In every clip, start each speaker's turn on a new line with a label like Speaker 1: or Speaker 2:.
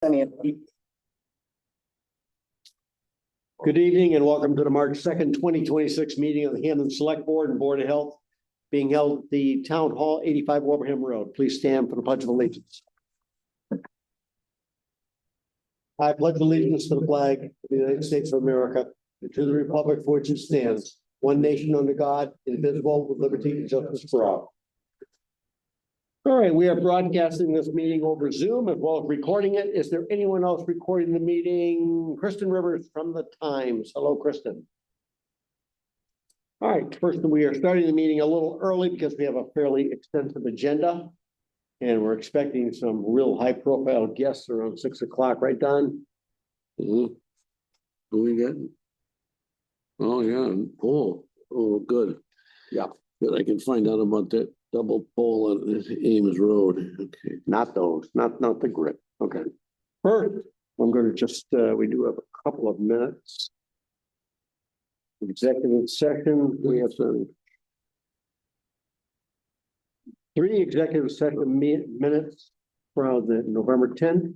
Speaker 1: Good evening and welcome to the March 2nd, 2026 meeting of the Hampden Selectboard and Board of Health being held at the Town Hall, 85 Wilbraham Road. Please stand for the Pledge of Allegiance. I pledge allegiance to the flag of the United States of America and to the republic for which it stands, one nation under God, indivisible, with liberty and justice for all. All right, we are broadcasting this meeting over Zoom as well as recording it. Is there anyone else recording the meeting? Kristen Rivers from the Times. Hello, Kristen. All right, first we are starting the meeting a little early because we have a fairly extensive agenda. And we're expecting some real high profile guests around 6 o'clock, right, Don?
Speaker 2: Who we getting? Oh, yeah, Paul. Oh, good.
Speaker 1: Yeah.
Speaker 2: But I can find out about that double pole on Ames Road. Okay.
Speaker 1: Not those, not the grip. Okay. First, I'm going to just, we do have a couple of minutes. Executive session, we have some 3 executive session minutes from the November 10th,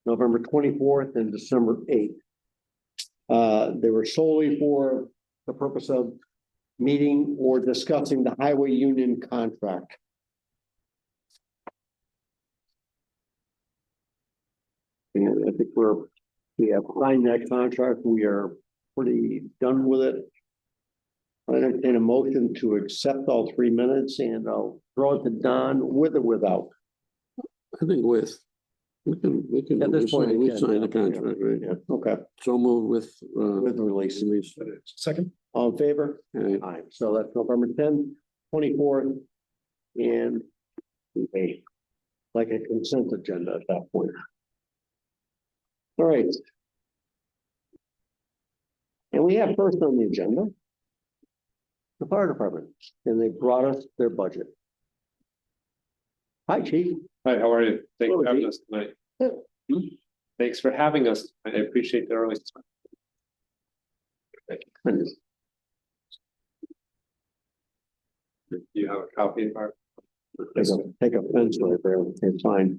Speaker 1: November 24th, and December 8th. They were solely for the purpose of meeting or discussing the highway union contract. And I think we have signed that contract. We are pretty done with it. I entertain a motion to accept all 3 minutes, and I'll throw it to Don with or without.
Speaker 2: I think with. We can
Speaker 1: At this point,
Speaker 2: we sign the contract, right?
Speaker 1: Yeah. Okay.
Speaker 2: So move with
Speaker 1: With release.
Speaker 3: Second.
Speaker 1: All in favor?
Speaker 2: Aye.
Speaker 1: Aye. So that's November 10th, 24th, and the 8th. Like a consent agenda at that point. All right. And we have first on the agenda the fire department, and they brought us their budget. Hi, Chief.
Speaker 3: Hi, how are you? Thanks
Speaker 1: Hello,
Speaker 3: for having
Speaker 1: Pete.
Speaker 3: us tonight. Thanks for having us. I appreciate the early. Thank you. Do you have a copy of our?
Speaker 1: Take a pencil right there. It's fine.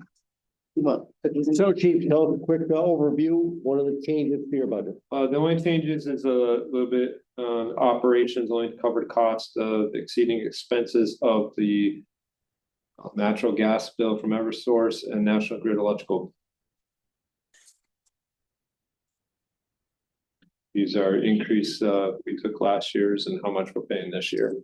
Speaker 1: So, Chief, tell us a quick overview. What are the changes to your budget?
Speaker 3: The only changes is a little bit operations, only covered cost of exceeding expenses of the natural gas bill from Eversource and National Grid Electrical. These are increase we took last year's and how much we're paying this year.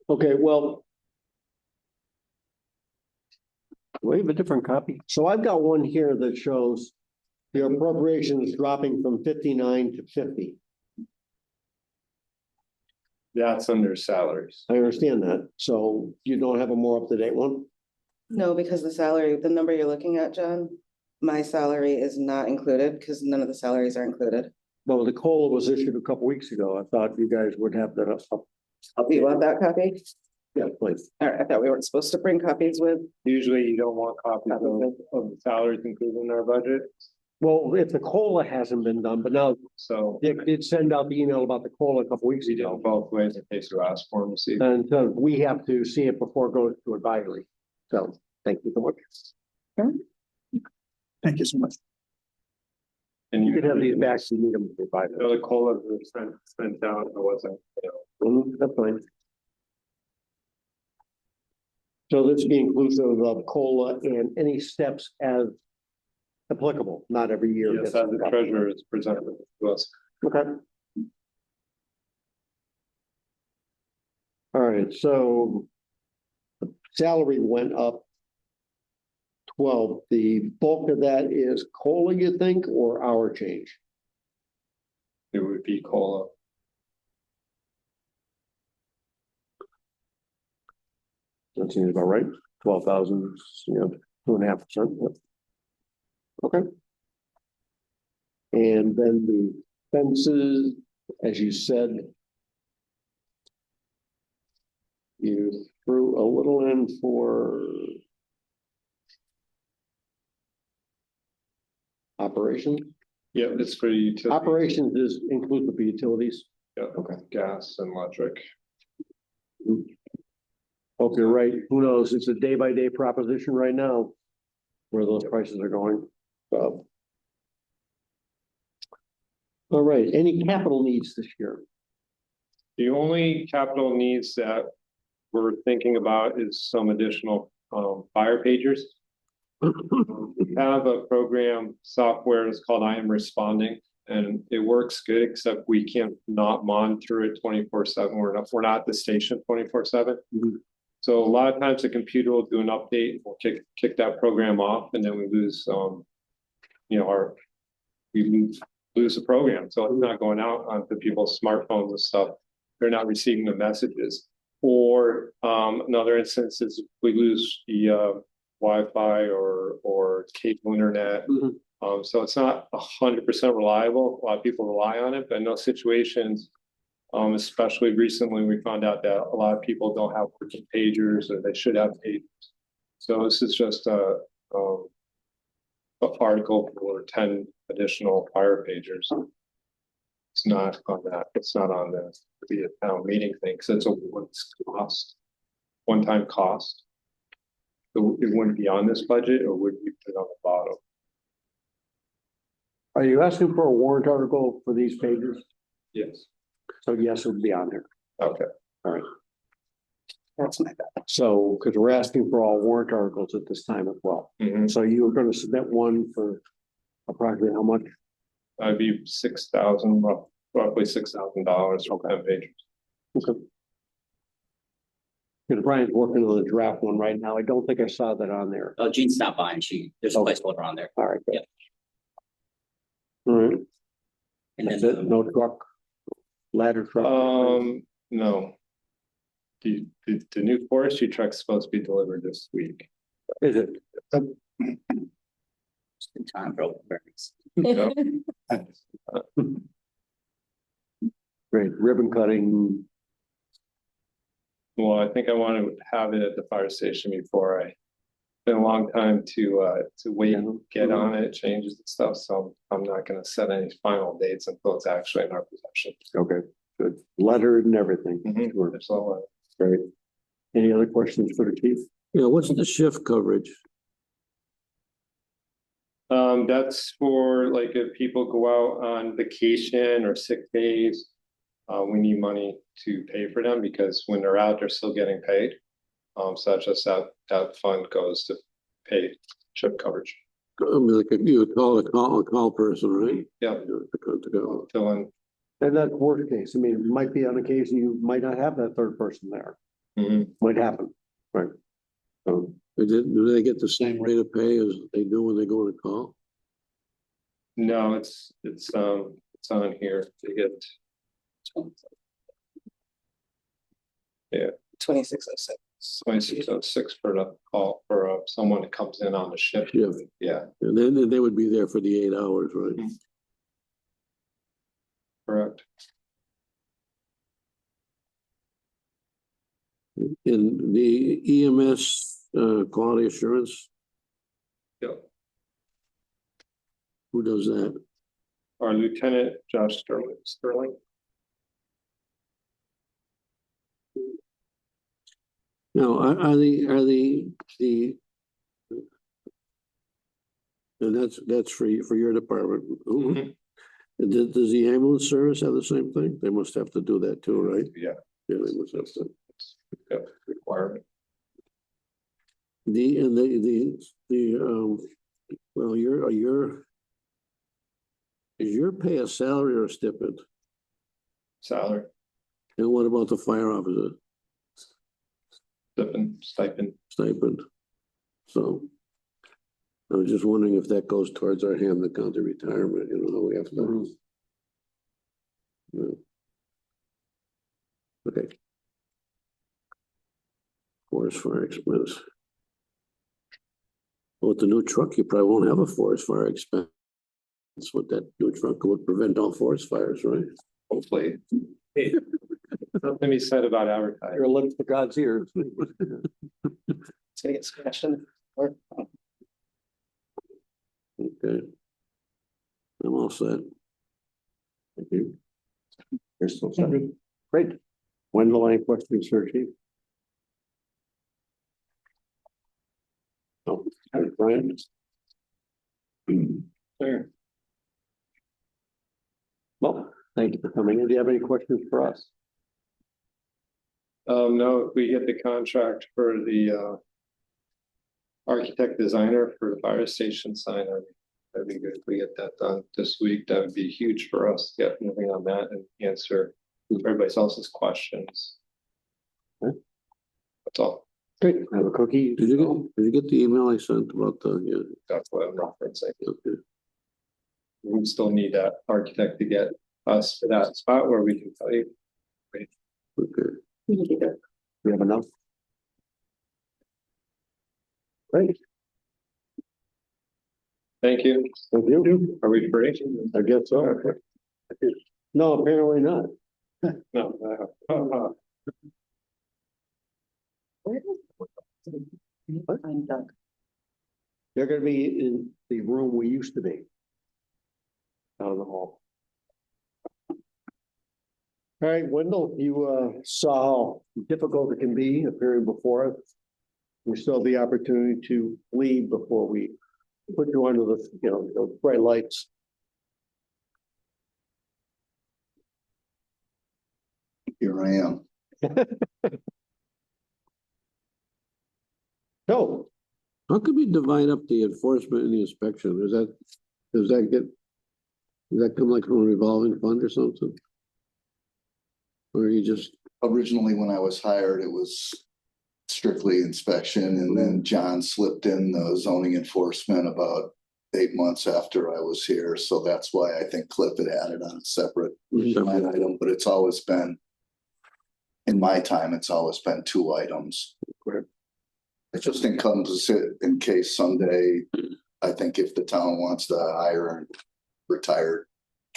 Speaker 1: Okay, well, we have a different copy. So I've got one here that shows the appropriation is dropping from 59 to 50.
Speaker 3: That's under salaries.
Speaker 1: I understand that. So you don't have a more up-to-date one?
Speaker 4: No, because the salary, the number you're looking at, John, my salary is not included because none of the salaries are included.
Speaker 1: Well, the COLA was issued a couple weeks ago. I thought you guys would have that up.
Speaker 4: Do you want that copy?
Speaker 1: Yeah, please.
Speaker 4: All right, I thought we weren't supposed to bring copies with.
Speaker 3: Usually you don't want copies of the salaries included in our budget.
Speaker 1: Well, if the COLA hasn't been done, but now
Speaker 3: So
Speaker 1: Dick did send out the email about the COLA a couple weeks
Speaker 3: we do
Speaker 1: ago.
Speaker 3: it both ways in case you ask for them to see.
Speaker 1: And so we have to see it before it goes to advisory. So thank you so much.
Speaker 3: Thank you so much.
Speaker 1: And you can have these back, so you need them for advisory.
Speaker 3: The COLA were sent out, or wasn't,
Speaker 1: That's fine. So this be inclusive of COLA and any steps as applicable, not every year.
Speaker 3: yes, as the treasurer is presented to us.
Speaker 1: Okay. All right, so the salary went up 12. The bulk of that is COLA, you think, or our change?
Speaker 3: It would be COLA.
Speaker 1: That seems about right. 12,000, 2.5%. Okay. And then the fences, as you said, you threw a little in for operations.
Speaker 3: Yeah, it's for utility.
Speaker 1: Operations is inclusive of utilities.
Speaker 3: Yeah, okay. Gas and electric.
Speaker 1: Hope you're right. Who knows? It's a day by day proposition right now where those prices are going. So. All right, any capital needs this year?
Speaker 3: The only capital needs that we're thinking about is some additional fire pagers. We have a program software, it's called I Am Responding, and it works good, except we can't not monitor it 24/7. We're not at the station 24/7.
Speaker 1: Mhm.
Speaker 3: So a lot of times the computer will do an update, we'll kick that program off, and then we lose lose the program. So it's not going out onto people's smartphones and stuff. They're not receiving the messages. Or another instance is we lose the Wi-Fi or cable internet.
Speaker 1: Mhm.
Speaker 3: So it's not 100% reliable. A lot of people rely on it, but in those situations, especially recently, we found out that a lot of people don't have working pagers, or they should have pagers. So this is just a article for 10 additional fire pagers. It's not on that. It's not on the town meeting thing, because it's a one-time cost. So it wouldn't be on this budget, or would we put it on the bottom?
Speaker 1: Are you asking for a warrant article for these pages?
Speaker 3: Yes.
Speaker 1: So yes, it would be on there.
Speaker 3: Okay.
Speaker 1: All right.
Speaker 4: That's my bad.
Speaker 1: So, because we're asking for all warrant articles at this time as well.
Speaker 3: Mhm.
Speaker 1: So you were going to submit one for approximately how much?
Speaker 3: That'd be 6,000, roughly $6,000 for 10 pages.
Speaker 1: Okay. Because Brian's working on the draft one right now. I don't think I saw that on there.
Speaker 5: Oh, Jean stopped by and there's a
Speaker 1: Okay.
Speaker 5: placeholder on there.
Speaker 1: All right. Good.
Speaker 5: Yeah.
Speaker 1: All right.
Speaker 5: And
Speaker 1: That's
Speaker 5: then,
Speaker 1: it. No truck, ladder truck.
Speaker 3: No. The new forestry truck's supposed to be delivered this week.
Speaker 1: Is it?
Speaker 5: just in time for open burns.
Speaker 1: Great. Ribbon cutting.
Speaker 3: Well, I think I want to have it at the fire station before it's been a long time to wait and get on it, changes and stuff, so I'm not gonna set any final dates until it's actually in our possession.
Speaker 1: Okay, good. Lettered and everything. Sure.
Speaker 3: There's all that.
Speaker 1: Great. Any other questions for the chief?
Speaker 2: Yeah, what's the shift coverage?
Speaker 3: That's for like if people go out on vacation or sick days, we need money to pay for them, because when they're out, they're still getting paid. So that's just that fund goes to pay shift coverage.
Speaker 2: Like you would call a call person, right?
Speaker 3: Yeah.
Speaker 2: To go.
Speaker 3: Fill in.
Speaker 1: And that's worst case. I mean, it might be on occasion you might not have that third person there. Might happen. Right. So,
Speaker 2: Do they get the same rate of pay as they do when they go on a call?
Speaker 3: No, it's on here to get. Yeah.
Speaker 4: 2606.
Speaker 3: 2606 for the call for someone that comes in on the shift.
Speaker 2: Shift.
Speaker 3: Yeah,
Speaker 2: And then they would be there for the 8 hours, right?
Speaker 3: correct.
Speaker 2: In the EMS quality assurance,
Speaker 3: Yep.
Speaker 2: who does that?
Speaker 3: Our Lieutenant Josh Sterling.
Speaker 2: Now, are the and that's for your department.
Speaker 3: Mhm.
Speaker 2: And does the ambulance service have the same thing? They must have to do that too, right?
Speaker 3: Yeah,
Speaker 2: Yeah, they must have to.
Speaker 3: yep, requirement.
Speaker 2: Well, is your pay a salary or a stipend?
Speaker 3: Salary,
Speaker 2: And what about the fire officer
Speaker 3: stipend.
Speaker 2: stipend? So I was just wondering if that goes towards our Hampden County retirement, how we have to. No. Okay. Forest fire expense. Well, with the new truck, you probably won't have a forest fire expense. That's what that new truck would prevent all forest fires, right?
Speaker 3: Hopefully. Something to be said about advertising.
Speaker 1: your lips to God's ears.
Speaker 4: It's gonna get scratched in. Or
Speaker 2: Okay. I'm all set.
Speaker 1: Thank you. You're still set. Great. Wendell, any questions, sir, chief?
Speaker 2: All right, Brian.
Speaker 3: Sure.
Speaker 1: Well, thank you for coming in. Do you have any questions for us?
Speaker 3: No, if we get the contract for the architect designer for the fire station sign, that'd be good if we get that done this week. That would be huge for us to get moving on that and answer everybody else's questions.
Speaker 1: Okay.
Speaker 3: That's all.
Speaker 1: Great. Have a cookie.
Speaker 2: Did you get the email I sent about the,
Speaker 3: That's what I'm referencing.
Speaker 2: okay.
Speaker 3: We still need that architect to get us to that spot where we can tell you.
Speaker 2: Okay.
Speaker 1: We have enough. Great.
Speaker 3: Thank you.
Speaker 1: Thank you.
Speaker 3: Are we free?
Speaker 1: I guess so. No, apparently not.
Speaker 3: No.
Speaker 1: They're gonna be in the room we used to be. Down in the hall. All right, Wendell, you saw how difficult it can be appearing before us. We still have the opportunity to leave before we put you under the, the bright lights.
Speaker 6: Here I am.
Speaker 1: So,
Speaker 2: How could we divide up the enforcement and the inspection? Does that come like from a revolving fund or something? Or you just,
Speaker 6: Originally, when I was hired, it was strictly inspection, and then John slipped in the zoning enforcement about 8 months after I was here. So that's why I think Cliff had added on a separate line item, but it's always been, in my time, it's always been 2 items.
Speaker 1: Correct.
Speaker 6: It just encompasses it in case someday, I think if the town wants to hire a retired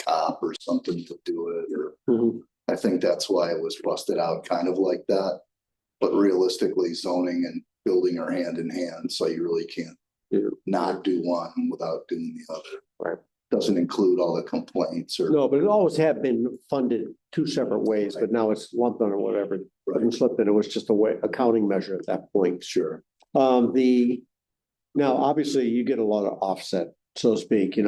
Speaker 6: cop or something to do it, or I think that's why it was busted out kind of like that. But realistically, zoning and building are hand in hand, so you really can't not do one without doing the other.
Speaker 1: Right.
Speaker 6: Doesn't include all the complaints or.
Speaker 1: no, but it always have been funded 2 separate ways, but now it's lumped on or whatever. It didn't slip in. It was just a way accounting measure at that point.
Speaker 6: Sure.
Speaker 1: Now, obviously you get a lot of offset, so to speak, it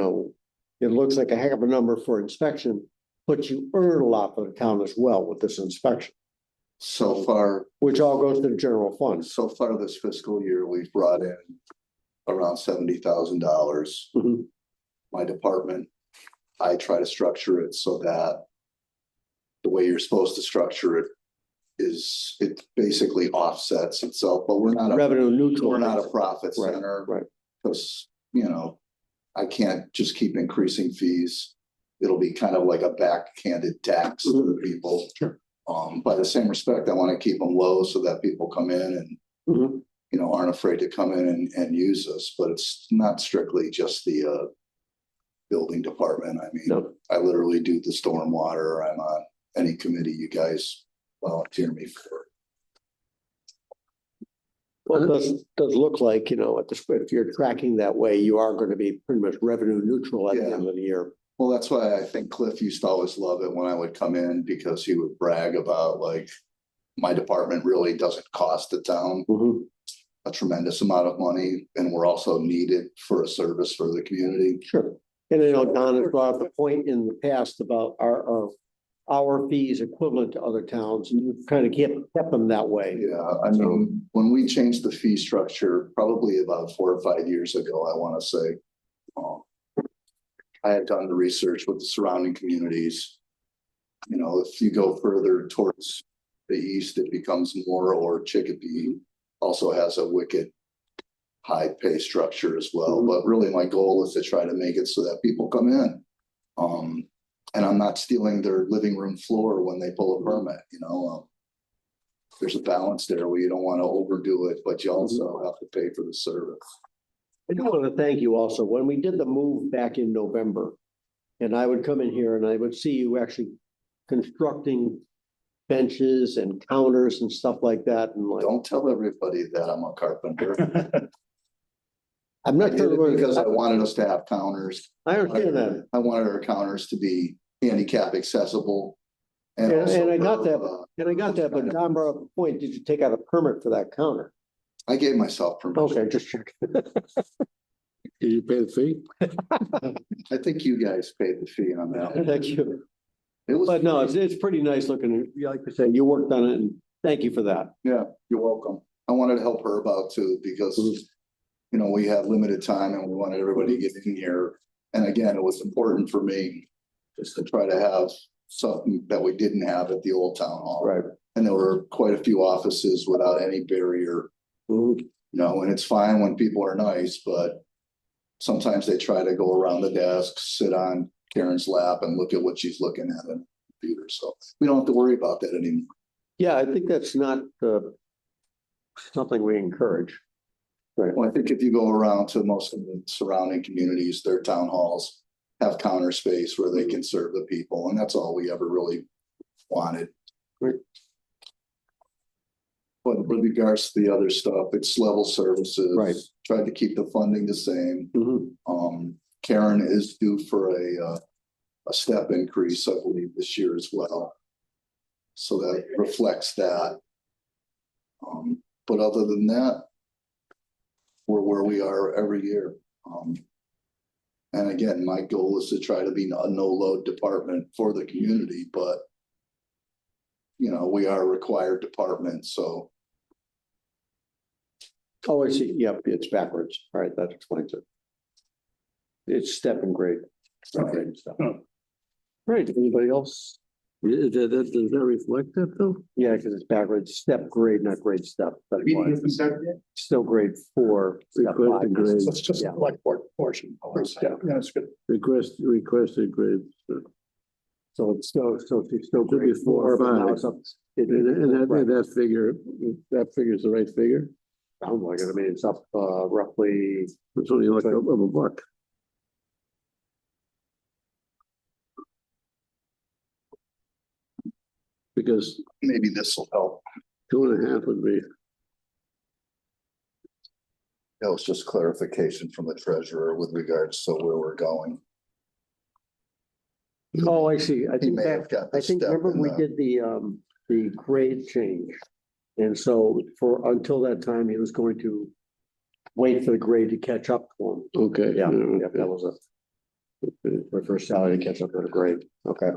Speaker 1: looks like a heck of a number for inspection, but you earn a lot for the town as well with this inspection,
Speaker 6: So far,
Speaker 1: which all goes to the general fund.
Speaker 6: this fiscal year, we've brought in around $70,000.
Speaker 1: Mhm.
Speaker 6: My department, I try to structure it so that the way you're supposed to structure it is it basically offsets itself, but we're not
Speaker 1: Revenue neutral.
Speaker 6: we're not a profit
Speaker 1: Right,
Speaker 6: center.
Speaker 1: right.
Speaker 6: Because, I can't just keep increasing fees. It'll be kind of like a backhanded tax to the people.
Speaker 1: Sure.
Speaker 6: By the same respect, I want to keep them low so that people come in and,
Speaker 1: Mhm.
Speaker 6: aren't afraid to come in and use us, but it's not strictly just the building department. I mean,
Speaker 1: No.
Speaker 6: I literally do the stormwater. I'm on any committee you guys volunteer me for.
Speaker 1: Well, it does look like, if you're tracking that way, you are going to be pretty much revenue neutral at the end of the year.
Speaker 6: Well, that's why I think Cliff used to always love it when I would come in, because he would brag about my department really doesn't cost the town a tremendous amount of money, and we're also needed for a service for the community.
Speaker 1: Sure. And Don has brought up a point in the past about our fees equivalent to other towns, and you've kind of kept them that way.
Speaker 6: Yeah, I mean, when we changed the fee structure, probably about 4 or 5 years ago, I want to say, I had done the research with the surrounding communities. If you go further towards the east, it becomes more, or Chicopee also has a wicked high pay structure as well. But really my goal is to try to make it so that people come in. And I'm not stealing their living room floor when they pull a permit, there's a balance there where you don't want to overdo it, but you also have to pay for the service.
Speaker 1: I do want to thank you also. When we did the move back in November, and I would come in here and I would see you actually constructing benches and counters and stuff like that. And
Speaker 6: Don't tell everybody that I'm a carpenter.
Speaker 1: I'm not sure
Speaker 6: Because I wanted us to have counters.
Speaker 1: I understand that.
Speaker 6: I wanted our counters to be handicap accessible.
Speaker 1: And I got that, but Don brought up a point. Did you take out a permit for that counter?
Speaker 6: I gave myself permission.
Speaker 1: Okay, just check.
Speaker 2: Did you pay the fee?
Speaker 6: I think you guys paid the fee on that.
Speaker 1: Thank you.
Speaker 6: It was.
Speaker 1: But no, it's pretty nice looking. Like I said, you worked on it and thank you for that.
Speaker 6: Yeah, you're welcome. I wanted to help her out too, because, you know, we had limited time and we wanted everybody to get in here. And again, it was important for me just to try to have something that we didn't have at the old town hall.
Speaker 1: Right.
Speaker 6: And there were quite a few offices without any barrier,
Speaker 1: Mhm.
Speaker 6: you know, and it's fine when people are nice, but sometimes they try to go around the desk, sit on Karen's lap and look at what she's looking at on the computer. So we don't have to worry about that anymore.
Speaker 1: Yeah, I think that's not something we encourage.
Speaker 6: Well, I think if you go around to most of the surrounding communities, their town halls have counter space where they can serve the people, and that's all we ever really wanted.
Speaker 1: Right.
Speaker 6: But with regards to the other stuff, it's level services.
Speaker 1: Right.
Speaker 6: Tried to keep the funding the same.
Speaker 1: Mhm.
Speaker 6: Karen is due for a step increase, I believe, this year as well. So that reflects that. But other than that, we're where we are every year. And again, my goal is to try to be a no-load department for the community, but you know, we are a required department, so.
Speaker 1: Oh, I see. Yep, it's backwards. All right, that explains it. It's step and grade.
Speaker 6: Right.
Speaker 1: And stuff. Right, anybody else?
Speaker 2: Does that reflect that though?
Speaker 1: Yeah, because it's backwards, step grade, not grade step. That's why. Still grade 4. step
Speaker 2: Requested
Speaker 1: 5.
Speaker 2: grade.
Speaker 7: That's just
Speaker 1: Yeah.
Speaker 7: a Selectboard portion.
Speaker 1: Yeah.
Speaker 7: Yeah, it's good.
Speaker 2: Requested grades.
Speaker 1: So it's still, so it's still
Speaker 2: Should be
Speaker 1: grade
Speaker 2: 4 or
Speaker 1: 4, but now
Speaker 2: 5.
Speaker 1: it's up.
Speaker 2: And that figure is the right figure?
Speaker 1: Sounds like it. I mean, it's up roughly.
Speaker 2: It's only like of a buck. Because
Speaker 6: Maybe this will help.
Speaker 2: 2.5 would be,
Speaker 6: That was just clarification from the treasurer with regards to where we're going.
Speaker 1: Oh, I see. I
Speaker 6: He
Speaker 1: think
Speaker 6: may
Speaker 1: that,
Speaker 6: have got the
Speaker 1: I think,
Speaker 6: step
Speaker 1: remember
Speaker 6: in
Speaker 1: we
Speaker 6: the-
Speaker 1: did the grade change. And so until that time, he was going to wait for the grade to catch up to him.
Speaker 2: okay.
Speaker 1: Yeah,
Speaker 2: okay.
Speaker 1: that was my first salary to catch up to the grade. Okay.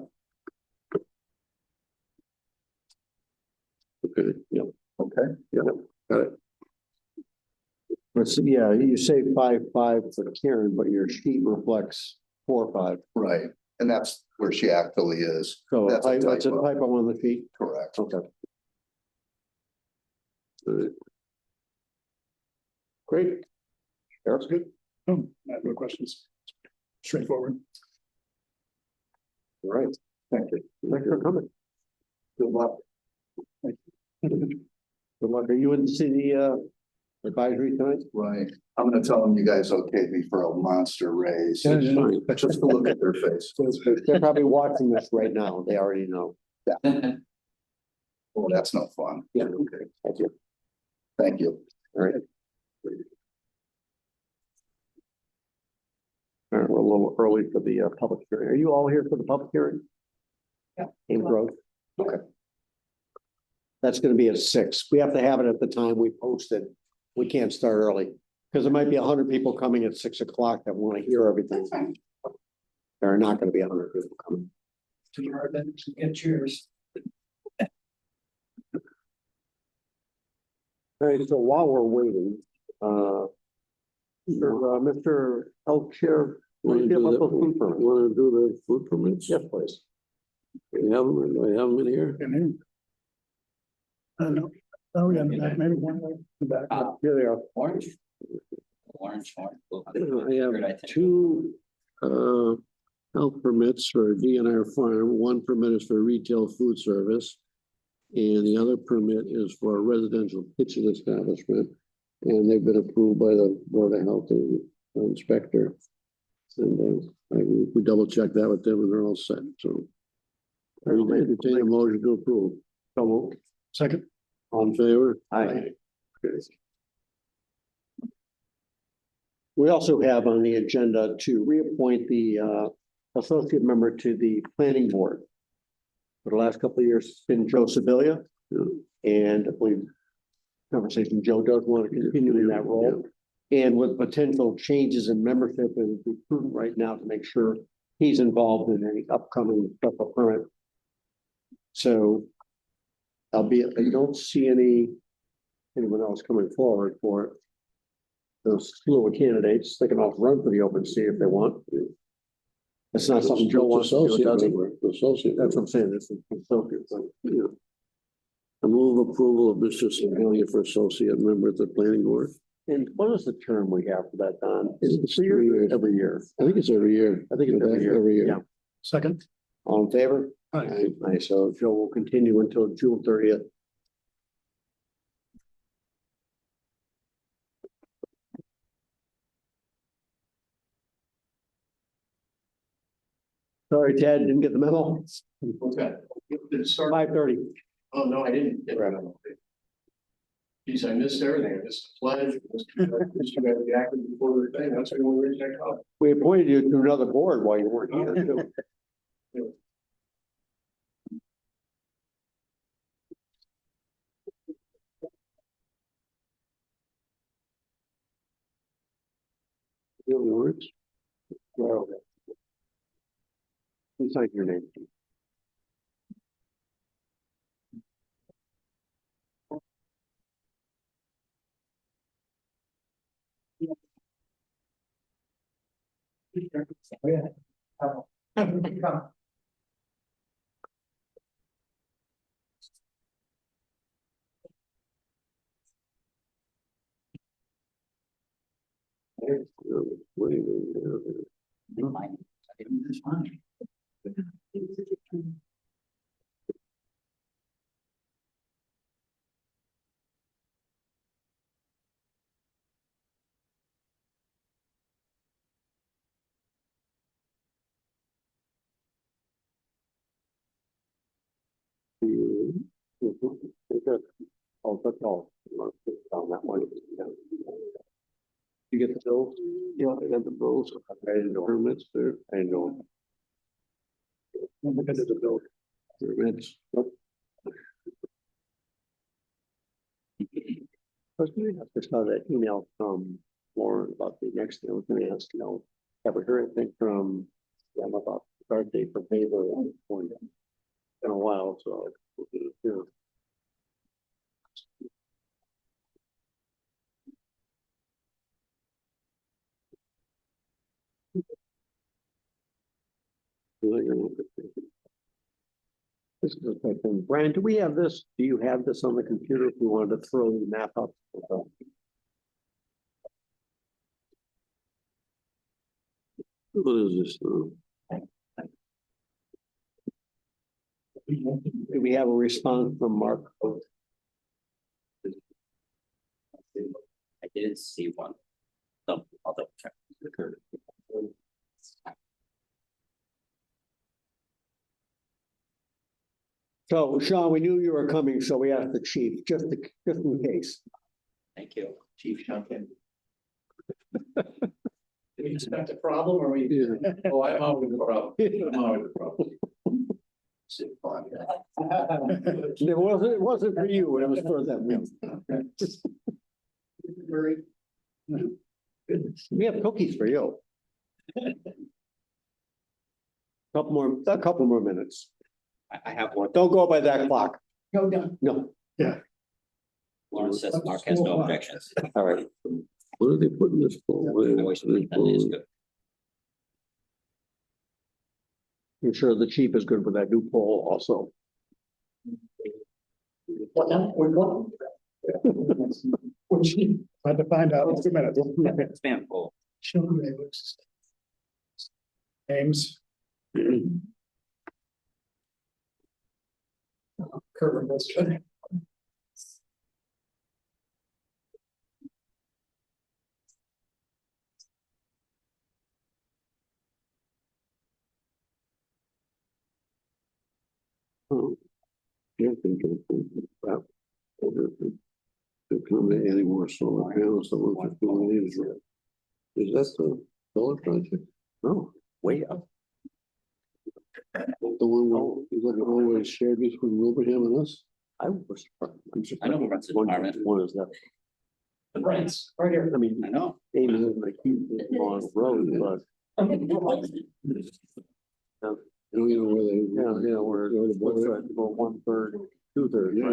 Speaker 2: Okay.
Speaker 6: Okay.
Speaker 2: Got it.
Speaker 1: But yeah, you say 5.5 for Karen, but your sheet reflects 4.5.
Speaker 6: Right, and that's where she actually is.
Speaker 1: So
Speaker 6: That's a
Speaker 1: that's a
Speaker 6: typo.
Speaker 1: typo on the sheet.
Speaker 6: Correct.
Speaker 1: Okay,
Speaker 2: All right.
Speaker 1: great.
Speaker 7: That's good. Oh, I have no questions. Straightforward.
Speaker 1: All right.
Speaker 6: Thank you.
Speaker 1: Thanks for coming. Good luck. Good luck. Are you in to see the advisory tonight?
Speaker 6: Right, I'm gonna tell them you guys okayed me for a monster raise.
Speaker 7: Yeah, yeah.
Speaker 2: Fine.
Speaker 6: Just to look at their face.
Speaker 1: They're probably watching this right now. They already know.
Speaker 6: Well, that's no fun.
Speaker 1: Yeah. Okay. Thank you.
Speaker 6: Thank you.
Speaker 1: All right. All right, we're a little early for the public hearing. Are you all here for the public hearing?
Speaker 4: Yeah.
Speaker 1: In Grove? Okay. That's gonna be at 6. We have to have it at the time we posted. We can't start early, because there might be 100 people coming at 6 o'clock that want to hear everything. There are not gonna be 100 people coming.
Speaker 7: To your advantage, get cheers.
Speaker 1: All right, so while we're waiting, Mr. Health Chair,
Speaker 2: Want to do
Speaker 1: Up with food permits.
Speaker 2: the food permits?
Speaker 1: yes, please.
Speaker 2: Do I have them in here?
Speaker 7: And then. I don't know. Oh, yeah, in the back, maybe one way in the back.
Speaker 1: Here they are.
Speaker 5: Orange. Orange.
Speaker 2: I have 2 health permits for DNR Farm. One permit is for retail food service. And the other permit is for a residential kitchen establishment. And they've been approved by the Board of Health and Inspector. And we double checked that with them and they're all set, so. I would entertain a motion to approve.
Speaker 1: So moved.
Speaker 7: Second.
Speaker 2: All in favor?
Speaker 1: Aye.
Speaker 2: Okay.
Speaker 1: We also have on the agenda to reappoint the associate member to the planning board. For the last couple of years, it's been Joe Sibilia,
Speaker 2: Yeah.
Speaker 1: and we've conversation. Joe does want to continue in that role. And with potential changes in membership, it would be prudent right now to make sure he's involved in any upcoming special permit. So albeit I don't see anyone else coming forward for it. Those slew of candidates, they can all run for the open seat if they want. It's not something Joe wants to do, does he?
Speaker 2: Associate.
Speaker 1: That's what I'm saying, this is associate, but,
Speaker 2: Yeah. I move approval of Mr. Segalia for associate member of the planning board.
Speaker 1: and what is the term we have for that, Don? Is it
Speaker 2: It's
Speaker 1: 3 years?
Speaker 2: 3 years.
Speaker 1: Every year.
Speaker 2: I think it's every year.
Speaker 1: I think it's every year.
Speaker 2: Every year.
Speaker 1: Yeah.
Speaker 7: Second.
Speaker 1: All in favor?
Speaker 7: Aye.
Speaker 1: Aye, so Joe will continue until June 30th. Sorry, Ted, didn't get the memo.
Speaker 8: Okay. Did it start?
Speaker 1: 5:30.
Speaker 8: Oh, no, I didn't. Get that. Geez, I missed everything. I missed the pledge. I missed you guys reacting before the thing. That's the only reason I called.
Speaker 1: We appointed you to another board while you weren't here. too.
Speaker 2: You have warrants?
Speaker 1: Well, who signed your name?
Speaker 2: What do you do?
Speaker 5: Mine. I didn't use mine.
Speaker 1: Oh, that's all. On that one. You get the bills?
Speaker 2: Yeah, I got the bills.
Speaker 1: I didn't know.
Speaker 2: Permits there.
Speaker 1: I didn't know.
Speaker 2: Look at the bill. Permits.
Speaker 1: I just saw that email from Lauren about the next thing I was gonna ask, have we heard anything from them about the start date for paper? In a while, so, yeah. This is a good thing. Brian, do we have this? Do you have this on the computer if we wanted to throw the map up?
Speaker 2: What is this?
Speaker 1: Do we have a response from Mark?
Speaker 5: I didn't see one. So I'll double check.
Speaker 1: So Sean, we knew you were coming, so we asked the chief, just in case.
Speaker 5: Thank you.
Speaker 8: Chief Duncan. Did we expect a problem or we?
Speaker 2: Yeah.
Speaker 8: Oh, I'm always the problem. I'm always the problem. Sit fine.
Speaker 1: It wasn't for you, it was for them. We have cookies for you. A couple more minutes.
Speaker 5: I have one.
Speaker 1: Don't go by that clock.
Speaker 8: Go down.
Speaker 1: No,
Speaker 5: Lauren says Mark has no objections.
Speaker 1: all right.
Speaker 2: What are they putting this for?
Speaker 5: I always think that is good.
Speaker 1: I'm sure the chief is good with that new poll also.
Speaker 8: What now? What? What chief?
Speaker 7: Had to find out in 2 minutes.
Speaker 5: Spam poll.
Speaker 7: Names.
Speaker 8: Kurt, that's good.
Speaker 2: Yeah, think about to come to any more solar panels, the ones that go in. Is that the solar project?
Speaker 1: Oh, way up.
Speaker 2: The one where you look at always shared between Wilbraham and us? I was. I'm surprised.
Speaker 5: I know who runs the
Speaker 2: One-
Speaker 5: department.
Speaker 2: One is that,
Speaker 5: The Brents.
Speaker 2: I mean,
Speaker 5: I know.
Speaker 2: Amy is like huge long road, but. I don't even know where they. Yeah, where the boys are, about 1/3, 2/3. Yeah.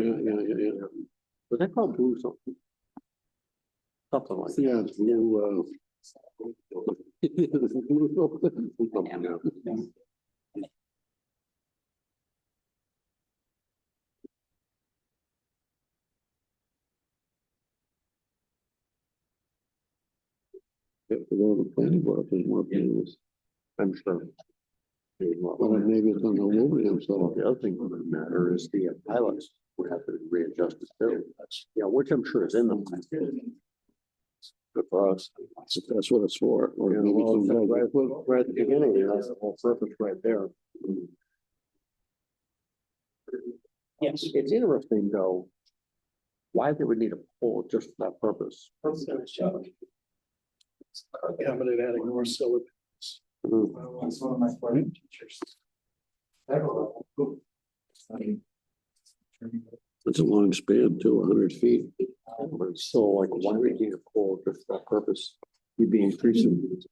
Speaker 2: Was that called blue something? Something like. Yeah, it's blue, something, yeah. If we go to the planning board, there's more panels, I'm sure. Well, maybe it's on the Wilbraham, so the other thing that would matter is the pilots would have to readjust the bill. Yeah, which I'm sure is in them. Good for us. That's what it's for. Or
Speaker 1: Yeah,
Speaker 2: maybe
Speaker 1: well,
Speaker 2: some-
Speaker 1: right at the beginning, that's the whole purpose right there.
Speaker 2: Yes, it's interesting though. Why they would need a pole just for that purpose.
Speaker 7: Accommodate adding more solar.
Speaker 2: Mm.
Speaker 8: That's one of my former teachers.
Speaker 2: It's a long span too, 100 feet. But it's still like, why would you need a pole just for that purpose? You'd be increasing.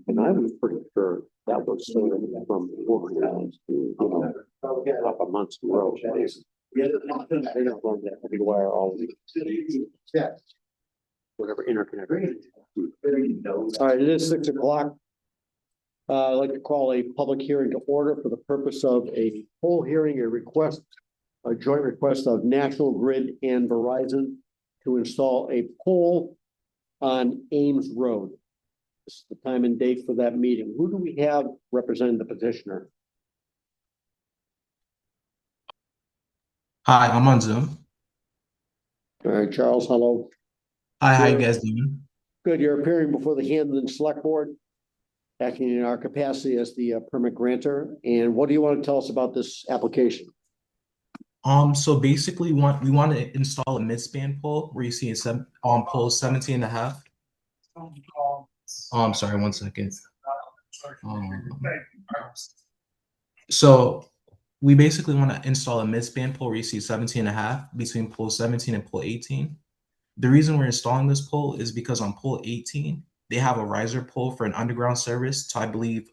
Speaker 2: And I was pretty sure that was sort of from Wilbraham to, up a month's road. They don't run that heavy wire all the whatever interconnect.
Speaker 1: All right, it is 6 o'clock. I'd like to call a public hearing to order for the purpose of a poll hearing, a joint request of National Grid and Verizon to install a pole on Ames Road. This is the time and date for that meeting. Who do we have representing the petitioner?
Speaker 9: Hi, I'm on Zoom.
Speaker 1: All right, Charles, hello.
Speaker 9: Hi, how you
Speaker 1: Sure.
Speaker 9: guys doing?
Speaker 1: Good, you're appearing before the Hampden Selectboard, acting in our capacity as the permit grantor. And what do you want to tell us about this application?
Speaker 9: So basically we want to install a midspan pole where you see it's pole 17 and a half. Sorry, 1 second. So we basically want to install a midspan pole where you see 17 and a half between pole 17 and pole 18. The reason we're installing this pole is because on pole 18, they have a riser pole for an underground service to, I believe,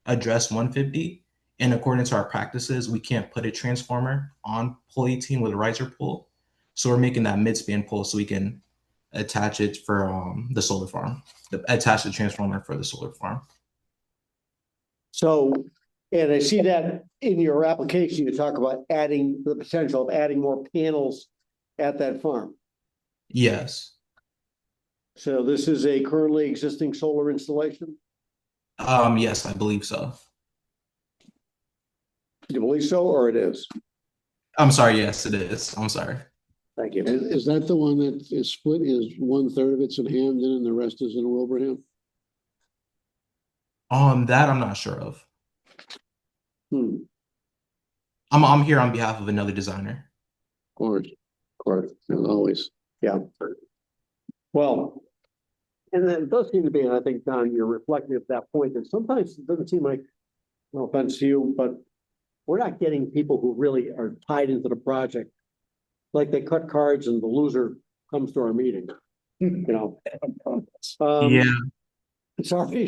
Speaker 9: address 150. And according to our practices, we can't put a transformer on pole 18 with a riser pole. So we're making that midspan pole so we can attach it for the solar farm, attach the transformer for the solar farm.
Speaker 1: So, and I see that in your application, you talk about adding the potential of adding more panels at that farm.
Speaker 9: Yes.
Speaker 1: So this is a currently existing solar installation?
Speaker 9: Yes, I believe so.
Speaker 1: Do you believe so, or it is?
Speaker 9: I'm sorry. Yes, it is. I'm sorry.
Speaker 1: Thank you.
Speaker 2: Is that the one that is split, is 1/3 of it's in Hampden and the rest is in Wilbraham?
Speaker 9: That I'm not sure of.
Speaker 1: Hmm.
Speaker 9: I'm here on behalf of another designer.
Speaker 2: Of course, as always.
Speaker 1: Yeah. Well, and then it does seem to be, and I think, Don, you're reflecting at that point, that sometimes it doesn't seem like, no offense to you, but we're not getting people who really are tied into the project. Like they cut cards and the loser comes to our meeting, you know?
Speaker 9: Yeah.
Speaker 1: Sorry,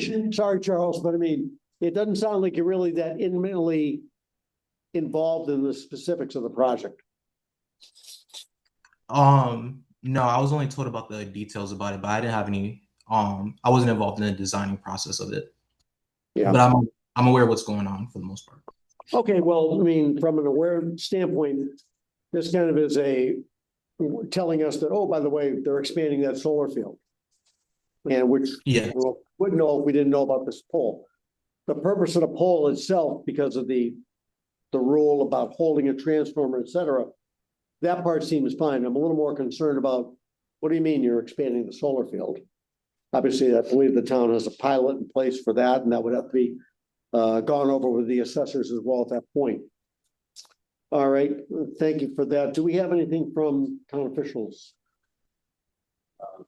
Speaker 1: Charles, but I mean, it doesn't sound like you're really that intimately involved in the specifics of the project.
Speaker 9: No, I was only told about the details about it, but I didn't have any. I wasn't involved in the designing process of it.
Speaker 1: Yeah.
Speaker 9: But I'm aware of what's going on for the most part.
Speaker 1: Okay, well, I mean, from an aware standpoint, this kind of is telling us that, oh, by the way, they're expanding that solar field. And which
Speaker 9: Yeah.
Speaker 1: we wouldn't know if we didn't know about this pole. The purpose of the pole itself, because of the rule about holding a transformer, et cetera, that part seems fine. I'm a little more concerned about, what do you mean you're expanding the solar field? Obviously, I believe the town has a pilot in place for that, and that would have to be gone over with the assessors as well at that point. All right, thank you for that. Do we have anything from town officials?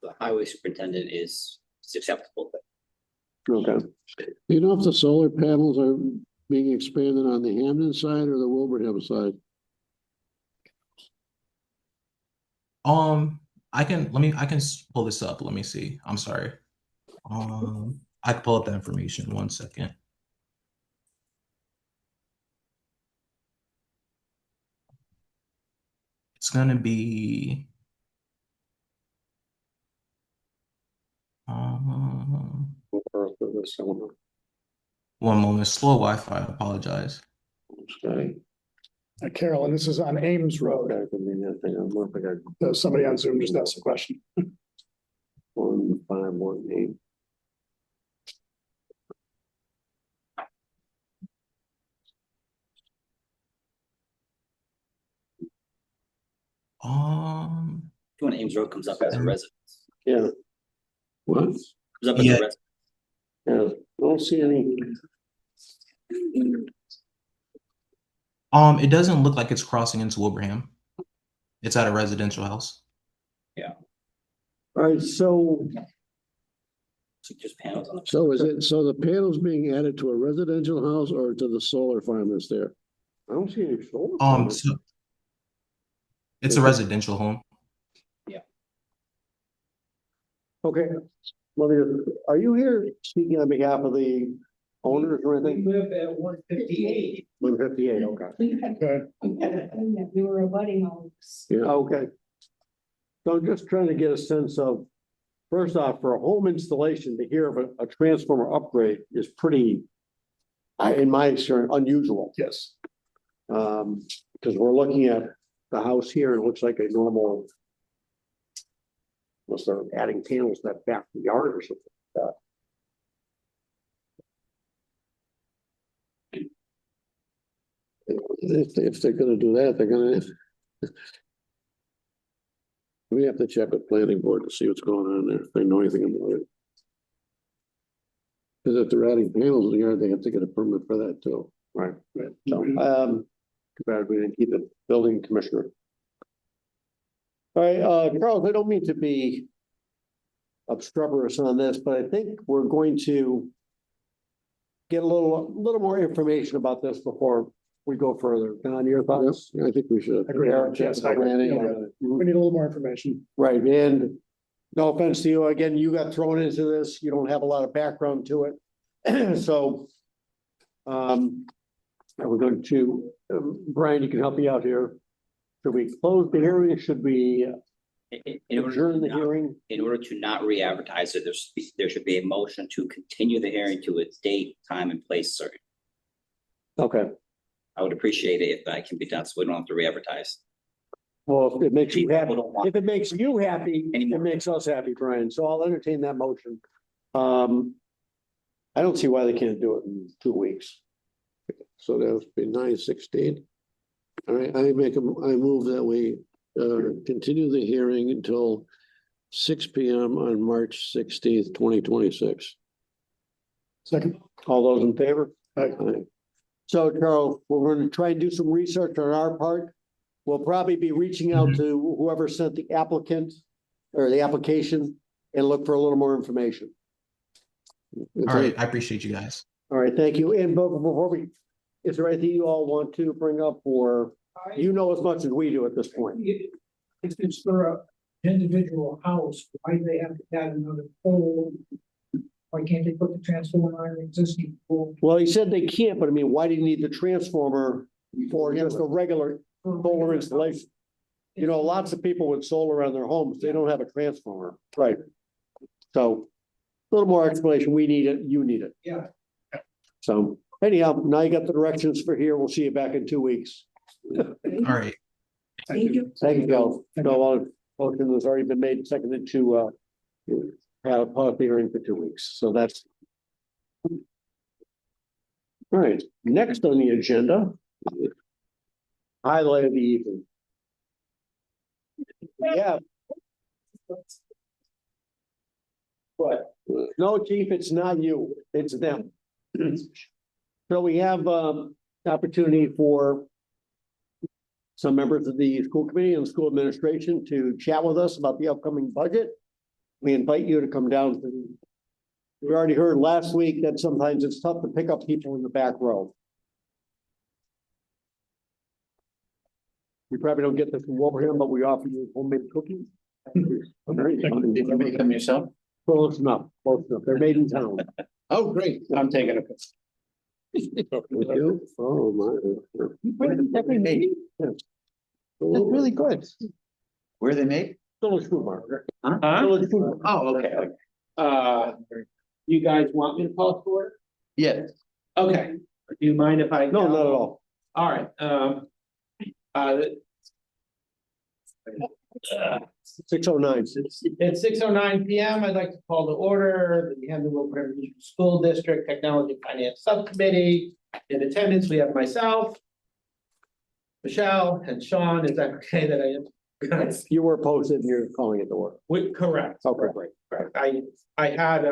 Speaker 5: The highway superintendent is acceptable.
Speaker 1: Okay.
Speaker 2: Do you know if the solar panels are being expanded on the Hampden side or the Wilbraham side?
Speaker 9: I can pull this up. Let me see. I'm sorry. I can pull up the information. 1 second. It's gonna be one moment. Slow Wi-Fi. I apologize.
Speaker 2: Okay.
Speaker 7: Carolyn, this is on Ames Road. Somebody on Zoom just asked a question.
Speaker 2: 1518.
Speaker 5: When Ames Road comes up as a residence,
Speaker 2: Yeah. What?
Speaker 5: comes up as
Speaker 9: Yeah.
Speaker 5: a residence.
Speaker 2: Yeah, don't see any.
Speaker 9: It doesn't look like it's crossing into Wilbraham. It's at a residential house.
Speaker 2: All right, so
Speaker 5: So just panels on the.
Speaker 2: so is it, so the panels being added to a residential house or to the solar farm that's there? I don't see any solar. farms.
Speaker 9: So it's a residential home.
Speaker 1: Okay, well, are you here speaking on behalf of the owners or anything?
Speaker 10: live at 158.
Speaker 1: 158, okay.
Speaker 10: We were abutting homes.
Speaker 2: Yeah,
Speaker 1: Okay. So I'm just trying to get a sense of, first off, for a home installation, to hear of a transformer upgrade is pretty, in my experience, unusual.
Speaker 7: Yes.
Speaker 1: Because we're looking at the house here, and it looks like a normal, unless they're adding panels to that back yard or something like that.
Speaker 2: if they're gonna do that, they're gonna. We have to check with planning board to see what's going on there, if they know anything about it. Because if they're adding panels in the yard, they have to get a permit for that too.
Speaker 1: Right. So, too bad we didn't keep the building commissioner. All right, Charles, I don't mean to be obstreperous on this, but I think we're going to get a little more information about this before we go further. Don, your thoughts?
Speaker 2: Yes, I think we should.
Speaker 7: Agree. Yes, I agree. We need a little more information.
Speaker 1: Right, and no offense to you, again, you got thrown into this, you don't have a lot of background to it. So, we're going to, Brian, you can help me out here. Should we close the hearing? Should we
Speaker 5: In order
Speaker 1: adjourn
Speaker 5: to
Speaker 1: the
Speaker 5: not-
Speaker 1: hearing?
Speaker 5: In order to not re-advertise it, there should be a motion to continue the hearing to a date, time, and place certain.
Speaker 1: Okay,
Speaker 5: I would appreciate it if that can be done, so we don't have to re-advertise.
Speaker 1: well, if it makes you happy,
Speaker 5: People don't want
Speaker 1: if it makes you happy, it
Speaker 5: Anymore.
Speaker 1: makes us happy, Brian, so I'll entertain that motion. I don't see why they can't do it in 2 weeks.
Speaker 2: So that would be 9/16. All right, I move that we continue the hearing until 6 p.m. on March 16th, 2026.
Speaker 7: Second.
Speaker 1: All those in favor?
Speaker 7: Aye.
Speaker 2: Aye.
Speaker 1: So, Carol, we're going to try and do some research on our part. We'll probably be reaching out to whoever sent the applicant or the application and look for a little more information.
Speaker 9: All right, I appreciate you guys.
Speaker 1: All right, thank you. And before we, is there anything you all want to bring up, or you know as much as we do at this point?
Speaker 10: If it's for a individual house, why do they have to add another pole? Why can't they put the transformer on an existing pole?
Speaker 1: Well, he said they can't, but I mean, why do you need the transformer for just a regular solar installation? You know, lots of people with solar on their homes, they don't have a transformer. Right. So a little more explanation. We need it, you need it.
Speaker 10: Yeah.
Speaker 1: So anyhow, now you got the directions for here. We'll see you back in 2 weeks.
Speaker 9: All right.
Speaker 10: Thank you.
Speaker 1: Thank you, Joe. No, motion has already been made and seconded to have a public hearing for 2 weeks. So that's. All right, next on the agenda. Highlight of the evening. Yeah. What? No, chief, it's not you, it's them. So we have opportunity for some members of the school committee and school administration to chat with us about the upcoming budget. We invite you to come down. We already heard last week that sometimes it's tough to pick up people in the back row. You probably don't get this from Wilbraham, but we offer you homemade cookies.
Speaker 8: Did you make them yourself?
Speaker 1: Close enough, close enough. They're made in town.
Speaker 8: Oh, great. I'm taking a.
Speaker 2: Thank you. Oh, my.
Speaker 8: That's really good. Where are they made?
Speaker 1: Village Food Market.
Speaker 8: Huh?
Speaker 1: Village Food Market.
Speaker 8: Oh, okay.
Speaker 11: You guys want me to call for it?
Speaker 8: Yes.
Speaker 11: Okay, do you mind if I?
Speaker 1: No, not at all.
Speaker 11: All right,
Speaker 1: 6:09.
Speaker 11: It's 6:09 PM. I'd like to call to order the Hampden Wilbraham Regional School District Technology Finance Subcommittee. In attendance, we have myself, Michelle, and Sean. Is that okay that I am?
Speaker 1: You were posted and you're calling it to order.
Speaker 11: Correct.
Speaker 1: Okay, great.
Speaker 11: Correct. I had,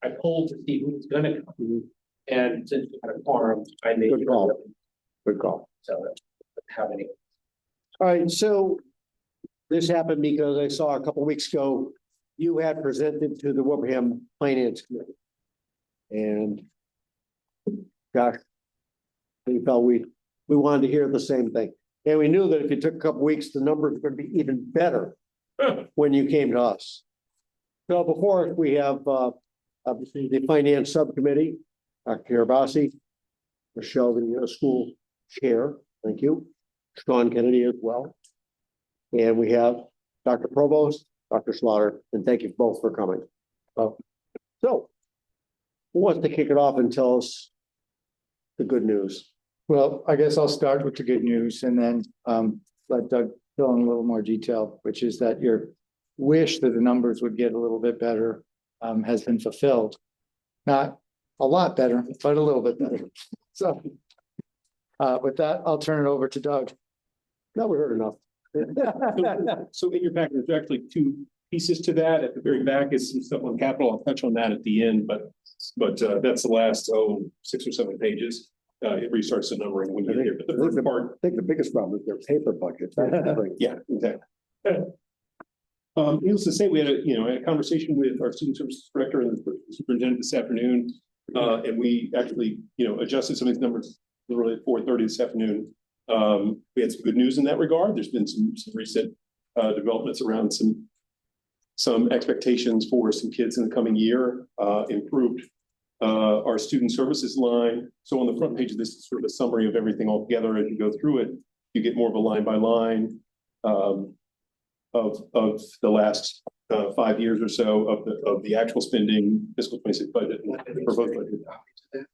Speaker 11: I polled to see who's gonna come.
Speaker 1: Mhm.
Speaker 11: And since we had a quorum, I made.
Speaker 1: Good call. Good call.
Speaker 11: So, how many?
Speaker 1: All right, so this happened because I saw a couple weeks ago, you had presented to the Wilbraham Finance Committee. And gosh, we felt we wanted to hear the same thing. And we knew that if it took a couple weeks, the numbers were going to be even better when you came to us. So before us, we have obviously the Finance Subcommittee, Dr. Kirabasi, Michelle, the school chair, thank you. Sean Kennedy as well. And we have Dr. Provost, Dr. Slaughter, and thank you both for coming. So, who wants to kick it off and tell us the good news?
Speaker 12: Well, I guess I'll start with the good news and then let Doug fill in a little more detail, which is that your wish that the numbers would get a little bit better has been fulfilled. Not a lot better, but a little bit better. So with that, I'll turn it over to Doug.
Speaker 1: No, we heard enough.
Speaker 13: So in your packet, there's actually two pieces to that. At the very back is some stuff on capital. I'll touch on that at the end, but that's the last 6 or 7 pages. It restarts the numbering when you get here. But the first part,
Speaker 1: I think the biggest problem is their paper budget.
Speaker 13: yeah, exactly. Needless to say, we had a conversation with our student services director and the superintendent this afternoon, and we actually adjusted some of these numbers literally at 4:30 this afternoon. We had some good news in that regard. There's been some recent developments around some expectations for some kids in the coming year, improved our student services line. So on the front page of this is sort of a summary of everything all together. As you go through it, you get more of a line by line of the last 5 years or so of the actual spending, fiscal 26 budget and the proposed budget.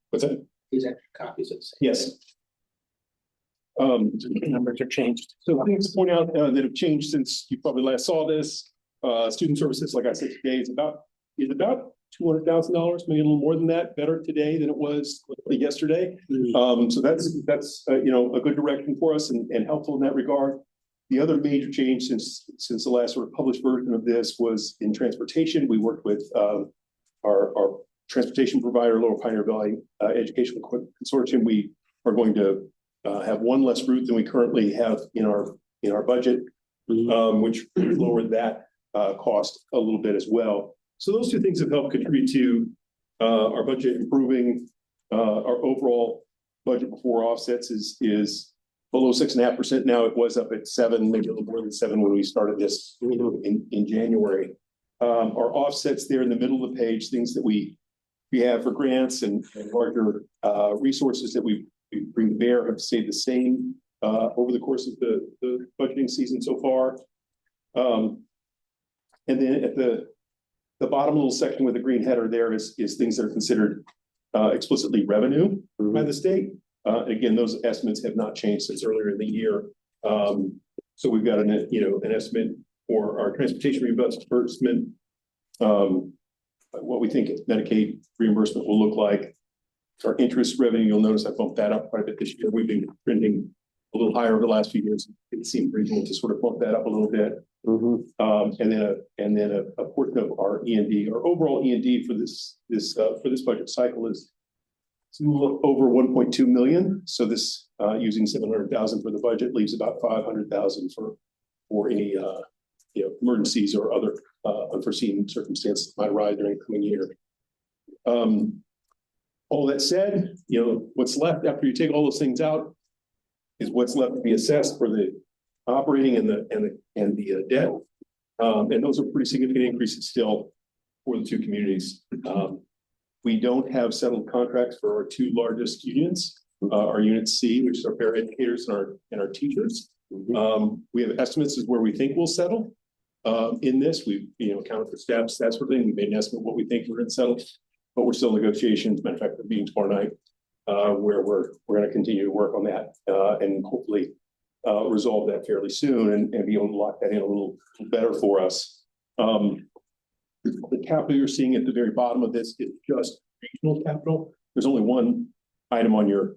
Speaker 13: What's that?
Speaker 11: These extra copies of.
Speaker 13: Yes.
Speaker 11: Numbers are changed.
Speaker 13: So things to point out that have changed since you probably last saw this. Student services, like I said today, is about $200,000, maybe a little more than that, better today than it was yesterday. So that's a good direction for us and helpful in that regard. The other major change since the last sort of published version of this was in transportation. We worked with our transportation provider, Lower Pioneer Valley Educational Consortium. We are going to have one less route than we currently have in our budget, which lowered that cost a little bit as well. So those two things have helped contribute to our budget improving. Our overall budget before offsets is below 6.5%. Now it was up at 7, maybe a little more than 7 when we started this in January. Our offsets there in the middle of the page, things that we have for grants and larger resources that we bring to bear have stayed the same over the course of the budgeting season so far. And then at the bottom little section with the green header there is things that are considered explicitly revenue by the state. Again, those estimates have not changed since earlier in the year. So we've got an estimate for our transportation reimbursement, what we think Medicaid reimbursement will look like. Our interest revenue, you'll notice I bumped that up quite a bit this year. We've been trending a little higher over the last few years. It seemed reasonable to sort of bump that up a little bit. And then a portion of our E&D, our overall E&D for this budget cycle is a little over 1.2 million. So this using 700,000 for the budget leaves about 500,000 for any emergencies or other unforeseen circumstances that might arise during the coming year. All that said, what's left after you take all those things out is what's left to be assessed for the operating and the debt. And those are pretty significant increases still for the two communities. We don't have settled contracts for our two largest unions, our Unit C, which is our paraeducators and our teachers. We have estimates as where we think we'll settle. In this, we've accounted for steps, that sort of thing. We made an estimate of what we think we're going to settle, but we're still in negotiations. Matter of fact, we're meeting tomorrow night, where we're going to continue to work on that and hopefully resolve that fairly soon and be able to lock that in a little better for us. The capital you're seeing at the very bottom of this is just regional capital. There's only one item on your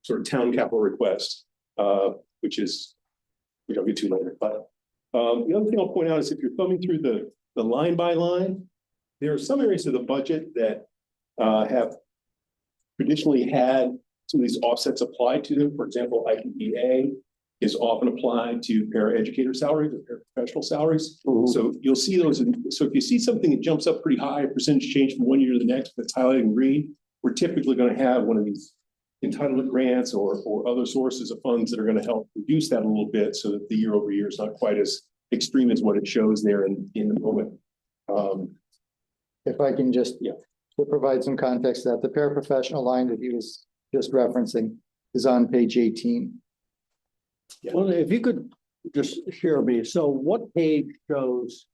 Speaker 13: sort of town capital request, which I'll get to later. But the other thing I'll point out is if you're thumbing through the line by line, there are some areas of the budget that have traditionally had some of these offsets applied to them. For example, IPEA is often applied to paraeducator salaries or paraprofessional salaries. So you'll see those. So if you see something that jumps up pretty high, a percentage change from one year to the next that's highlighted in green, we're typically going to have one of these entitlement grants or other sources of funds that are going to help reduce that a little bit so that the year over year is not quite as extreme as what it shows there in the moment.
Speaker 12: If I can just to provide some context, that the paraprofessional line that he was just referencing is on page 18.
Speaker 1: Well, if you could just share with me, so what page shows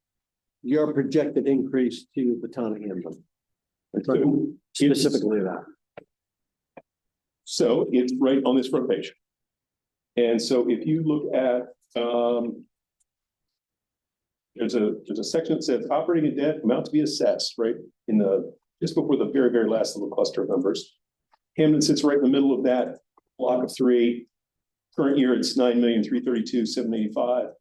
Speaker 1: your projected increase to the town of Hampden? Specifically that.
Speaker 13: So it's right on this front page. And so if you look at, there's a section that says operating and debt amount to be assessed, right? Just before the very, very last little cluster of numbers. Hampden sits right in the middle of that block of three. Current year, it's 9,332,785.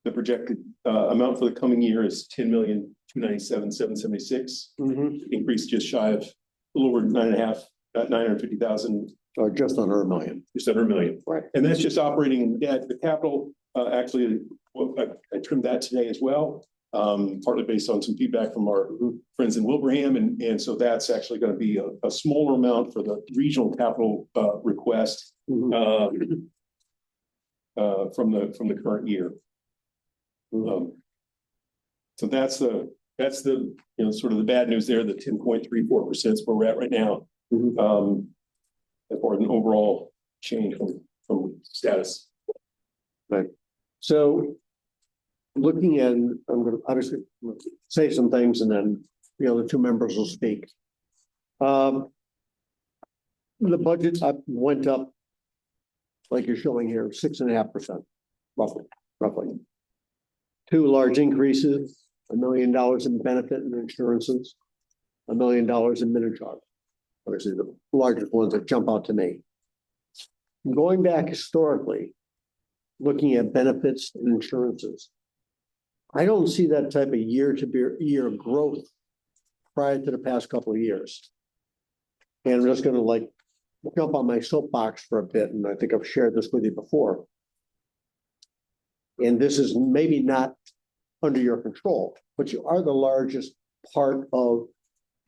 Speaker 13: The projected amount for the coming year is 10,297,776. Increase just shy of a little over 950,000.
Speaker 1: Or just under $1 million.
Speaker 13: Just under $1 million.
Speaker 1: Right.
Speaker 13: And that's just operating in debt. The capital, actually, I trimmed that today as well, partly based on some feedback from our friends in Wilbraham. And so that's actually going to be a smaller amount for the regional capital request from the current year. So that's the sort of the bad news there. The 10.34% is where we're at right now. As far as an overall change from status.
Speaker 1: Right. So looking at, I'm going to obviously say some things and then the other two members will speak. The budget went up, like you're showing here, 6.5%, roughly. Two large increases, $1 million in benefit and insurances, $1 million in minute charge. Obviously, the largest ones that jump out to me. Going back historically, looking at benefits and insurances, I don't see that type of year-to-year growth prior to the past couple of years. And I'm just going to jump on my soapbox for a bit, and I think I've shared this with you before. And this is maybe not under your control, but you are the largest part of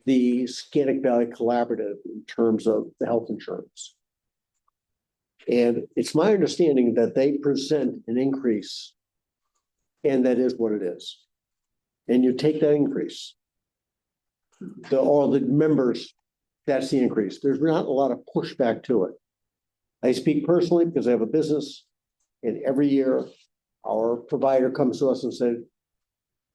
Speaker 1: the Scannick Valley Collaborative in terms of the health insurance. And it's my understanding that they present an increase, and that is what it is. And you take that increase, all the members, that's the increase. There's not a lot of pushback to it. I speak personally because I have a business, and every year our provider comes to us and said,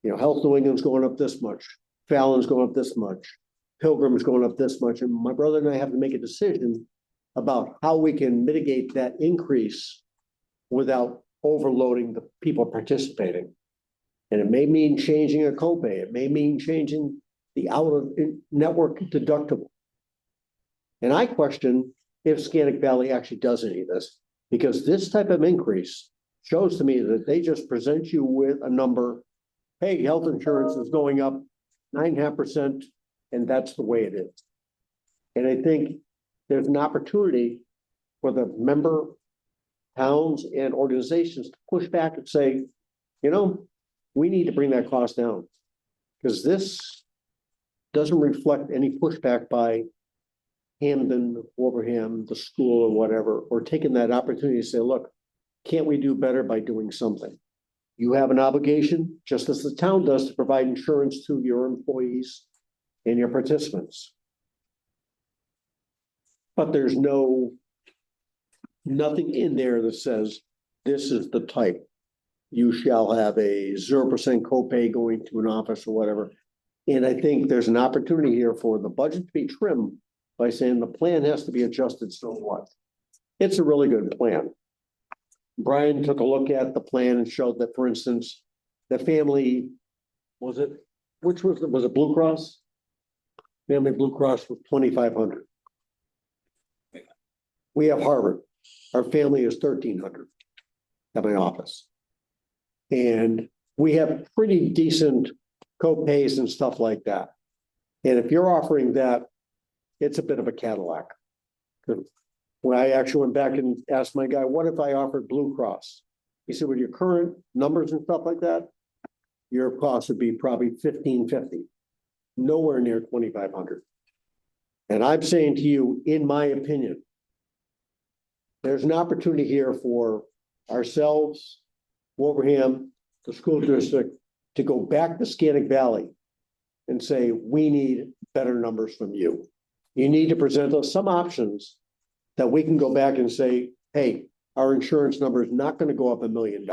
Speaker 1: Health New England's going up this much. Fallon's going up this much, Pilgrim's going up this much, and my brother and I have to make a decision about how we can mitigate that increase without overloading the people participating. And it may mean changing a copay. It may mean changing the out-of-network deductible. And I question if Scannick Valley actually does any of this, because this type of increase shows to me that they just present you with a number. Hey, health insurance is going up 9.5%, and that's the way it is. And I think there's an opportunity for the member towns and organizations to push back and say, we need to bring that cost down, because this doesn't reflect any pushback by Hampden, Wilbraham, the school or whatever, or taking that opportunity to say, look, can't we do better by doing something? You have an obligation, just as the town does, to provide insurance to your employees and your participants. But there's nothing in there that says, this is the type. You shall have a 0% copay going to an office or whatever. And I think there's an opportunity here for the budget to be trimmed by saying the plan has to be adjusted so what? It's a really good plan. Brian took a look at the plan and showed that, for instance, the family, was it Blue Cross? Family Blue Cross was 2,500. We have Harvard. Our family is 1,300 at my office. And we have pretty decent co-pays and stuff like that. And if you're offering that, it's a bit of a Cadillac. When I actually went back and asked my guy, what if I offered Blue Cross? He said, with your current numbers and stuff like that, your cost would be probably $1,550, nowhere near 2,500. And I'm saying to you, in my opinion, there's an opportunity here for ourselves, Wilbraham, the school district, to go back to Scannick Valley and say, we need better numbers from you. You need to present us some options that we can go back and say, hey, our insurance number is not going to go up $1 million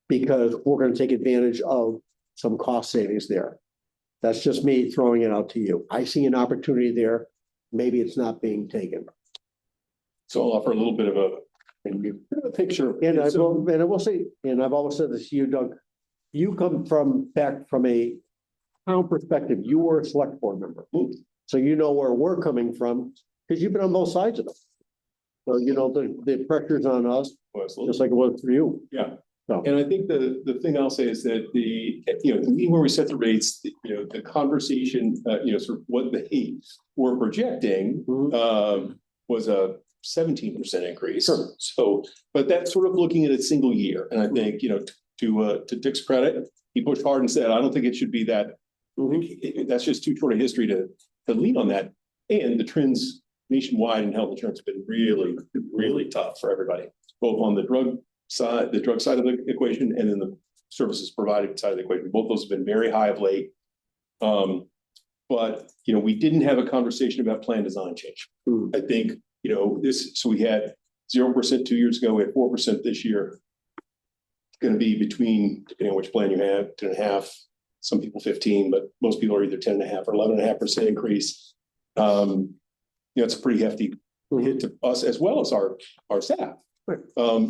Speaker 1: because we're going to take advantage of some cost savings there. That's just me throwing it out to you. I see an opportunity there. Maybe it's not being taken.
Speaker 13: So I'll offer a little bit of a picture.
Speaker 1: And I will say, and I've always said this to you, Doug, you come back from a town perspective. You were a select board member. So you know where we're coming from because you've been on both sides of it. So you know the pressure's on us, just like it was for you.
Speaker 13: Yeah.
Speaker 1: So.
Speaker 13: And I think the thing I'll say is that even where we set the rates, the conversation, sort of what they were projecting was a 17% increase.
Speaker 1: Sure.
Speaker 13: So, but that's sort of looking at a single year. And I think, to Dick's credit, he pushed hard and said, I don't think it should be that. That's just too short a history to lean on that. And the trends nationwide in health insurance have been really, really tough for everybody, both on the drug side of the equation and then the services provided side of the equation. Both those have been very high of late. But we didn't have a conversation about plan design change. I think, so we had 0% 2 years ago, we had 4% this year. It's going to be between, depending on which plan you have, 2.5%, some people 15%, but most people are either 10.5% or 11.5% increase. It's a pretty hefty hit to us as well as our staff. Right.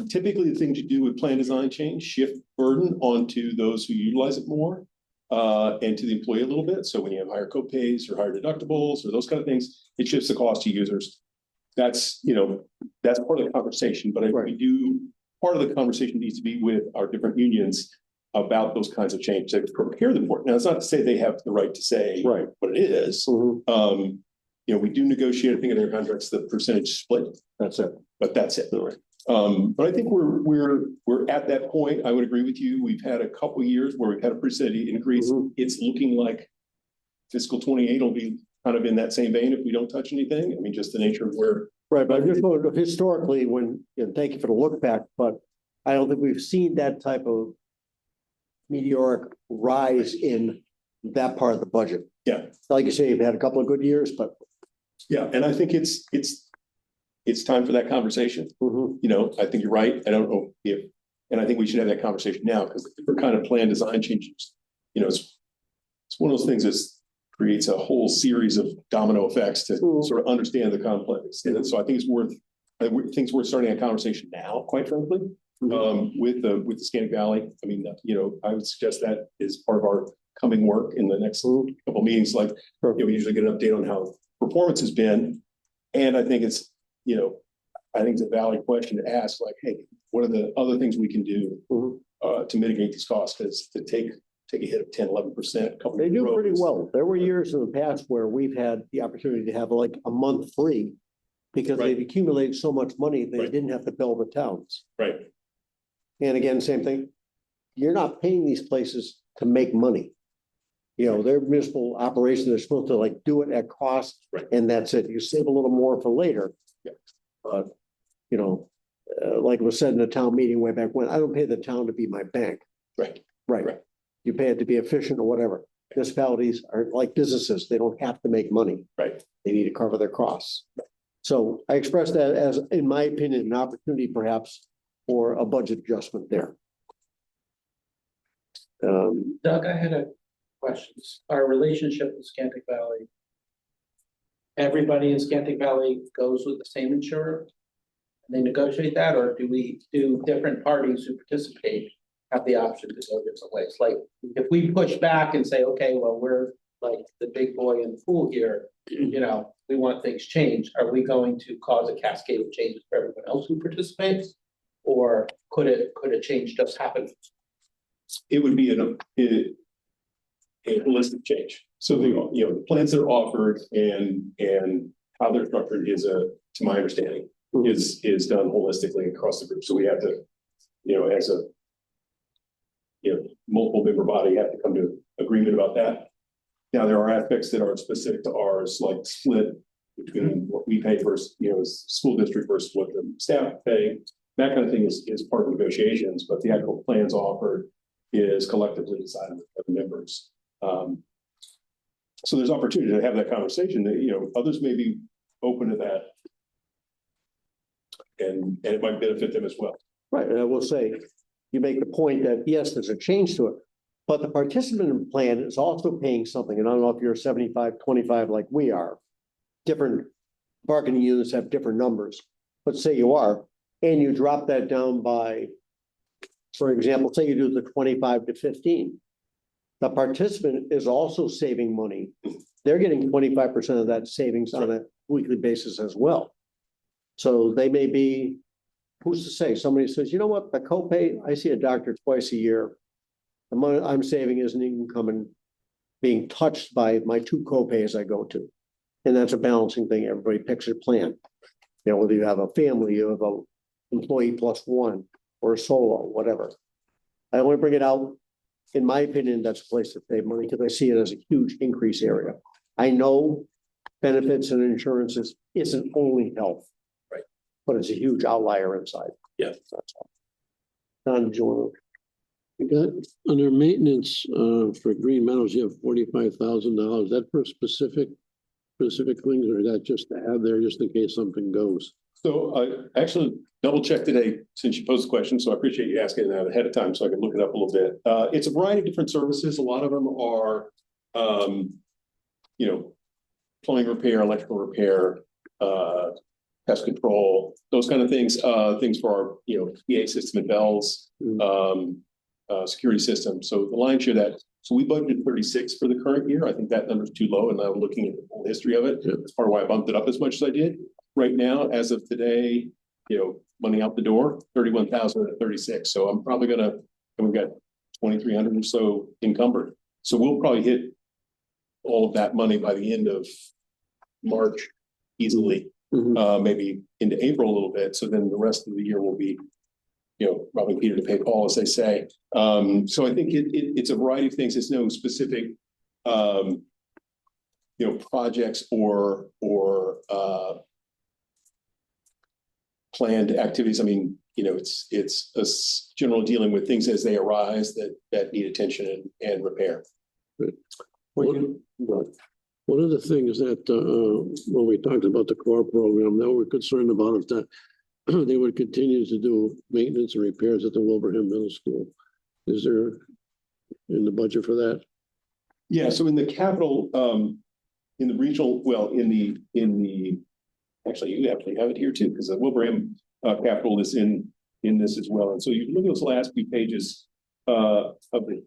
Speaker 13: Typically, the things you do with plan design change shift burden onto those who utilize it more and to the employee a little bit. So when you have higher co-pays or higher deductibles or those kind of things, it shifts the cost to users. That's part of the conversation. But part of the conversation needs to be with our different unions about those kinds of changes to prepare them for it. Now, it's not to say they have the right to say what it is. We do negotiate, I think, in their contracts, the percentage split.
Speaker 1: That's it.
Speaker 13: But that's it. Right. But I think we're at that point. I would agree with you. We've had a couple of years where we've had a pretty steady increase. It's looking like fiscal 28 will be kind of in that same vein if we don't touch anything. I mean, just the nature of where.
Speaker 1: Right, but just historically, thank you for the look back, but I don't think we've seen that type of meteoric rise in that part of the budget.
Speaker 13: Yeah.
Speaker 1: Like you say, you've had a couple of good years, but.
Speaker 13: Yeah, and I think it's time for that conversation. I think you're right. I don't know and I think we should have that conversation now because different kind of plan design changes, it's one of those things that creates a whole series of domino effects to sort of understand the complex. And so I think it's worth starting a conversation now, quite frankly, with the Scannick Valley. I mean, I would suggest that is part of our coming work in the next couple of meetings. Like, we usually get an update on how performance has been. And I think it's a valid question to ask, like, hey, what are the other things we can do to mitigate these costs? Because to take a hit of 10, 11%.
Speaker 1: They do pretty well. There were years in the past where we've had the opportunity to have like a month free because they've accumulated so much money they didn't have to bill the towns.
Speaker 13: Right.
Speaker 1: And again, same thing. You're not paying these places to make money. You know, their municipal operation, they're supposed to like do it at cost.
Speaker 13: Right.
Speaker 1: And that's it. You save a little more for later.
Speaker 13: Yeah.
Speaker 1: But, you know, like was said in the town meeting way back when, I don't pay the town to be my bank.
Speaker 13: Right.
Speaker 1: Right.
Speaker 13: Right.
Speaker 1: You pay it to be efficient or whatever. Municipalities are like businesses. They don't have to make money.
Speaker 13: Right.
Speaker 1: They need to cover their costs. So I express that as, in my opinion, an opportunity perhaps for a budget adjustment there.
Speaker 11: Doug, I had a question. Our relationship with Scantic Valley. Everybody in Scantic Valley goes with the same insurer? And they negotiate that, or do different parties who participate have the option to go different ways? Like, if we push back and say, okay, well, we're like the big boy in the pool here, you know, we want things changed, are we going to cause a cascade of changes for everyone else who participates? Or could a change just happen?
Speaker 13: It would be a holistic change. So the plans that are offered and how they're structured is to my understanding, is done holistically across the group. So we have to, as a multiple member body, have to come to agreement about that. Now, there are aspects that are specific to ours, like split between what we pay versus, as school district versus what the staff pay. That kind of thing is part of negotiations, but the actual plans offered is collectively decided by the members. So there's opportunity to have that conversation that, others may be open to that. And it might benefit them as well.
Speaker 1: Right, and I will say, you make the point that, yes, there's a change to it, but the participant plan is also paying something, and I don't know if you're 75-25 like we are. Different bargaining units have different numbers, but say you are, and you drop that down by, for example, say you do the 25 to 15. The participant is also saving money. They're getting 25% of that savings on a weekly basis as well. So they may be, who's to say, somebody says, you know what, the copay, I see a doctor twice a year. The money I'm saving isn't even being touched by my 2 copays I go to. And that's a balancing thing. Everybody picks their plan. Whether you have a family, you have a employee plus 1 or a solo, whatever. I only bring it out, in my opinion, that's a place to save money because I see it as a huge increase area. I know benefits and insurances isn't only health.
Speaker 13: Right.
Speaker 1: But it's a huge outlier inside.
Speaker 13: Yes.
Speaker 1: That's all. Don, do you want
Speaker 2: You got under maintenance for Green Meadows, you have $45,000. That for specific things, or is that just to have there just in case something goes?
Speaker 13: So I actually double checked today since you posed the question. So I appreciate you asking that ahead of time so I can look it up a little bit. It's a variety of different services. A lot of them are, plumbing repair, electrical repair, pest control, those kind of things. Things for our, PA system and bells, security system. So the lion's share of that. So we budgeted 36 for the current year. I think that number's too low, and I'm looking at the whole history of it. That's part of why I bumped it up as much as I did. Right now, as of today, money out the door, 31,000 at 36. So I'm probably and we've got 2,300 or so encumbered. So we'll probably hit all of that money by the end of March easily, maybe into April a little bit. So then the rest of the year will be, robbing Peter to pay Paul, as they say. So I think it's a variety of things. It's no specific, projects or planned activities. I mean, it's a general dealing with things as they arise that need attention and repair.
Speaker 2: One of the things that when we talked about the core program that we're concerned about is that they would continue to do maintenance and repairs at the Wilbraham Middle School. Is there in the budget for that?
Speaker 13: Yeah, so in the capital, in the regional, actually you actually have it here too, because the Wilbraham capital is in this as well. And so you look at those last few pages of the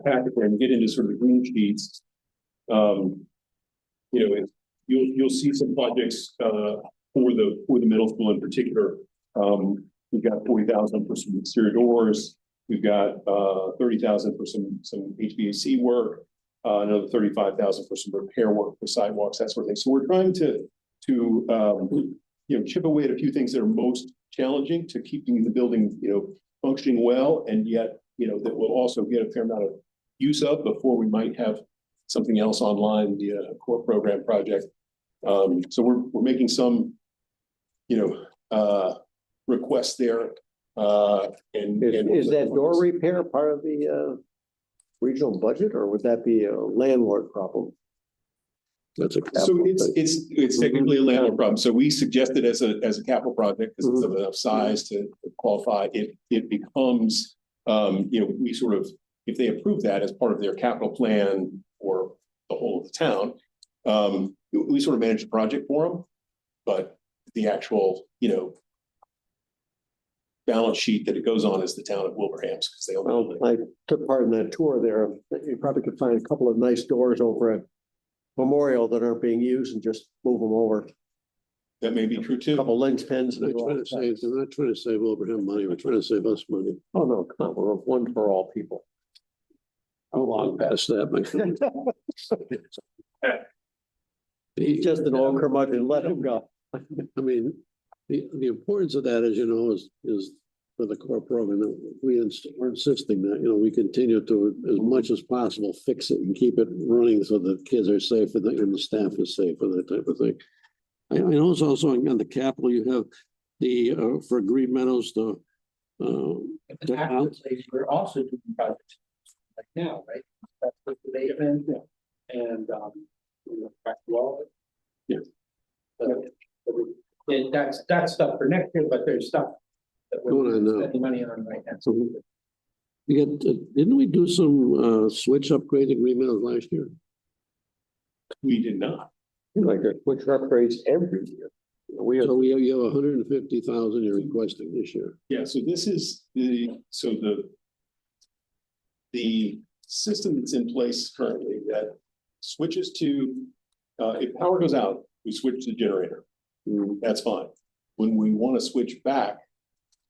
Speaker 13: packet there and get into sort of the green sheets. You'll see some projects for the middle school in particular. We've got 40,000 for some exterior doors. We've got 30,000 for some HVAC work. Another 35,000 for some repair work for sidewalks, that sort of thing. So we're trying to chip away at a few things that are most challenging to keeping the building functioning well, and yet that will also get a fair amount use of before we might have something else online, the core program project. So we're making some, requests there.
Speaker 1: Is that door repair part of the regional budget, or would that be a landlord problem?
Speaker 2: That's a.
Speaker 13: So it's technically a landlord problem. So we suggested as a capital project, because it's of enough size to qualify, it becomes, we sort of, if they approve that as part of their capital plan for the whole of the town, we sort of manage the project for them, but the actual, balance sheet that it goes on is the town of Wilbraham's, because they own the building.
Speaker 1: I took part in that tour there. You probably could find a couple of nice doors over at Memorial that aren't being used and just move them over.
Speaker 13: That may be true too.
Speaker 1: Couple linchpins.
Speaker 2: They're trying to save, they're not trying to save Wilbraham money, we're trying to save us money.
Speaker 1: Oh, no, come on, we're one for all people.
Speaker 2: I'm long past that, my friend.
Speaker 1: He's just an old curmudgeon, let him go.
Speaker 2: I mean, the importance of that, as you know, is for the core program, that we're insisting that, we continue to, as much as possible, fix it and keep it running so the kids are safe and the staff is safe and that type of thing. I know it's also on the capital, you have the, for Green Meadows,
Speaker 11: Actually, we're also doing projects like now, right? That's what they've been, and, back to all of it. Yeah. That's stuff for next year, but there's stuff that we're spending money on right now.
Speaker 2: So we got, didn't we do some switch upgrades at Green Meadows last year?
Speaker 13: We did not.
Speaker 1: Like a switch upgrades every year.
Speaker 2: So you have 150,000 you're requesting this year.
Speaker 13: Yeah, so this is the system that's in place currently that switches to, if power goes out, we switch to the generator. That's fine. When we want to switch back.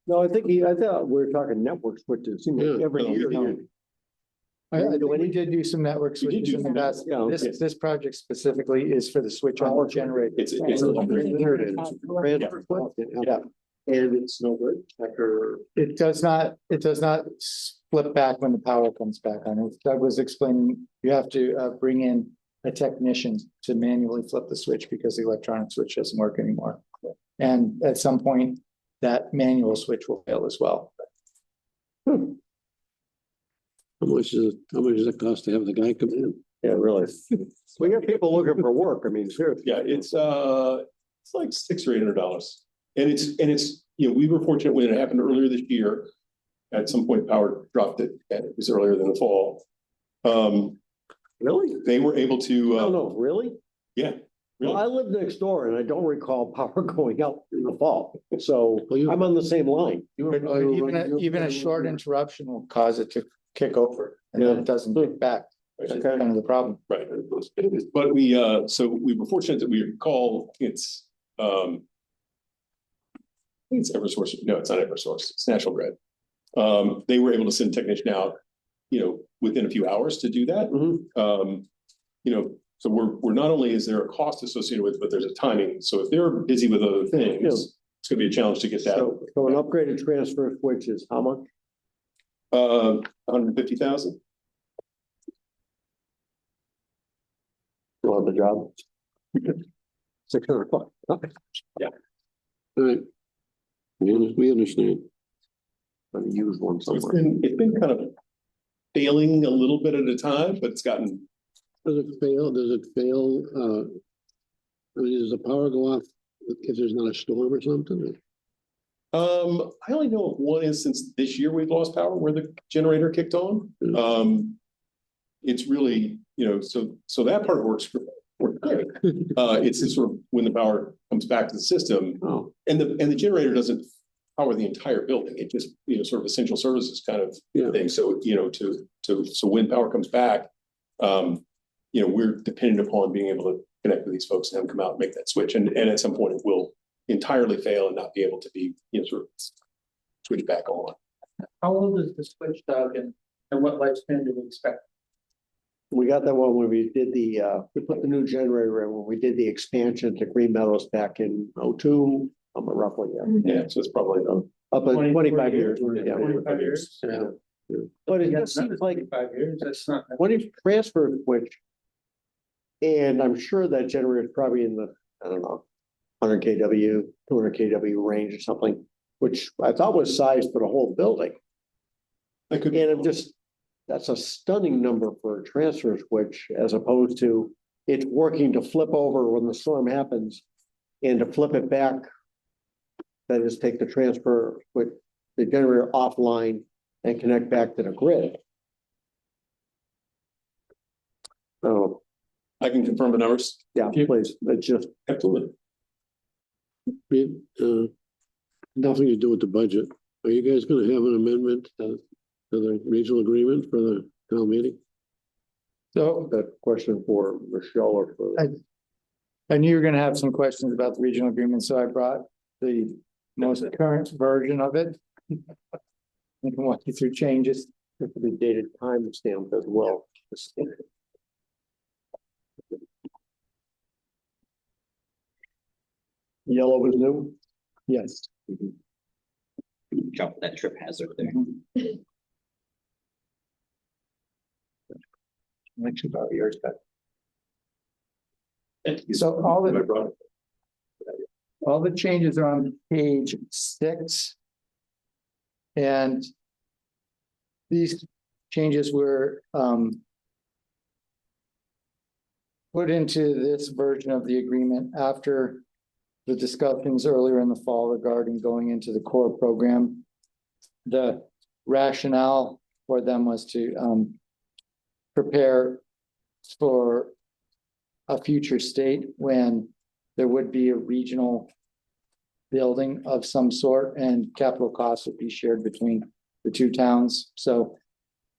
Speaker 1: No, I thought we were talking network switches. It seems like every year.
Speaker 12: I think we did do some network switches in the past.
Speaker 1: Yeah,
Speaker 12: This project specifically is for the switch on the generator.
Speaker 13: It's
Speaker 1: There it is.
Speaker 12: Yeah.
Speaker 1: And it's no good after.
Speaker 12: It does not flip back when the power comes back on. As Doug was explaining, you have to bring in a technician to manually flip the switch because the electronic switch doesn't work anymore. And at some point, that manual switch will fail as well.
Speaker 2: How much does it cost to have the guy come in?
Speaker 1: Yeah, really. We got people looking for work. I mean, seriously.
Speaker 13: Yeah, it's like $600 or $800. And it's, we were fortunate when it happened earlier this year. At some point, power dropped it, and it was earlier than the fall.
Speaker 1: Really?
Speaker 13: They were able to.
Speaker 1: No, really?
Speaker 13: Yeah. Really?
Speaker 1: Well, I live next door and I don't recall power going out in the fall. So I'm on the same line.
Speaker 12: Even a short interruption will cause it to kick over and then it doesn't kick back, which is kind of the problem.
Speaker 13: Right. But we were fortunate that we call it's Eversource. No, it's not Eversource. It's National Grid. They were able to send a technician out, within a few hours to do that. So we're not only is there a cost associated with it, but there's a timing. So if they're busy with other things, it's going to be a challenge to get that.
Speaker 1: So an upgraded transfer switch is how much?
Speaker 13: 150,000.
Speaker 1: You want the job? 600 bucks. Okay.
Speaker 13: Yeah.
Speaker 2: All right. We understand.
Speaker 1: Let me use one
Speaker 13: So
Speaker 1: somewhere.
Speaker 13: it's been kind of failing a little bit at a time, but it's gotten.
Speaker 2: Does it fail? Does the power go off if there's not a storm or something?
Speaker 13: I only know of one instance this year we've lost power where the generator kicked on. It's really, so that part works great. It's just sort of when the power comes back to the system, and the generator doesn't power the entire building. It just, sort of essential services kind of thing. So, so when power comes back, we're dependent upon being able to connect with these folks and have them come out and make that switch. And at some point it will entirely fail and not be able to be, sort of switch back on.
Speaker 11: How old is the switch, Doug, and what lifespan do we expect?
Speaker 1: We got that one when we did we put the new generator in when we did the expansion to Green Meadows back in 2002, roughly.
Speaker 13: Yeah, so it's probably
Speaker 1: up at 25 years.
Speaker 11: Yeah, 25 years.
Speaker 1: Yeah. But it just seems like
Speaker 11: 5 years, that's not.
Speaker 1: when you transfer switch. And I'm sure that generator is probably in the, I don't know, 100 kW, 200 kW range or something, which I thought was sized for the whole building.
Speaker 13: That could,
Speaker 1: And I'm just, that's a stunning number for a transfer switch as opposed to it's working to flip over when the storm happens and to flip it back. That is take the transfer with the generator offline and connect back to the grid. So,
Speaker 13: I can confirm the numbers.
Speaker 1: yeah, please, it's just,
Speaker 13: Absolutely.
Speaker 2: Nothing to do with the budget. Are you guys gonna have an amendment to the regional agreement for the town meeting?
Speaker 12: So
Speaker 1: that question for Michelle or for.
Speaker 12: I knew you were gonna have some questions about the regional agreement, so I brought the most current version of it. I can walk you through changes.
Speaker 1: For the dated time stamp as well. Yellow is new?
Speaker 12: Yes.
Speaker 5: Jump that trip hazard there.
Speaker 12: Actually, about yours, but. So all the changes are on page 6. And these changes were put into this version of the agreement after the discussions earlier in the fall regarding going into the core program. The rationale for them was to prepare for a future state when there would be a regional building of some sort and capital costs would be shared between the two towns. So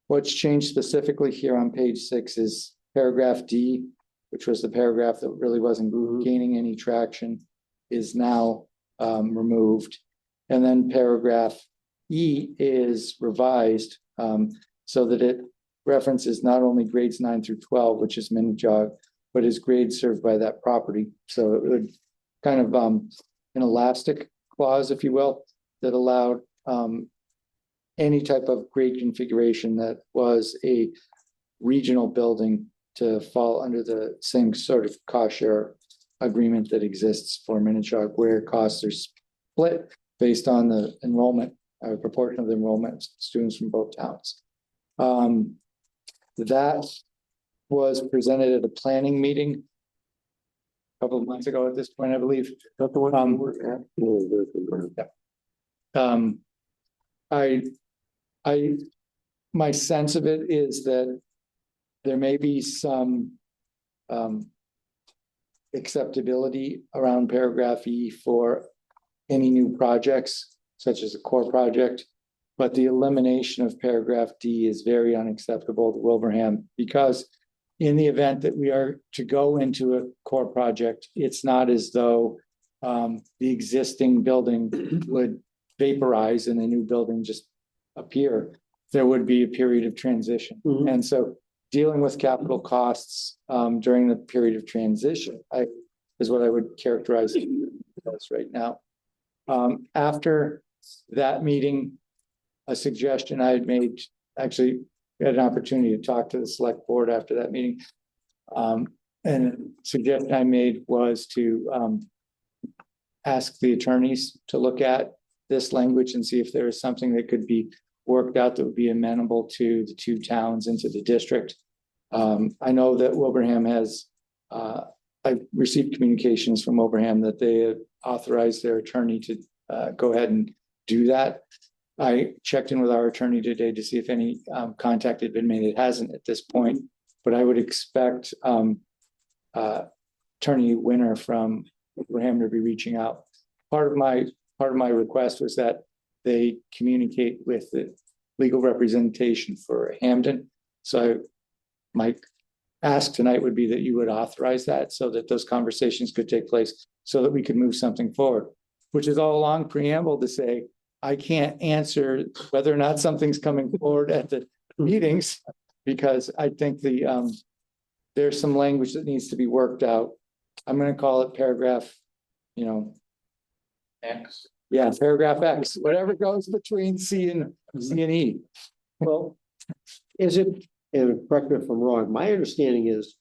Speaker 12: what's changed specifically here on page 6 is paragraph D, which was the paragraph that really wasn't gaining any traction, is now removed. And then paragraph E is revised so that it references not only grades 9 through 12, which is Minijog, but is grades served by that property. So it would kind of an elastic clause, if you will, that allowed any type of grade configuration that was a regional building to fall under the same sort of cost share agreement that exists for Minijog, where costs are split based on the enrollment, proportion of the enrollment students from both towns. That was presented at a planning meeting a couple of months ago at this point, I believe.
Speaker 1: Not the one you were at?
Speaker 12: My sense of it is that there may be some acceptability around paragraph E for any new projects, such as a core project. But the elimination of paragraph D is very unacceptable to Wilbraham, because in the event that we are to go into a core project, it's not as though the existing building would vaporize and a new building just appear. There would be a period of transition. And so dealing with capital costs during the period of transition is what I would characterize as right now. After that meeting, a suggestion I had made, actually had an opportunity to talk to the select board after that meeting. And a suggestion I made was to ask the attorneys to look at this language and see if there is something that could be worked out that would be amenable to the two towns and to the district. I know that Wilbraham has, I've received communications from Wilbraham that they have authorized their attorney to go ahead and do that. I checked in with our attorney today to see if any contact had been made. It hasn't at this point, but I would expect Attorney Winner from Wilbraham to be reaching out. Part of my request was that they communicate with the legal representation for Hampden. So my ask tonight would be that you would authorize that so that those conversations could take place so that we could move something forward, which is all a long preamble to say, I can't answer whether or not something's coming forward at the meetings, because I think there's some language that needs to be worked out. I'm going to call it paragraph,
Speaker 11: X.
Speaker 12: Yeah, paragraph X, whatever goes between C and E.
Speaker 1: Well, is it, and correct me if I'm wrong, my understanding is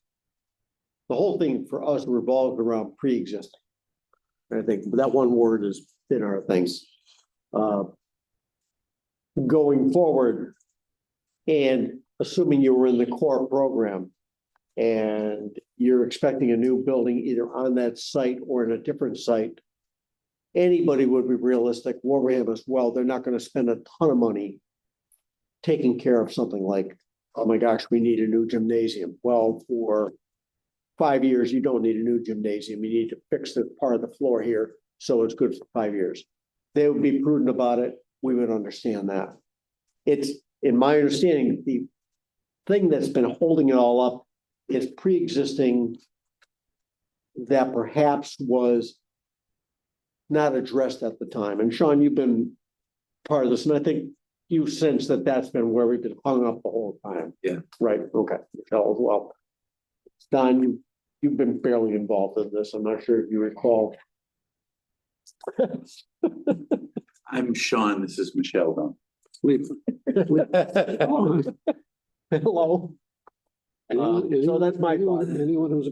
Speaker 1: the whole thing for us revolved around pre-existing. I think that one word is in our things. Going forward, and assuming you were in the core program and you're expecting a new building either on that site or in a different site, anybody would be realistic, Wareham as well, they're not going to spend a ton of money taking care of something like, oh my gosh, we need a new gymnasium. Well, for 5 years, you don't need a new gymnasium. You need to fix the part of the floor here, so it's good for 5 years. They would be prudent about it. We would understand that. It's, in my understanding, the thing that's been holding it all up is pre-existing that perhaps was not addressed at the time. And Sean, you've been part of this, and I think you sense that that's been where we've been hung up the whole time.
Speaker 6: Yeah.
Speaker 1: Right, okay. Michelle as well. Don, you've been fairly involved in this. I'm not sure if you recall.
Speaker 6: I'm Sean, this is Michelle, though.
Speaker 1: Hello. So that's my thought.
Speaker 2: Anyone who's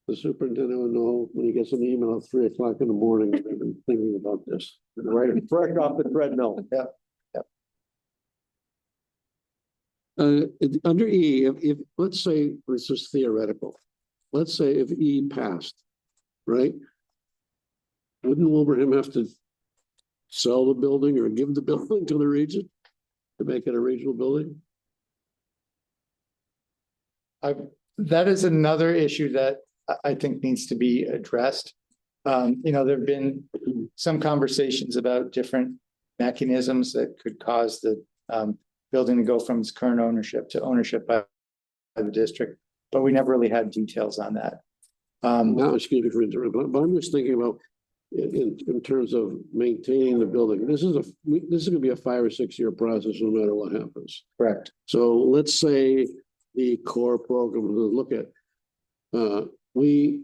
Speaker 2: the superintendent would know when he gets an email at 3 o'clock in the morning, they've been thinking about this.
Speaker 1: Right, fresh off the treadmill. Yeah.
Speaker 2: Under E, if let's say this is theoretical, let's say if E passed, right? Wouldn't Wilbraham have to sell the building or give the building to the region to make it a regional building?
Speaker 12: That is another issue that I think needs to be addressed. There've been some conversations about different mechanisms that could cause the building to go from its current ownership to ownership by the district, but we never really had details on that.
Speaker 2: Now, excuse me for interrupting, but I'm just thinking about in terms of maintaining the building. This is going to be a 5 or 6 year process, no matter what happens.
Speaker 12: Correct.
Speaker 2: So let's say the core program, look at, you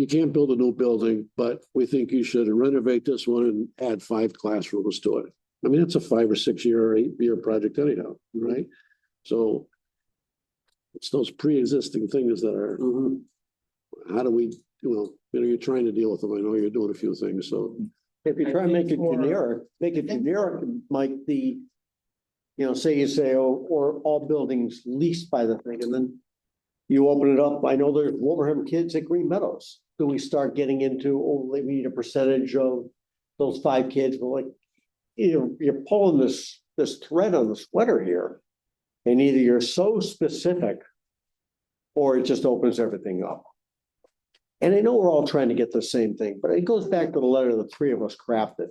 Speaker 2: can't build a new building, but we think you should renovate this one and add 5 classrooms to it. I mean, it's a 5 or 6 year or 8 year project anyhow, right? So it's those pre-existing things that are, how do we, you're trying to deal with them. I know you're doing a few things, so.
Speaker 1: If you try and make it generic, Mike, say you say, or all buildings leased by the thing, and then you open it up. I know there's Wilbraham kids at Green Meadows. Do we start getting into, we need a percentage of those 5 kids? Well, like, you're pulling this thread on the sweater here, and either you're so specific or it just opens everything up. And I know we're all trying to get the same thing, but it goes back to the letter the 3 of us crafted.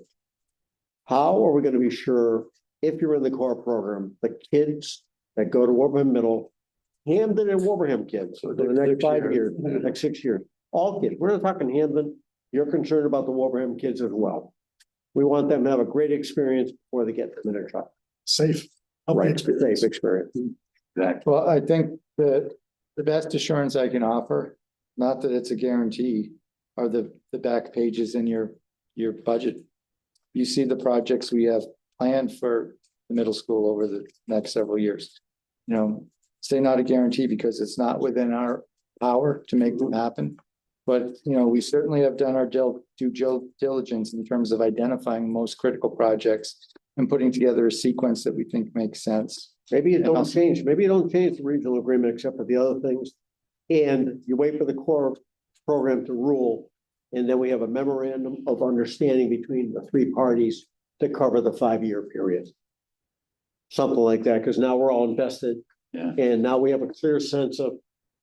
Speaker 1: How are we going to be sure, if you're in the core program, the kids that go to Wilbraham Middle, Hampden and Wilbraham kids, for the next 5 years, next 6 years, all kids, we're not talking Hampden, you're concerned about the Wilbraham kids as well. We want them to have a great experience before they get to the next truck.
Speaker 7: Safe.
Speaker 1: Right, safe experience.
Speaker 12: Well, I think that the best assurance I can offer, not that it's a guarantee, are the back pages in your budget. You see the projects we have planned for the middle school over the next several years. Say not a guarantee because it's not within our power to make them happen. But, we certainly have done our due diligence in terms of identifying the most critical projects and putting together a sequence that we think makes sense.
Speaker 1: Maybe you don't change the regional agreement except for the other things. And you wait for the core program to rule. And then we have a memorandum of understanding between the 3 parties to cover the 5-year period. Something like that, because now we're all invested.
Speaker 6: Yeah.
Speaker 1: And now we have a clear sense of,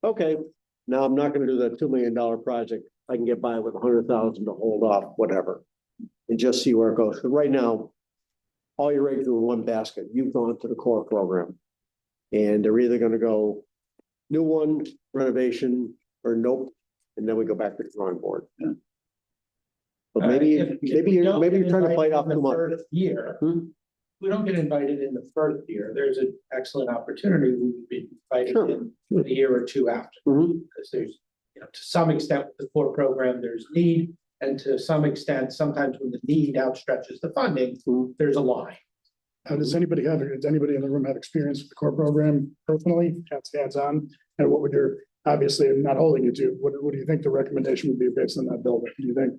Speaker 1: okay, now I'm not going to do that $2 million project. I can get by with 100,000 to hold off, whatever, and just see where it goes. Because right now, all your eggs are in one basket. You've gone to the core program, and they're either going to go new one, renovation, or nope, and then we go back to the drawing board.
Speaker 6: Yeah.
Speaker 1: But maybe you're trying to bite off too much.
Speaker 11: Year. We don't get invited in the first year. There's an excellent opportunity. We would be invited in a year or 2 after. Because there's, to some extent with the core program, there's need. And to some extent, sometimes when the need outstretches the funding, there's a line.
Speaker 7: Does anybody in the room have experience with the core program personally, hands on? And what would your, obviously, I'm not holding you to, what do you think the recommendation would be based on that building? Do you think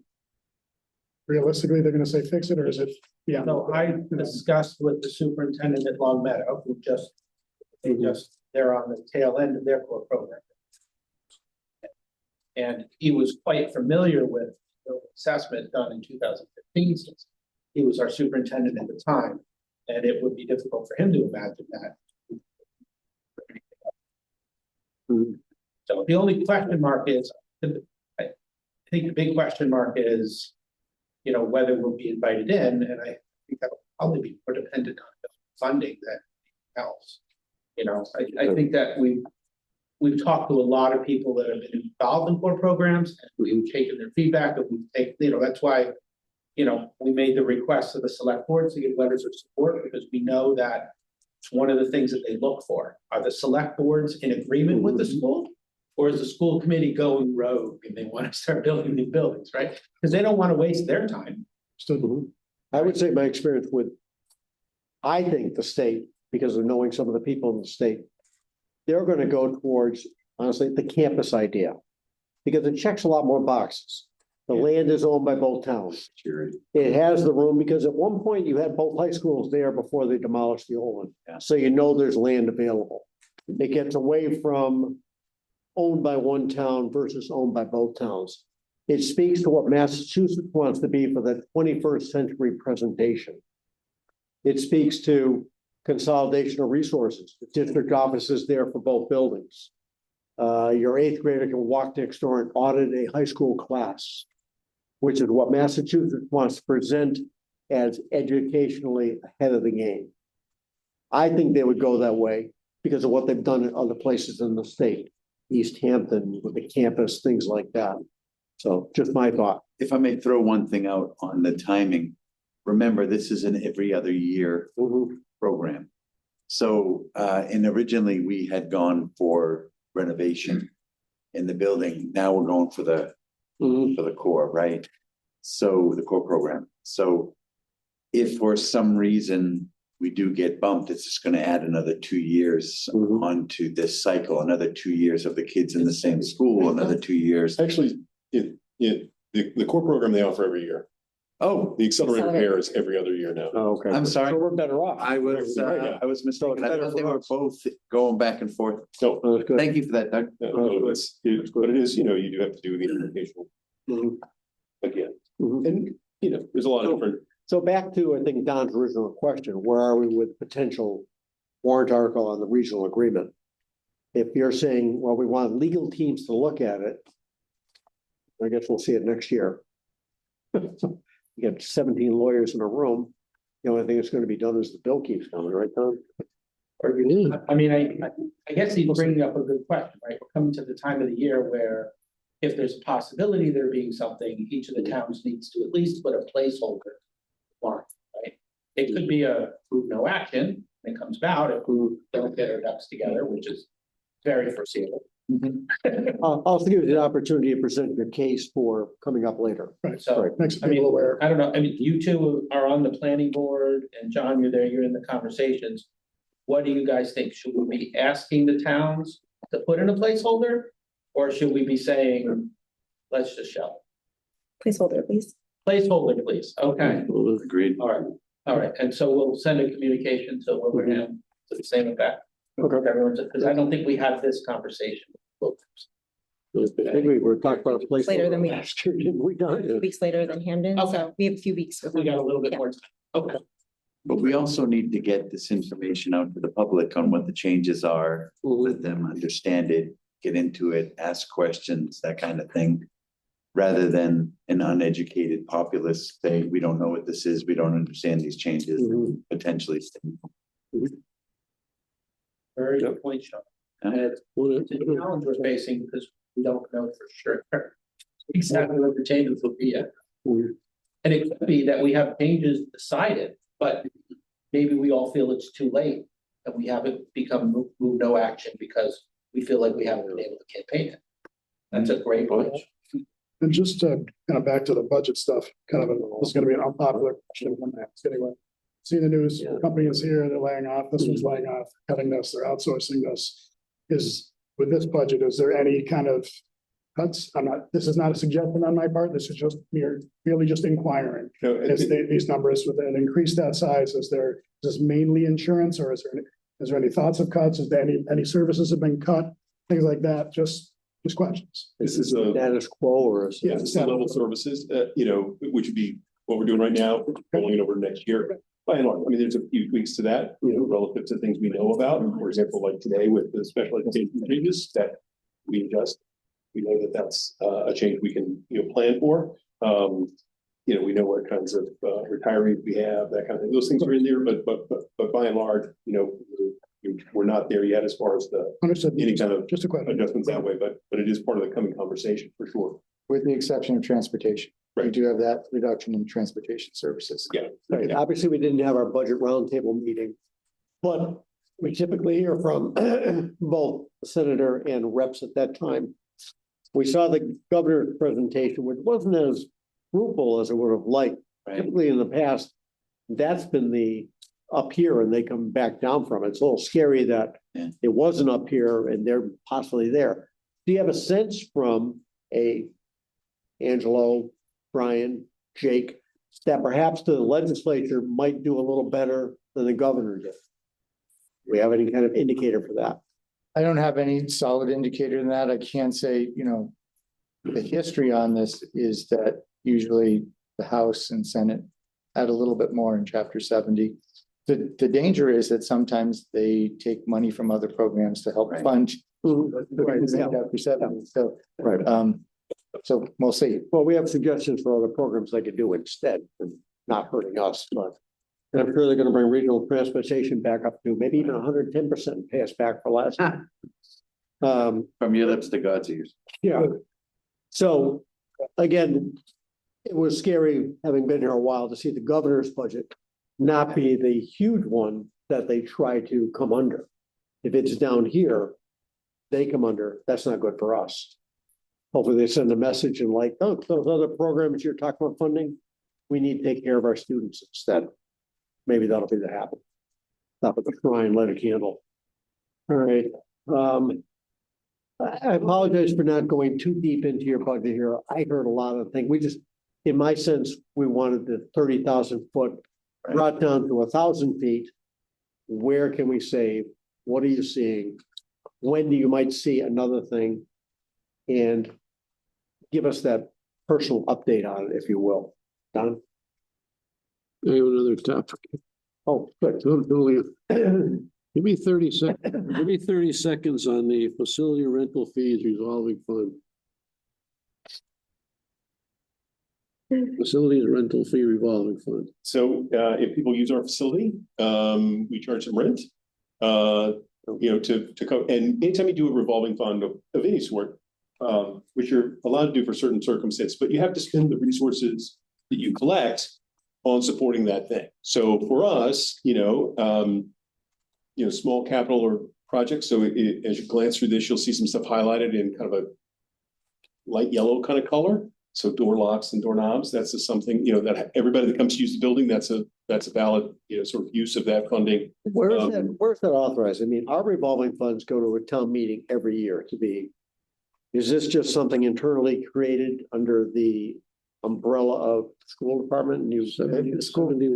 Speaker 7: realistically, they're gonna say fix it, or is it? Yeah.
Speaker 11: So I discussed with the superintendent at Long Meadow, they're on the tail end of their core program. And he was quite familiar with the assessment done in 2015, since he was our superintendent at the time. And it would be difficult for him to imagine that. So the only question mark is, I think the big question mark is, whether we'll be invited in, and I think that'll probably be more dependent on the funding than else. I think that we've talked to a lot of people that have been involved in core programs, and we've taken their feedback, and we've taken, that's why, we made the request to the select board to get letters of support, because we know that it's one of the things that they look for. Are the select boards in agreement with the school? Or is the school committee going rogue and they want to start building new buildings, right? Because they don't want to waste their time.
Speaker 1: So I would say my experience with, I think the state, because of knowing some of the people in the state, they're going to go towards, honestly, the campus idea. Because it checks a lot more boxes. The land is owned by both towns. It has the room, because at one point you had both high schools there before they demolished the old one. So there's land available. It gets away from owned by one town versus owned by both towns. It speaks to what Massachusetts wants to be for the 21st century presentation. It speaks to consolidation of resources. The district office is there for both buildings. Your 8th grader can walk next door and audit a high school class, which is what Massachusetts wants to present as educationally ahead of the game. I think they would go that way because of what they've done in other places in the state. East Hampton with the campus, things like that. So just my thought.
Speaker 14: If I may throw one thing out on the timing, remember, this is an every other year program. So, and originally we had gone for renovation in the building. Now we're going for the core, right? So the core program. So if for some reason we do get bumped, it's just going to add another 2 years onto this cycle, another 2 years of the kids in the same school, another 2 years.
Speaker 13: Actually, the core program they offer every year.
Speaker 14: Oh,
Speaker 13: The accelerated pair is every other year now.
Speaker 1: Oh, okay.
Speaker 14: I'm sorry.
Speaker 1: So we're better off.
Speaker 14: I was mistaken. I thought they were both going back and forth.
Speaker 13: So
Speaker 14: thank you for that, Doug.
Speaker 13: But it is, you do have to do the educational again. And, there's a lot of different.
Speaker 1: So back to, I think, Don's original question, where are we with potential warrant article on the regional agreement? If you're saying, well, we want legal teams to look at it, I guess we'll see it next year. You got 17 lawyers in a room. The only thing that's going to be done is the bill keeps coming, right, Don?
Speaker 11: I mean, I guess he's bringing up a good question, right? We're coming to the time of the year where if there's a possibility there being something, each of the towns needs to at least put a placeholder warrant, right? It could be a prove no action, and it comes about if we don't get our ducks together, which is very foreseeable.
Speaker 1: Also give you the opportunity to present your case for coming up later.
Speaker 7: Right.
Speaker 11: So,
Speaker 1: Right.
Speaker 7: Makes
Speaker 11: I mean,
Speaker 7: people aware.
Speaker 11: I don't know, I mean, you two are on the planning board, and John, you're there, you're in the conversations. What do you guys think? Should we be asking the towns to put in a placeholder? Or should we be saying, let's just show?
Speaker 15: Placeholder, please.
Speaker 11: Placeholder, please. Okay,
Speaker 14: Agreed.
Speaker 11: all right. And so we'll send a communication to Wilbraham to the same effect.
Speaker 1: Okay.
Speaker 11: Because I don't think we had this conversation.
Speaker 1: I think we were talking about a place.
Speaker 15: Later than we-
Speaker 1: last year, didn't we, Don?
Speaker 15: Weeks later than Hampden,
Speaker 11: Okay.
Speaker 15: so we have a few weeks.
Speaker 11: We got a little bit
Speaker 15: Yeah.
Speaker 11: more time. Okay.
Speaker 14: But we also need to get this information out to the public on what the changes are, let them understand it, get into it, ask questions, that kind of thing. Rather than an uneducated populace say, we don't know what this is, we don't understand these changes, potentially.
Speaker 11: Very good point, Sean. And it's a challenge we're facing because we don't know for sure exactly what the changes will be yet. And it could be that we have changes decided, but maybe we all feel it's too late and we haven't become move no action because we feel like we haven't been able to campaign it. That's a great point.
Speaker 7: And just to kind of back to the budget stuff, kind of, this is going to be an unpopular question when I ask anyway. seen the news,
Speaker 1: Yeah.
Speaker 7: company is here, they're laying off, this one's laying off, cutting this, they're outsourcing this. With this budget, is there any kind of cuts? This is not a suggestion on my part, this is just merely just inquiring.
Speaker 13: No,
Speaker 7: Is these numbers with an increase that size, is this mainly insurance, or is there any thoughts of cuts? Is there any services have been cut? Things like that, just questions.
Speaker 13: This is a,
Speaker 1: Status quo or?
Speaker 13: yeah, it's the level services, which would be what we're doing right now, rolling it over next year. By and large, I mean, there's a few tweaks to that, relative to things we know about. For example, like today with the special education changes that we adjust. We know that that's a change we can, plan for. We know what kinds of retirees we have, that kind of thing. Those things are in there, but by and large, we're not there yet as far as
Speaker 7: Understood.
Speaker 13: any kind of
Speaker 7: Just a question.
Speaker 13: adjustments that way, but it is part of the coming conversation for sure.
Speaker 12: With the exception of transportation. We
Speaker 13: Right.
Speaker 12: do have that reduction in transportation services.
Speaker 13: Yeah.
Speaker 1: Right, obviously, we didn't have our budget roundtable meeting, but we typically hear from both the senator and reps at that time. We saw the governor's presentation, which wasn't as fruitful as I would have liked.
Speaker 14: Right.
Speaker 1: Typically in the past, that's been the up here and they come back down from it. It's a little scary that
Speaker 14: Yeah.
Speaker 1: it wasn't up here and they're possibly there. Do you have a sense from Angelo, Brian, Jake, that perhaps the legislature might do a little better than the governor did? Do we have any kind of indicator for that?
Speaker 12: I don't have any solid indicator in that. I can say, the history on this is that usually the House and Senate add a little bit more in Chapter 70. The danger is that sometimes they take money from other programs to help fund Chapter 70. So, so we'll see.
Speaker 1: Well, we have suggestions for other programs they could do instead, and not hurting us, but. And I'm sure they're gonna bring regional transportation back up to maybe even 110% pay us back for last.
Speaker 14: From your lips to God's ears.
Speaker 1: Yeah. So, again, it was scary, having been here a while, to see the governor's budget not be the huge one that they try to come under. If it's down here, they come under, that's not good for us. Hopefully they send a message and like, oh, those other programs you're talking about funding, we need to take care of our students instead. Maybe that'll be the happen. Stop at the shrine, light a candle. All right. I apologize for not going too deep into your budget here. I heard a lot of things. We just, in my sense, we wanted the 30,000 foot brought down to 1,000 feet. Where can we save? What are you seeing? When do you might see another thing? And give us that personal update on it, if you will. Don?
Speaker 2: I have another topic.
Speaker 1: Oh, good.
Speaker 2: Give me 30 seconds. Give me 30 seconds on the facility rental fees revolving fund. Facilities rental fee revolving fund.
Speaker 13: So if people use our facility, we charge them rent. To cover, and anytime you do a revolving fund of any sort, which you're allowed to do for certain circumstances, but you have to spend the resources that you collect on supporting that thing. So for us, small capital or projects. So as you glance through this, you'll see some stuff highlighted in kind of a light yellow kind of color. So door locks and doorknobs, that's just something, that everybody that comes to use the building, that's a valid, sort of use of that funding.
Speaker 1: Where's that authorized? I mean, our revolving funds go to a town meeting every year is this just something internally created under the umbrella of school department?
Speaker 12: The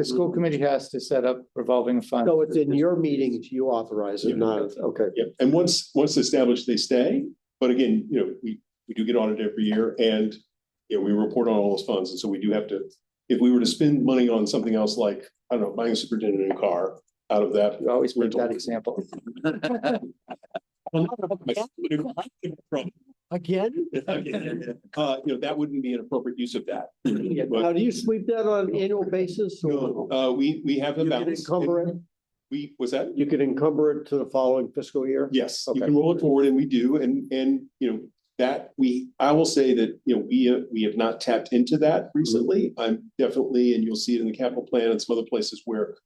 Speaker 12: school committee has to set up revolving fund.
Speaker 1: So it's in your meetings, you authorize it, not, okay.
Speaker 13: Yeah, and once established, they stay. But again, we do get audited every year, and we report on all those funds. And so we do have to, if we were to spend money on something else, like, I don't know, buying a superintendent in a car out of that.
Speaker 12: You always bring that example.
Speaker 1: Again?
Speaker 13: That wouldn't be an appropriate use of that.
Speaker 1: Now, do you sweep that on an annual basis?
Speaker 13: No, we have a balance.
Speaker 1: Encumber it?
Speaker 13: What's that?
Speaker 1: You could encumber it to the following fiscal year?
Speaker 13: Yes,
Speaker 1: Okay.
Speaker 13: you can roll it forward, and we do, and I will say that, we have not tapped into that recently. I'm definitely, and you'll see it in the capital plan and some other places where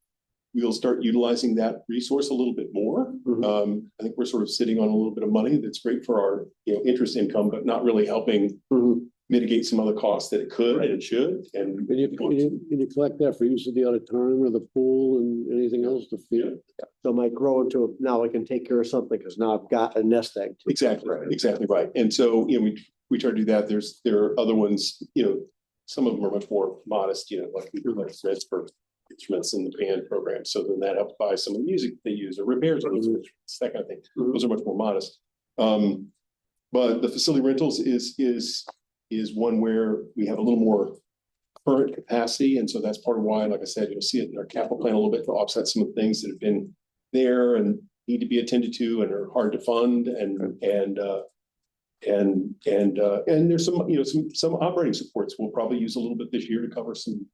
Speaker 13: we'll start utilizing that resource a little bit more. I think we're sort of sitting on a little bit of money that's great for our, interest income, but not really helping mitigate some other costs that it could and it should, and.
Speaker 2: Can you collect that for use of the auditorium or the pool and anything else to feed?
Speaker 1: So it might grow into, now I can take care of something because now I've got a nest egg.
Speaker 13: Exactly right. And so, we try to do that. There are other ones, some of them are much more modest, like rents for instruments in the band program. So then that helps buy some of the music they use or repairs, or that kind of thing. Those are much more modest. But the facility rentals is one where we have a little more current capacity. And so that's part of why, like I said, you'll see it in our capital plan a little bit to offset some of the things that have been there and need to be attended to and are hard to fund. And there's some operating supports we'll probably use a little bit this year to cover some,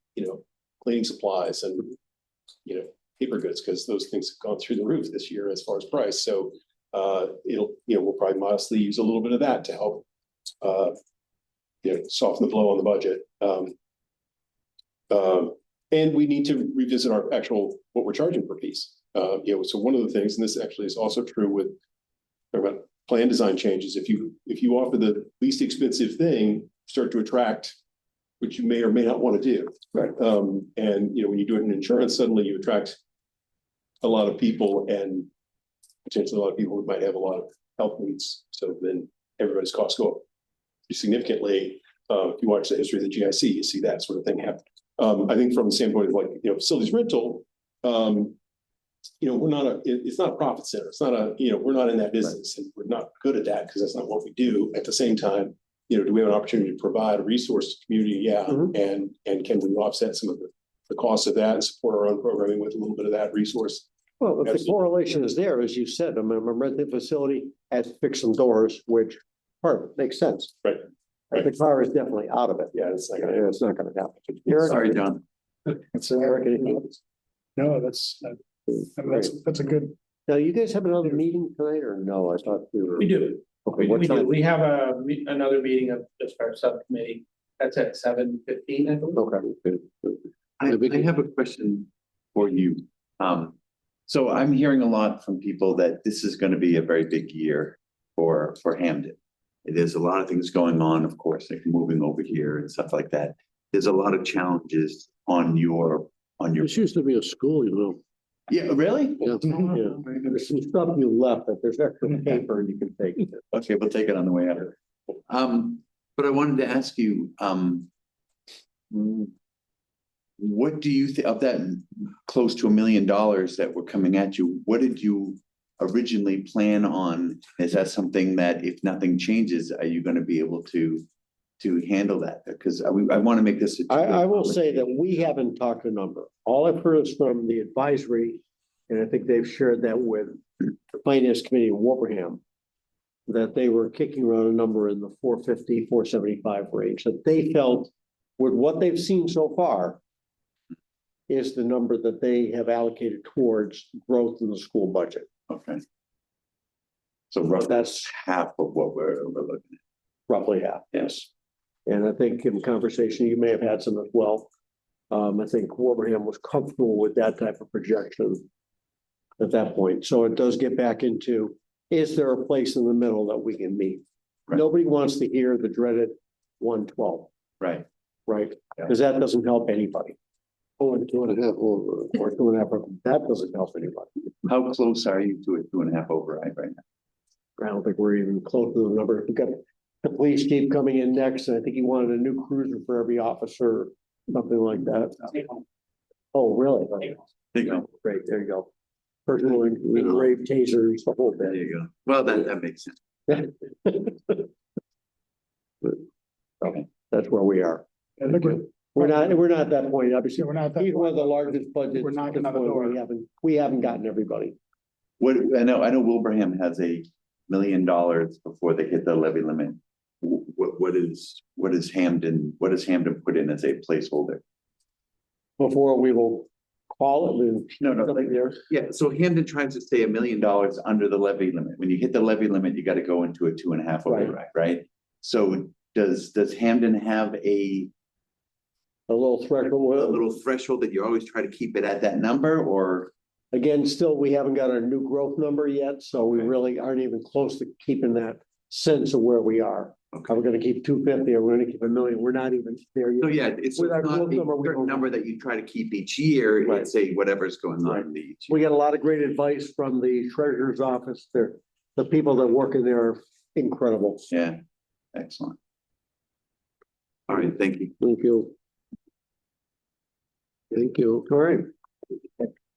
Speaker 13: cleaning supplies and, paper goods, because those things have gone through the roof this year as far as price. So we'll probably modestly use a little bit of that to help, soften the blow on the budget. And we need to revisit our what we're charging per piece. So one of the things, and this actually is also true with about plan design changes, if you offer the least expensive thing, start to attract, which you may or may not want to do.
Speaker 1: Right.
Speaker 13: And when you do it in insurance, suddenly you attract a lot of people, and potentially a lot of people who might have a lot of health needs. So then everybody's costs go up significantly. If you watch the history of the GIC, you see that sort of thing happen. I think from the standpoint of facilities rental, it's not a profit center. It's not we're not in that business, and we're not good at that because that's not what we do. At the same time, do we have an opportunity to provide a resource to the community? Yeah. And can we offset some of the costs of that and support our own programming with a little bit of that resource?
Speaker 1: Well, if the correlation is there, as you said, I mean, a rented facility has to fix some doors, which makes sense.
Speaker 13: Right.
Speaker 1: The car is definitely out of it.
Speaker 13: Yeah, it's not gonna
Speaker 1: happen.
Speaker 14: Sorry, John.
Speaker 7: No, that's a good.
Speaker 1: Now, you guys have another meeting tonight, or no? I thought we were.
Speaker 11: We do.
Speaker 1: Okay,
Speaker 11: We do.
Speaker 1: time?
Speaker 11: We have another meeting of just our subcommittee. That's at 7:15, I believe.
Speaker 1: Okay.
Speaker 14: I have a question for you. So I'm hearing a lot from people that this is going to be a very big year for Hampden. There's a lot of things going on, of course, like moving over here and stuff like that. There's a lot of challenges on your.
Speaker 2: This used to be a school,
Speaker 14: Yeah, really?
Speaker 2: Yeah.
Speaker 1: There's some stuff you left, but there's extra paper and you can take it.
Speaker 14: Okay, we'll take it on the way out. But I wanted to ask you, what do you think of that close to $1 million that were coming at you? What did you originally plan on? Is that something that if nothing changes, are you going to be able to handle that? Because I want to make this.
Speaker 1: I will say that we haven't talked a number. All I've heard is from the advisory, and I think they've shared that with the finance committee in Wilbraham, that they were kicking around a number in the 450, 475 range, that they felt with what they've seen so far is the number that they have allocated towards growth in the school budget.
Speaker 14: Okay. So roughly that's half of what we're looking at.
Speaker 1: Roughly half, yes. And I think in conversation, you may have had some as well. I think Wilbraham was comfortable with that type of projection at that point. So it does get back into, is there a place in the middle that we can meet? Right. Nobody wants to hear the dreaded 112.
Speaker 14: Right.
Speaker 1: Right. Because that doesn't help anybody. Oh, and 2.5 over, or 2.5, that doesn't help anybody.
Speaker 14: How close are you to a 2.5 override right now?
Speaker 1: I don't think we're even close to the number. We've got the police chief coming in next, and I think he wanted a new cruiser for every officer, something like that. Oh, really?
Speaker 14: There you go.
Speaker 1: Great, there you go. Personal engraved tasers, the whole bit.
Speaker 14: There you go. Well, that makes sense.
Speaker 1: Okay, that's where we are.
Speaker 7: I think
Speaker 1: We're not at that point, obviously.
Speaker 7: we're not at that
Speaker 1: He's one of the
Speaker 7: point.
Speaker 1: largest budgets.
Speaker 7: We're knocking on the door.
Speaker 1: We haven't gotten everybody.
Speaker 14: What I know Wilbraham has $1 million before they hit the levy limit. What is Hampden put in as a placeholder?
Speaker 1: Before we will call it.
Speaker 14: No. Yeah, so Hampden tries to stay $1 million under the levy limit. When you hit the levy limit, you got to go into a 2.5 override, right? So does Hampden have a
Speaker 1: little
Speaker 14: threshold that you always try to keep it at that number, or?
Speaker 1: Again, still, we haven't got our new growth number yet, so we really aren't even close to keeping that sense of where we are. Are we gonna keep 250 or we're gonna keep 1 million? We're not even there
Speaker 14: So
Speaker 1: yet.
Speaker 14: yeah, it's
Speaker 1: With our
Speaker 14: not
Speaker 1: growth
Speaker 14: a
Speaker 1: number, we
Speaker 14: certain
Speaker 1: don't-
Speaker 14: number that you try to keep each year,
Speaker 1: Right.
Speaker 14: it's a whatever's going on in each.
Speaker 1: We get a lot of great advice from the treasurer's office. The people that work in there are incredible.
Speaker 14: Yeah, excellent. All right, thank you.
Speaker 2: Thank you. Thank you.
Speaker 1: All right.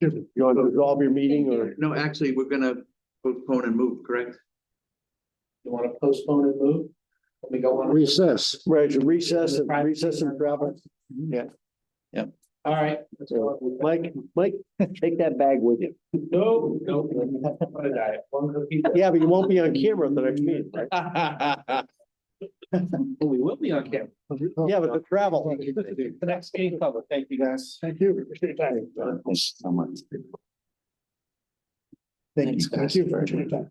Speaker 1: You want to resolve your meeting or?
Speaker 14: No, actually, we're gonna postpone and move, correct?
Speaker 11: You want to postpone and move? Let me go on.
Speaker 2: Recess.
Speaker 1: Right, to recess and travel.
Speaker 14: Yeah.
Speaker 11: All right.
Speaker 1: Mike, take that bag with you.
Speaker 11: No, no. What did I? One cookie.
Speaker 1: Yeah, but you won't be on camera at the next meeting, right?
Speaker 11: We will be on camera.
Speaker 1: Yeah, but the travel.
Speaker 11: The next meeting public. Thank you, guys.
Speaker 7: Thank you. Appreciate your time.
Speaker 14: Thanks so much.
Speaker 7: Thank you. Thank you for your time.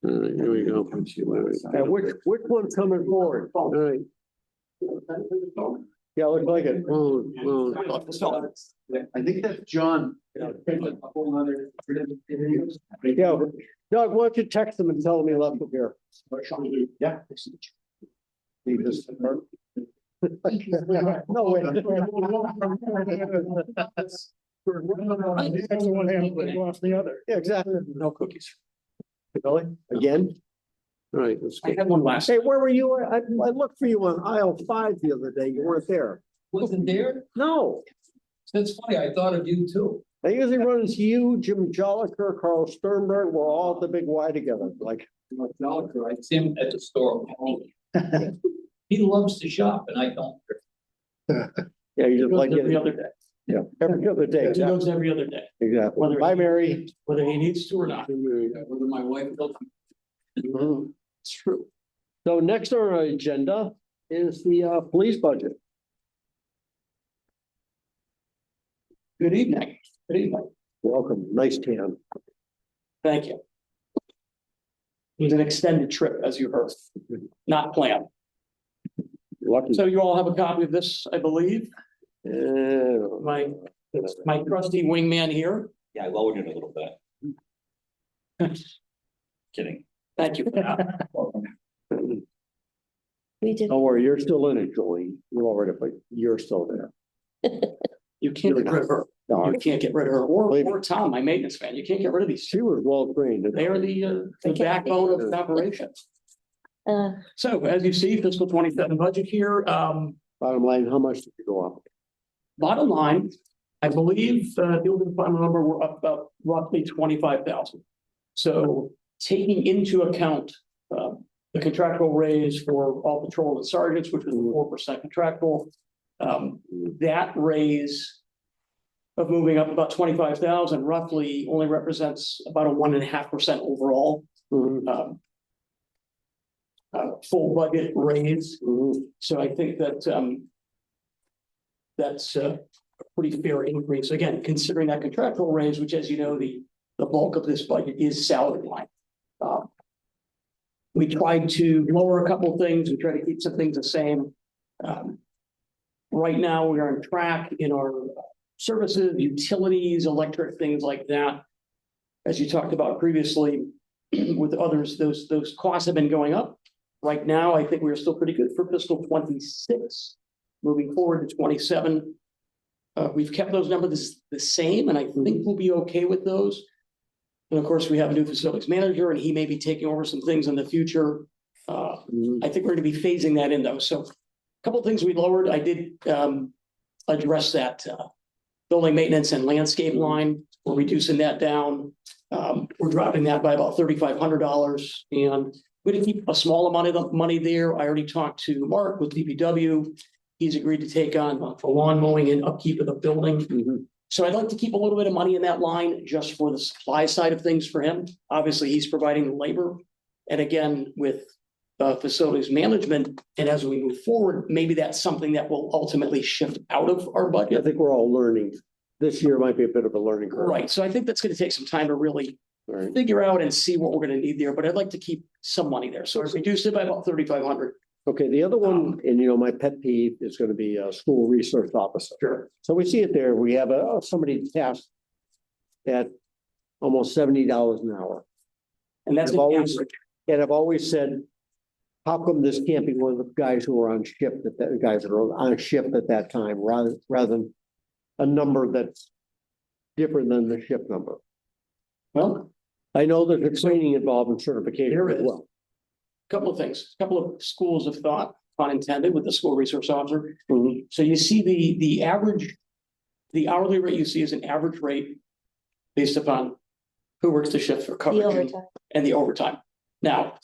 Speaker 2: All right, here we go.
Speaker 1: Which one's coming forward?
Speaker 2: All right.
Speaker 1: Yeah, looks like it.
Speaker 14: I think that's John.
Speaker 1: Yeah. Doug, why don't you text them and tell them he left it here?
Speaker 8: Yeah.
Speaker 1: He just- No way.
Speaker 7: One hand, but go off the other.
Speaker 1: Yeah, exactly.
Speaker 8: No cookies.
Speaker 1: Really? Again?
Speaker 2: All right, let's
Speaker 8: I
Speaker 2: go.
Speaker 8: had one last.
Speaker 1: Hey, where were you? I looked for you on aisle 5 the other day. You weren't there.
Speaker 8: Wasn't there?
Speaker 1: No.
Speaker 8: That's funny. I thought of you too.
Speaker 1: I usually run into you, Jim Jolliker, Carl Sternberg. We're all at the big Y together. Like,
Speaker 8: I see him at the store. He loves to shop and I don't.
Speaker 1: yeah, you just like
Speaker 8: Every
Speaker 1: it.
Speaker 8: other day.
Speaker 1: Yeah, every other day.
Speaker 8: He goes every other day,
Speaker 1: Exactly. Bye, Mary.
Speaker 8: whether he needs to or not. Whether my wife does.
Speaker 1: Mhm. It's true. So next on our agenda is the police budget.
Speaker 8: Good evening. Good evening.
Speaker 1: Welcome. Nice tan.
Speaker 8: Thank you. It was an extended trip, as you heard, not planned.
Speaker 1: Lucky.
Speaker 8: So you all have a copy of this, I believe.
Speaker 1: Yeah.
Speaker 8: My trusty wingman here.
Speaker 5: Yeah, I lowered it a little bit.
Speaker 8: Kidding. Thank you for that.
Speaker 15: We did.
Speaker 1: Don't worry, you're still in it, Joey. You already, but you're still there.
Speaker 8: You can't get rid of her.
Speaker 1: No,
Speaker 8: You can't get rid of her or Tom, my maintenance man. You can't get rid of these
Speaker 1: she
Speaker 8: two.
Speaker 1: was well trained.
Speaker 8: They are the backbone of the operation.
Speaker 15: Uh,
Speaker 8: So as you see, fiscal 27 budget here,
Speaker 1: Bottom line, how much did you go up?
Speaker 8: bottom line, I believe, the old final number, we're up about roughly 25,000. So taking into account, the contractual raise for all patrol and sergeants, which was 4% contractual, that raise of moving up about 25,000 roughly only represents about a 1.5% overall,
Speaker 1: Mhm.
Speaker 8: full budget raise.
Speaker 1: Mhm.
Speaker 8: So I think that, that's a pretty fair increase. Again, considering that contractual raise, which, as you know, the bulk of this budget is salary line. We tried to lower a couple of things. We try to keep some things the same. Right now, we are on track in our services, utilities, electric, things like that. As you talked about previously with others, those costs have been going up. Right now, I think we're still pretty good for fiscal 26. Moving forward to 27, we've kept those numbers the same, and I think we'll be okay with those. And of course, we have a new facilities manager, and he may be taking over some things in the future. I think we're going to be phasing that in, though. So, a couple of things we lowered. I did address that building maintenance and landscape line. We're reducing that down. We're dropping that by about $3,500, and we're going to keep a small amount of the money there. I already talked to Mark with DPW. He's agreed to take on the lawn mowing and upkeep of the building. So I'd like to keep a little bit of money in that line just for the supply side of things for him. Obviously, he's providing the labor. And again, with facilities management, and as we move forward, maybe that's something that will ultimately shift out of our
Speaker 1: I
Speaker 8: budget.
Speaker 1: think we're all learning. This year might be a bit of a learning curve.
Speaker 8: Right. So I think that's going to take some time to really
Speaker 1: Right.
Speaker 8: figure out and see what we're going to need there. But I'd like to keep some money there. So I reduced it by about 3,500.
Speaker 1: Okay, the other one, and you know, my pet peeve is going to be a school resource officer.
Speaker 8: Sure.
Speaker 1: So we see it there. We have somebody tasked at almost $70 an hour.
Speaker 8: And that's
Speaker 1: I've
Speaker 8: an
Speaker 1: always,
Speaker 8: average.
Speaker 1: and I've always said, how come this can't be one of the guys who are on shift, that guys that are on shift at that time, rather than a number that's different than the shift number?
Speaker 8: Well,
Speaker 1: I know there's a training involved in certification
Speaker 8: There
Speaker 1: as
Speaker 8: is.
Speaker 1: well.
Speaker 8: couple of things, couple of schools of thought, pun intended, with the school resource officer.
Speaker 1: Mhm.
Speaker 8: So you see the average, the hourly rate you see is an average rate based upon who works the shift for
Speaker 15: The
Speaker 8: coverage
Speaker 15: overtime.
Speaker 8: and the overtime. Now,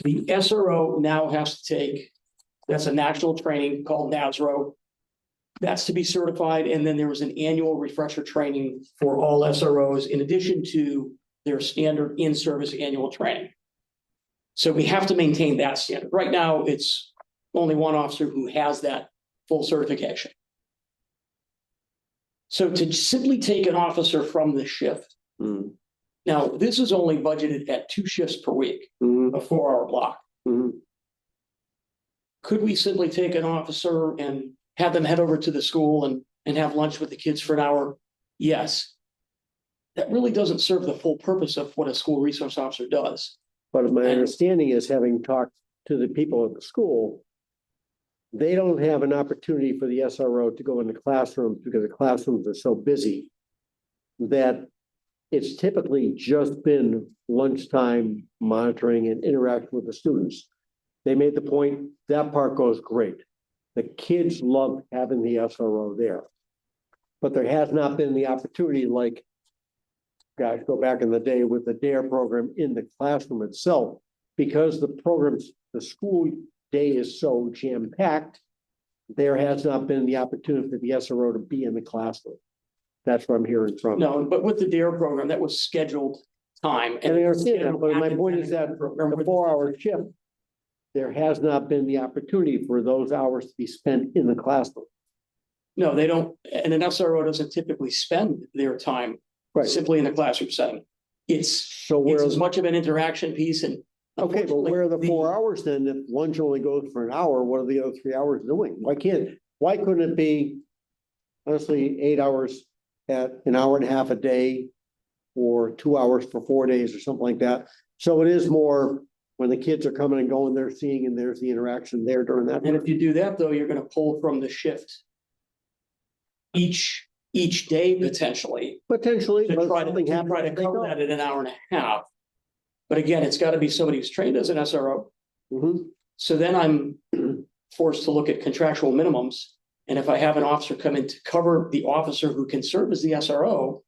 Speaker 8: the SRO now has to take, that's a national training called NASRO. That's to be certified, and then there was an annual refresher training for all SROs in addition to their standard in-service annual training. So we have to maintain that standard. Right now, it's only one officer who has that full certification. So to simply take an officer from the shift,
Speaker 1: Mhm.
Speaker 8: now this is only budgeted at 2 shifts per week,
Speaker 1: Mhm.
Speaker 8: a 4-hour block.
Speaker 1: Mhm.
Speaker 8: Could we simply take an officer and have them head over to the school and have lunch with the kids for an hour? Yes. That really doesn't serve the full purpose of what a school resource officer does.
Speaker 1: But my understanding is, having talked to the people at the school, they don't have an opportunity for the SRO to go into classrooms because the classrooms are so busy that it's typically just been lunchtime monitoring and interaction with the students. They made the point, that part goes great. The kids love having the SRO there. But there has not been the opportunity, like, guys, go back in the day with the DARE program in the classroom itself, because the programs, the school day is so jam-packed, there has not been the opportunity for the SRO to be in the classroom. That's what I'm hearing from.
Speaker 8: No, but with the DARE program, that was scheduled time.
Speaker 1: And I understand that, but my point is that the 4-hour shift, there has not been the opportunity for those hours to be spent in the classroom.
Speaker 8: No, they don't, and an SRO doesn't typically spend their time
Speaker 1: Right.
Speaker 8: simply in the classroom setting. It's
Speaker 1: So where,
Speaker 8: as much of an interaction piece and.
Speaker 1: okay, but where are the
Speaker 8: unfortunately,
Speaker 1: 4 hours then? If lunch only goes for an hour, what are the other 3 hours doing? Why couldn't it be honestly 8 hours at an hour and a half a day, or 2 hours for 4 days or something like that? So it is more when the kids are coming and going, they're seeing, and there's the interaction there during that.
Speaker 8: And if you do that, though, you're gonna pull from the shift each day potentially.
Speaker 1: Potentially,
Speaker 8: To
Speaker 1: but
Speaker 8: try to
Speaker 1: something happens,
Speaker 8: cover
Speaker 1: they go.
Speaker 8: that in an hour and a half. But again, it's gotta be somebody who's trained as an SRO.
Speaker 1: Mhm.
Speaker 8: So then I'm forced to look at contractual minimums. And if I have an officer come in to cover the officer who can serve as the SRO,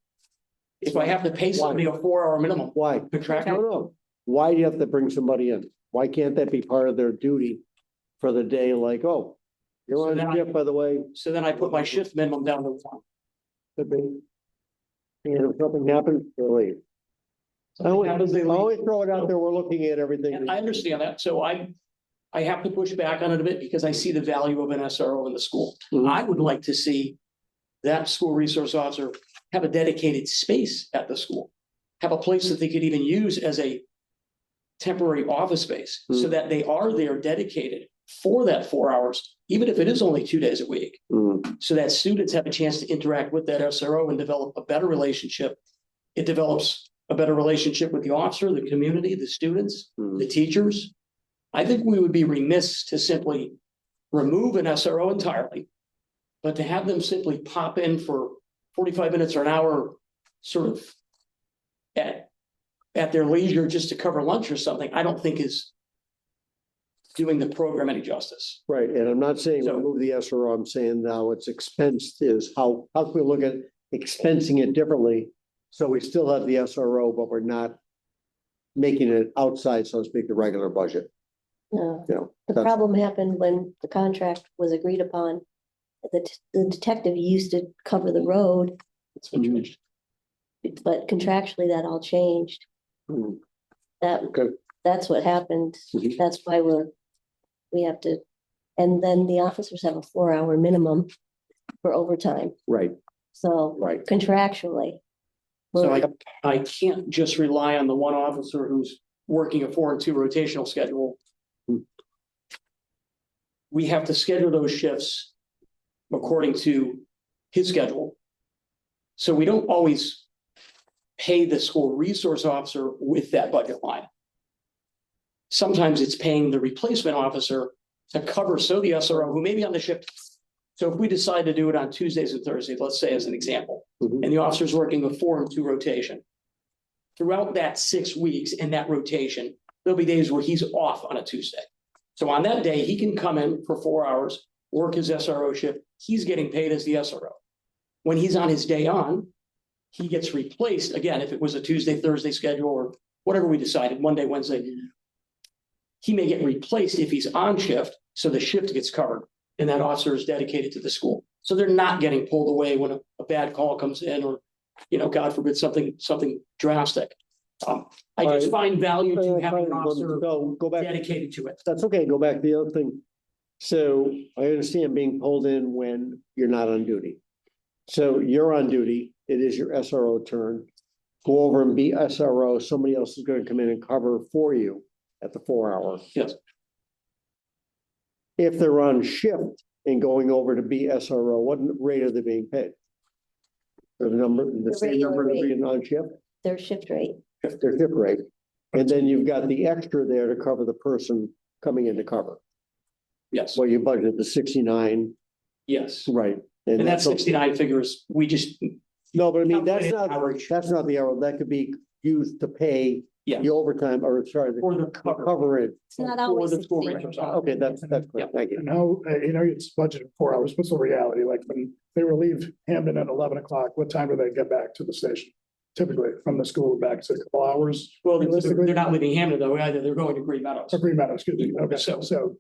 Speaker 8: if I have to pay somebody a 4-hour minimum.
Speaker 1: Why?
Speaker 8: Contractual.
Speaker 1: No. Why do you have to bring somebody in? Why can't that be part of their duty for the day? Like, oh, you're
Speaker 8: So
Speaker 1: on
Speaker 8: then
Speaker 1: shift, by the way.
Speaker 8: So then I put my shift minimum down to 1.
Speaker 1: Could be. And if something happens, they'll leave. I
Speaker 8: Something happens, they leave.
Speaker 1: always throw it out there. We're looking at everything.
Speaker 8: And I understand that. So I have to push back on it a bit because I see the value of an SRO in the school.
Speaker 1: Mhm.
Speaker 8: I would like to see that school resource officer have a dedicated space at the school. Have a place that they could even use as a temporary office space so that they are there dedicated for that 4 hours, even if it is only 2 days a week.
Speaker 1: Mhm.
Speaker 8: So that students have a chance to interact with that SRO and develop a better relationship. It develops a better relationship with the officer, the community, the students, the teachers. I think we would be remiss to simply remove an SRO entirely, but to have them simply pop in for 45 minutes or an hour, sort of at their leisure just to cover lunch or something, I don't think is doing the program any justice.
Speaker 1: Right, and I'm not saying
Speaker 8: So-
Speaker 1: remove the SRO, I'm saying now it's expensed is how can we look at expensing it differently? So we still have the SRO, but we're not making it outside, so to speak, the regular budget,
Speaker 15: No,
Speaker 1: you know.
Speaker 15: the problem happened when the contract was agreed upon. The detective used to cover the road,
Speaker 8: That's what you
Speaker 15: but contractually that all changed.
Speaker 1: Mhm.
Speaker 15: That, that's what happened.
Speaker 1: Mhm.
Speaker 15: That's why we have to, and then the officers have a 4-hour minimum for overtime.
Speaker 1: Right,
Speaker 15: So
Speaker 1: right.
Speaker 15: contractually.
Speaker 8: So
Speaker 15: we're-
Speaker 8: I can't just rely on the one officer who's working a 4-and-2 rotational schedule. We have to schedule those shifts according to his schedule. So we don't always pay the school resource officer with that budget line. Sometimes it's paying the replacement officer to cover, so the SRO who may be on the shift. So if we decide to do it on Tuesdays and Thursdays, let's say as an example,
Speaker 1: Mhm.
Speaker 8: and the officer's working a 4 and 2 rotation. Throughout that 6 weeks in that rotation, there'll be days where he's off on a Tuesday. So on that day, he can come in for 4 hours, work his SRO shift. He's getting paid as the SRO. When he's on his day on, he gets replaced again, if it was a Tuesday, Thursday schedule or whatever we decided, Monday, Wednesday. He may get replaced if he's on shift, so the shift gets covered and that officer is dedicated to the school. So they're not getting pulled away when a bad call comes in or, God forbid, something drastic. I just find value to having an officer
Speaker 1: Go back.
Speaker 8: dedicated to it.
Speaker 1: That's okay. Go back to the other thing. So I understand being pulled in when you're not on duty. So you're on duty. It is your SRO turn. Go over and be SRO. Somebody else is going to come in and cover for you at the 4 hour.
Speaker 8: Yes.
Speaker 1: If they're on shift and going over to be SRO, what rate are they being paid? The same number
Speaker 15: regular
Speaker 1: as
Speaker 15: rate.
Speaker 1: being on shift,
Speaker 15: Their shift rate.
Speaker 1: their shift rate. And then you've got the extra there to cover the person coming in to cover.
Speaker 8: Yes,
Speaker 1: Well, you budgeted the 69,
Speaker 8: yes.
Speaker 1: right?
Speaker 8: And that
Speaker 1: that's
Speaker 8: 69 figures, we just.
Speaker 1: No, but I mean, that's
Speaker 8: calculated
Speaker 1: not,
Speaker 8: average
Speaker 1: that's not the hour. That could be used to pay
Speaker 8: Yeah.
Speaker 1: the overtime, or sorry,
Speaker 8: For the
Speaker 1: the
Speaker 8: cover.
Speaker 1: cover it.
Speaker 15: It's not
Speaker 8: For
Speaker 15: always
Speaker 8: the school
Speaker 15: 69.
Speaker 8: resource.
Speaker 1: Okay, that's clear.
Speaker 8: Yeah.
Speaker 1: Thank you.
Speaker 7: And how, it's budgeted 4 hours. What's the reality? Like when they relieve Hampden at 11 o'clock, what time do they get back to the station? Typically from the school back to a couple hours.
Speaker 8: Well,
Speaker 7: Realistically?
Speaker 8: they're not leaving Hampton though, either. They're going to Green Meadows.
Speaker 7: Or Green Meadows, excuse me. Okay,
Speaker 8: So-
Speaker 7: so,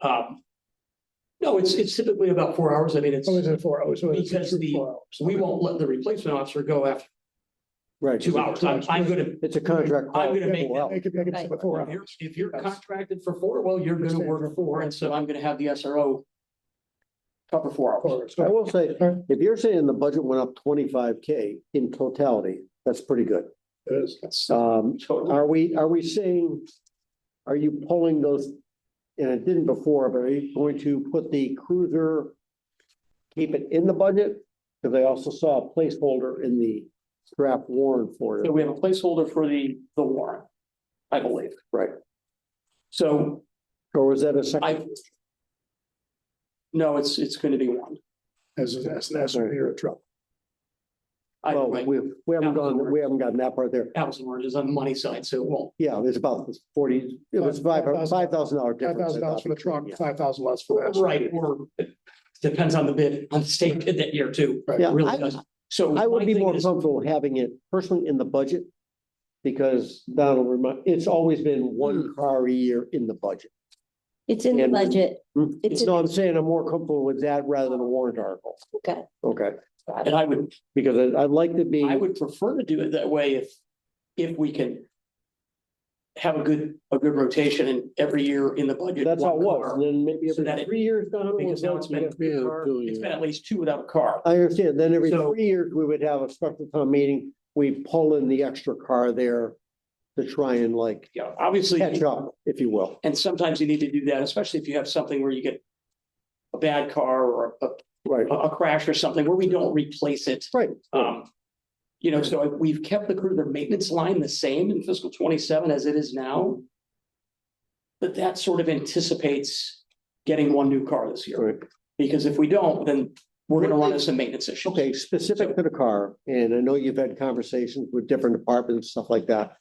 Speaker 8: No, it's typically about 4 hours. I mean, it's,
Speaker 7: oh, is it 4 hours? So it's
Speaker 8: Because
Speaker 7: true
Speaker 8: the-
Speaker 7: 4 hours.
Speaker 8: we won't let the replacement officer go after
Speaker 1: Right.
Speaker 8: 2 hours. I'm gonna,
Speaker 1: It's a contract.
Speaker 8: I'm gonna
Speaker 1: call.
Speaker 8: make
Speaker 1: Well,
Speaker 7: They could make it
Speaker 15: Right.
Speaker 7: for 4
Speaker 8: if you're,
Speaker 7: hours.
Speaker 8: if you're
Speaker 7: Yes.
Speaker 8: contracted for 4, well, you're gonna
Speaker 7: Understand.
Speaker 8: work 4, and so I'm gonna have the SRO cover 4
Speaker 7: 4
Speaker 8: hours.
Speaker 7: hours.
Speaker 1: I will say, if you're saying the budget went up 25K in totality, that's pretty good.
Speaker 7: It is.
Speaker 8: That's
Speaker 1: Are we saying, are you pulling those? And it didn't before, but are you going to put the cruiser, keep it in the budget? Because I also saw a placeholder in the draft warrant for
Speaker 8: So
Speaker 1: it.
Speaker 8: we have a placeholder for the warrant, I believe.
Speaker 1: Right.
Speaker 8: So
Speaker 1: Or was that a second?
Speaker 8: no, it's gonna be one.
Speaker 7: As an SRP or a truck.
Speaker 8: Either
Speaker 1: Well,
Speaker 8: way,
Speaker 1: we haven't gotten that part there.
Speaker 8: apples and oranges on the money side, so it won't.
Speaker 1: Yeah, it's about 40, it was $5,000 difference.
Speaker 7: $5,000 for the truck,
Speaker 1: Yeah.
Speaker 7: 5,000 less for that.
Speaker 8: Right, or it depends on the bid, on the state bid that year too.
Speaker 7: Right.
Speaker 1: Yeah,
Speaker 8: It really does. So
Speaker 1: I would
Speaker 8: my
Speaker 1: be
Speaker 8: thing
Speaker 1: more
Speaker 8: is-
Speaker 1: comfortable having it personally in the budget. Because it's always been one car a year in the budget.
Speaker 15: It's in the
Speaker 1: And-
Speaker 15: budget. It's in-
Speaker 1: No, I'm saying I'm more comfortable with that rather than a warrant article.
Speaker 15: Okay.
Speaker 1: Okay,
Speaker 8: And I would,
Speaker 1: because I'd like to be,
Speaker 8: I would prefer to do it that way if we can have a good rotation and every year in the budget.
Speaker 1: that's how it
Speaker 8: one
Speaker 1: was.
Speaker 8: car.
Speaker 1: And then maybe
Speaker 8: So that
Speaker 1: every
Speaker 8: it-
Speaker 1: 3 years down. it
Speaker 8: Because
Speaker 1: was
Speaker 8: now
Speaker 1: like
Speaker 8: it's been,
Speaker 1: you got a car.
Speaker 8: it's been at least 2 without a car.
Speaker 1: I understand. Then every
Speaker 8: So-
Speaker 1: 3 years, we would have a special town meeting. We pull in the extra car there to try and like
Speaker 8: Yeah, obviously.
Speaker 1: catch up, if you will.
Speaker 8: And sometimes you need to do that, especially if you have something where you get a bad car or
Speaker 1: Right,
Speaker 8: a crash or something where we don't replace it.
Speaker 1: right.
Speaker 8: So we've kept the cruiser maintenance line the same in fiscal 27 as it is now. But that sort of anticipates getting one new car this year,
Speaker 1: Right.
Speaker 8: because if we don't, then we're gonna run into some maintenance issues.
Speaker 1: Okay, specific to the car, and I know you've had conversations with different departments, stuff like that.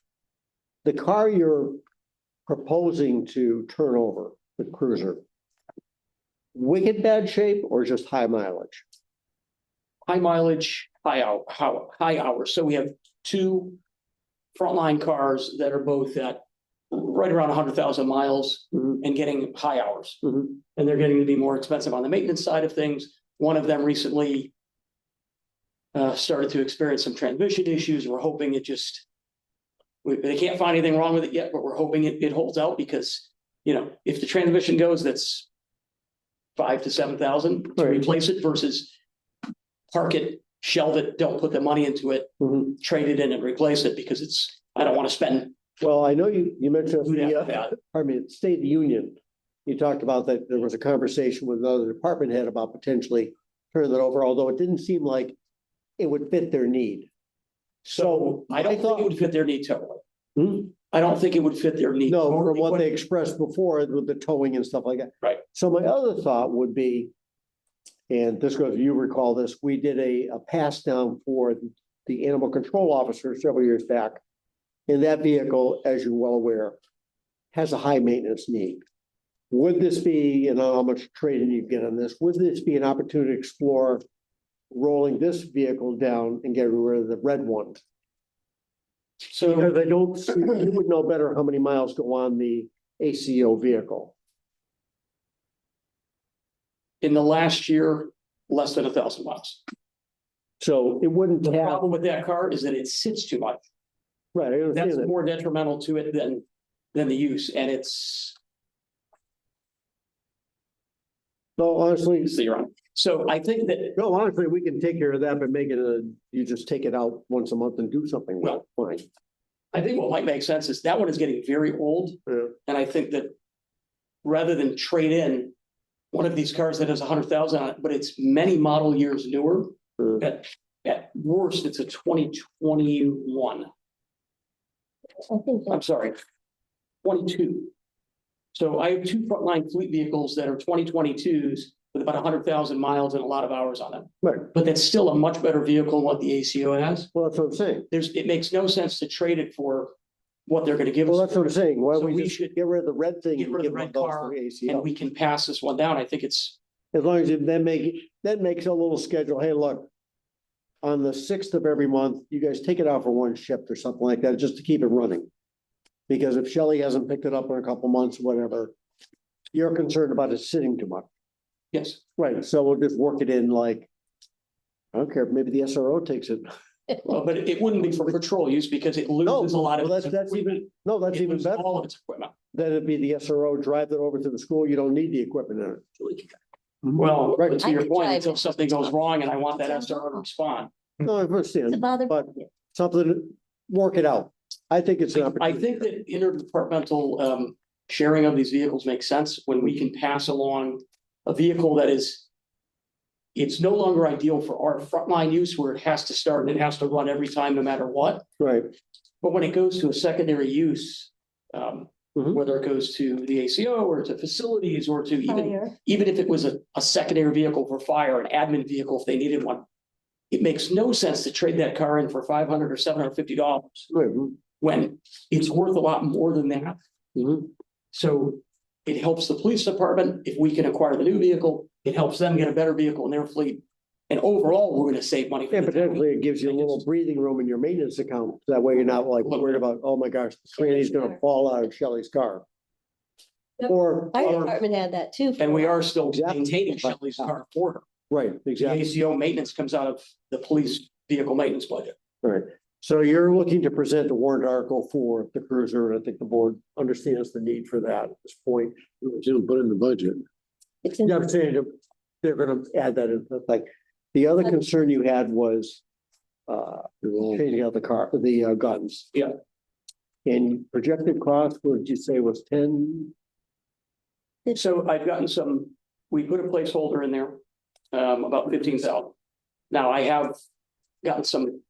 Speaker 1: The car you're proposing to turn over, the cruiser. Wicked bad shape or just high mileage?
Speaker 8: High mileage, high hours. So we have 2 frontline cars that are both at right around 100,000 miles
Speaker 1: Mhm.
Speaker 8: and getting high hours.
Speaker 1: Mhm.
Speaker 8: And they're getting to be more expensive on the maintenance side of things. One of them recently started to experience some transmission issues. We're hoping it just, they can't find anything wrong with it yet, but we're hoping it holds out because, if the transmission goes, that's 5,000 to 7,000 to
Speaker 1: Right.
Speaker 8: replace it versus park it, shelve it, don't put the money into it,
Speaker 1: Mhm.
Speaker 8: trade it in and replace it because I don't want to spend.
Speaker 1: Well, I know you mentioned
Speaker 8: Who'd have
Speaker 1: the,
Speaker 8: that?
Speaker 1: State of the Union. You talked about that there was a conversation with another department head about potentially turning that over, although it didn't seem like it would fit their need.
Speaker 8: So I don't think it would fit their need totally.
Speaker 1: Hmm?
Speaker 8: I don't think it would fit their need.
Speaker 1: No, from what they expressed before with the towing and stuff like that.
Speaker 8: Right.
Speaker 1: So my other thought would be, and this goes, you recall this, we did a pass down for the animal control officer several years back. And that vehicle, as you're well aware, has a high maintenance need. Would this be, and how much trade-in you get on this, would this be an opportunity to explore rolling this vehicle down and getting rid of the red ones?
Speaker 8: So
Speaker 1: Because I don't, you would know better how many miles go on the ACO vehicle.
Speaker 8: in the last year, less than 1,000 miles.
Speaker 1: So it wouldn't
Speaker 8: The
Speaker 1: have,
Speaker 8: problem with that car is that it sits too much.
Speaker 1: right, I
Speaker 8: That's
Speaker 1: understand that.
Speaker 8: more detrimental to it than the use, and it's.
Speaker 1: No, honestly,
Speaker 8: So I think that,
Speaker 1: no, honestly, we can take care of that by making you just take it out once a month and do something with it, fine.
Speaker 8: I think what might make sense is that one is getting very old.
Speaker 1: Yeah.
Speaker 8: And I think that rather than trade in one of these cars that has 100,000 on it, but it's many model years newer, at worst, it's a 2021.
Speaker 15: I think
Speaker 8: I'm sorry, 22. So I have two frontline fleet vehicles that are 2022s with about 100,000 miles and a lot of hours on them.
Speaker 1: Right.
Speaker 8: But that's still a much better vehicle than what the ACO has.
Speaker 1: Well, that's what I'm saying.
Speaker 8: It makes no sense to trade it for what they're gonna give
Speaker 1: Well,
Speaker 8: us.
Speaker 1: that's what I'm saying. Why
Speaker 8: So
Speaker 1: don't we
Speaker 8: we
Speaker 1: just
Speaker 8: should
Speaker 1: get rid of the red thing?
Speaker 8: get
Speaker 1: and
Speaker 8: rid of
Speaker 1: give
Speaker 8: the red
Speaker 1: those
Speaker 8: car
Speaker 1: to the ACO?
Speaker 8: and we can pass this one down. I think it's,
Speaker 1: As long as that makes a little schedule. Hey, look, on the 6th of every month, you guys take it out for one shift or something like that, just to keep it running. Because if Shelley hasn't picked it up in a couple months, whatever, you're concerned about it sitting too much.
Speaker 8: yes.
Speaker 1: Right, so we'll just work it in like, I don't care, maybe the SRO takes it.
Speaker 8: Well, but it wouldn't be for patrol use because it loses a lot of.
Speaker 1: Well,
Speaker 8: its
Speaker 1: that's
Speaker 8: equipment.
Speaker 1: even, no, that's
Speaker 8: It
Speaker 1: even
Speaker 8: loses
Speaker 1: better.
Speaker 8: all of its equipment.
Speaker 1: Then it'd be the SRO, drive it over to the school, you don't need the equipment in it.
Speaker 8: Well,
Speaker 1: Right.
Speaker 8: to your point, until something goes wrong and I want that SRO to respond.
Speaker 1: No, I understand,
Speaker 15: to bother.
Speaker 1: but something, work it out. I think it's an
Speaker 8: I
Speaker 1: opportunity.
Speaker 8: think that interdepartmental sharing of these vehicles makes sense when we can pass along a vehicle that is. It's no longer ideal for our frontline use where it has to start and it has to run every time, no matter what.
Speaker 1: Right.
Speaker 8: But when it goes to a secondary use,
Speaker 1: Mhm.
Speaker 8: whether it goes to the ACO or to facilities or to
Speaker 15: Fire.
Speaker 8: even if it was a secondary vehicle for fire, an admin vehicle if they needed one. It makes no sense to trade that car in for $500 or $750 when it's worth a lot more than that.
Speaker 1: Mhm.
Speaker 8: So it helps the police department if we can acquire the new vehicle. It helps them get a better vehicle in their fleet. And overall, we're gonna save money. for
Speaker 1: And
Speaker 8: the town.
Speaker 1: potentially it gives you a little breathing room in your maintenance account. That way you're not like worried about, oh my gosh, the tranny's gonna fall out of Shelley's car. Or,
Speaker 15: Fire department had that too. for
Speaker 8: And
Speaker 15: a
Speaker 8: we
Speaker 15: while.
Speaker 8: are still maintaining Shelley's car for her.
Speaker 1: right,
Speaker 8: The
Speaker 1: exactly,
Speaker 8: ACO maintenance comes out of the police vehicle maintenance budget.
Speaker 1: right. So you're looking to present a warrant article for the cruiser, and I think the board understands the need for that at this point.
Speaker 2: It's gonna put in the budget.
Speaker 15: It's in-
Speaker 1: Yeah, I'm saying they're gonna add that in, like, the other concern you had was changing out the guns.
Speaker 8: Yeah.
Speaker 1: And projected cost, what did you say was 10?
Speaker 8: So I've gotten we put a placeholder in there, about 15,000. Now I have gotten some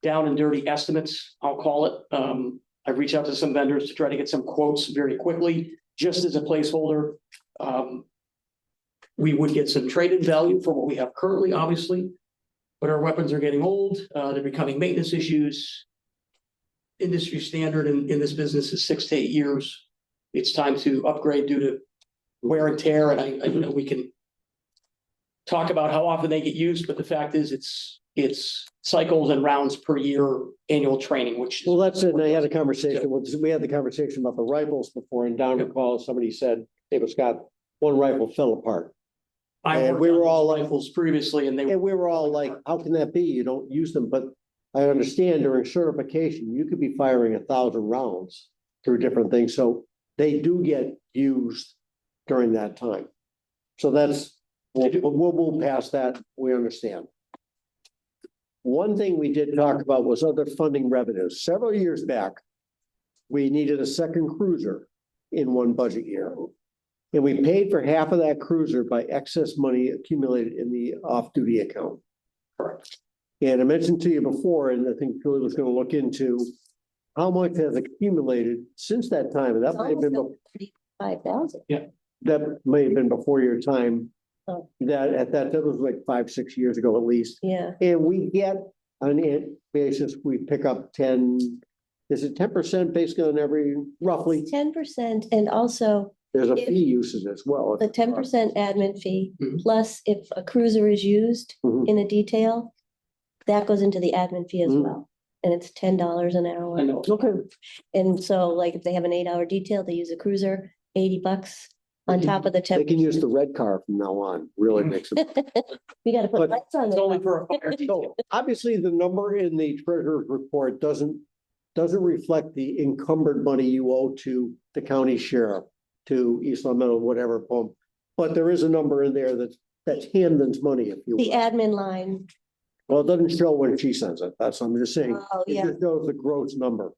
Speaker 8: down and dirty estimates, I'll call it. I've reached out to some vendors to try to get some quotes very quickly, just as a placeholder. We would get some trade-in value for what we have currently, obviously, but our weapons are getting old. They're becoming maintenance issues. Industry standard in this business is 6 to 8 years. It's time to upgrade due to wear and tear, and I you know, we can talk about how often they get used, but the fact is it's cycles and rounds per year annual training, which.
Speaker 1: Well, that's it. And I had a conversation we had the conversation about the rifles before, and down the call, somebody said, hey, but Scott, one rifle fell apart. And we were all like,
Speaker 8: rifles previously and
Speaker 1: we were all like, how can that be? You don't use them, but I understand during certification, you could be firing 1,000 rounds through different things. So they do get used during that time. So we'll move past that. We understand. One thing we did talk about was other funding revenues. Several years back, we needed a second cruiser in one budget year. And we paid for half of that cruiser by excess money accumulated in the off-duty account.
Speaker 8: Correct.
Speaker 1: And I mentioned to you before, and I think Julie was gonna look into how much has accumulated since that time, and that might have been,
Speaker 15: 5,000.
Speaker 1: that may have been before your time.
Speaker 15: Oh.
Speaker 1: That was like 5-6 years ago at least.
Speaker 15: Yeah,
Speaker 1: And we get on a basis, we pick up 10, is it 10% basically on every, roughly?
Speaker 15: 10%, and also
Speaker 1: There's a
Speaker 15: If-
Speaker 1: fee usage as well.
Speaker 15: the 10% admin fee,
Speaker 1: Mm-hmm.
Speaker 8: Mhm.
Speaker 15: plus if a cruiser is used
Speaker 1: Mhm.
Speaker 15: in a detail, that goes into the admin fee as
Speaker 1: Mhm.
Speaker 15: well. And it's $10 an hour.
Speaker 8: I know.
Speaker 1: Okay,
Speaker 15: And so like if they have an 8-hour detail, they use a cruiser, $80 on top of the
Speaker 1: they can use
Speaker 15: 10%.
Speaker 1: the red car from now on, really makes it.
Speaker 15: We gotta put
Speaker 1: But
Speaker 15: lights on
Speaker 8: It's
Speaker 15: it.
Speaker 8: only for a fire detail.
Speaker 1: So obviously, the number in the treasurer's report doesn't reflect the encumbered money you owe to the county sheriff, to East Long Meadow, whatever, but there is a number in there that's Hamden's money, if you
Speaker 15: The
Speaker 1: will.
Speaker 15: admin line,
Speaker 1: Well, it doesn't show when she sends it, that's what I'm just saying.
Speaker 15: oh,
Speaker 1: It
Speaker 15: yeah,
Speaker 1: just shows the gross number.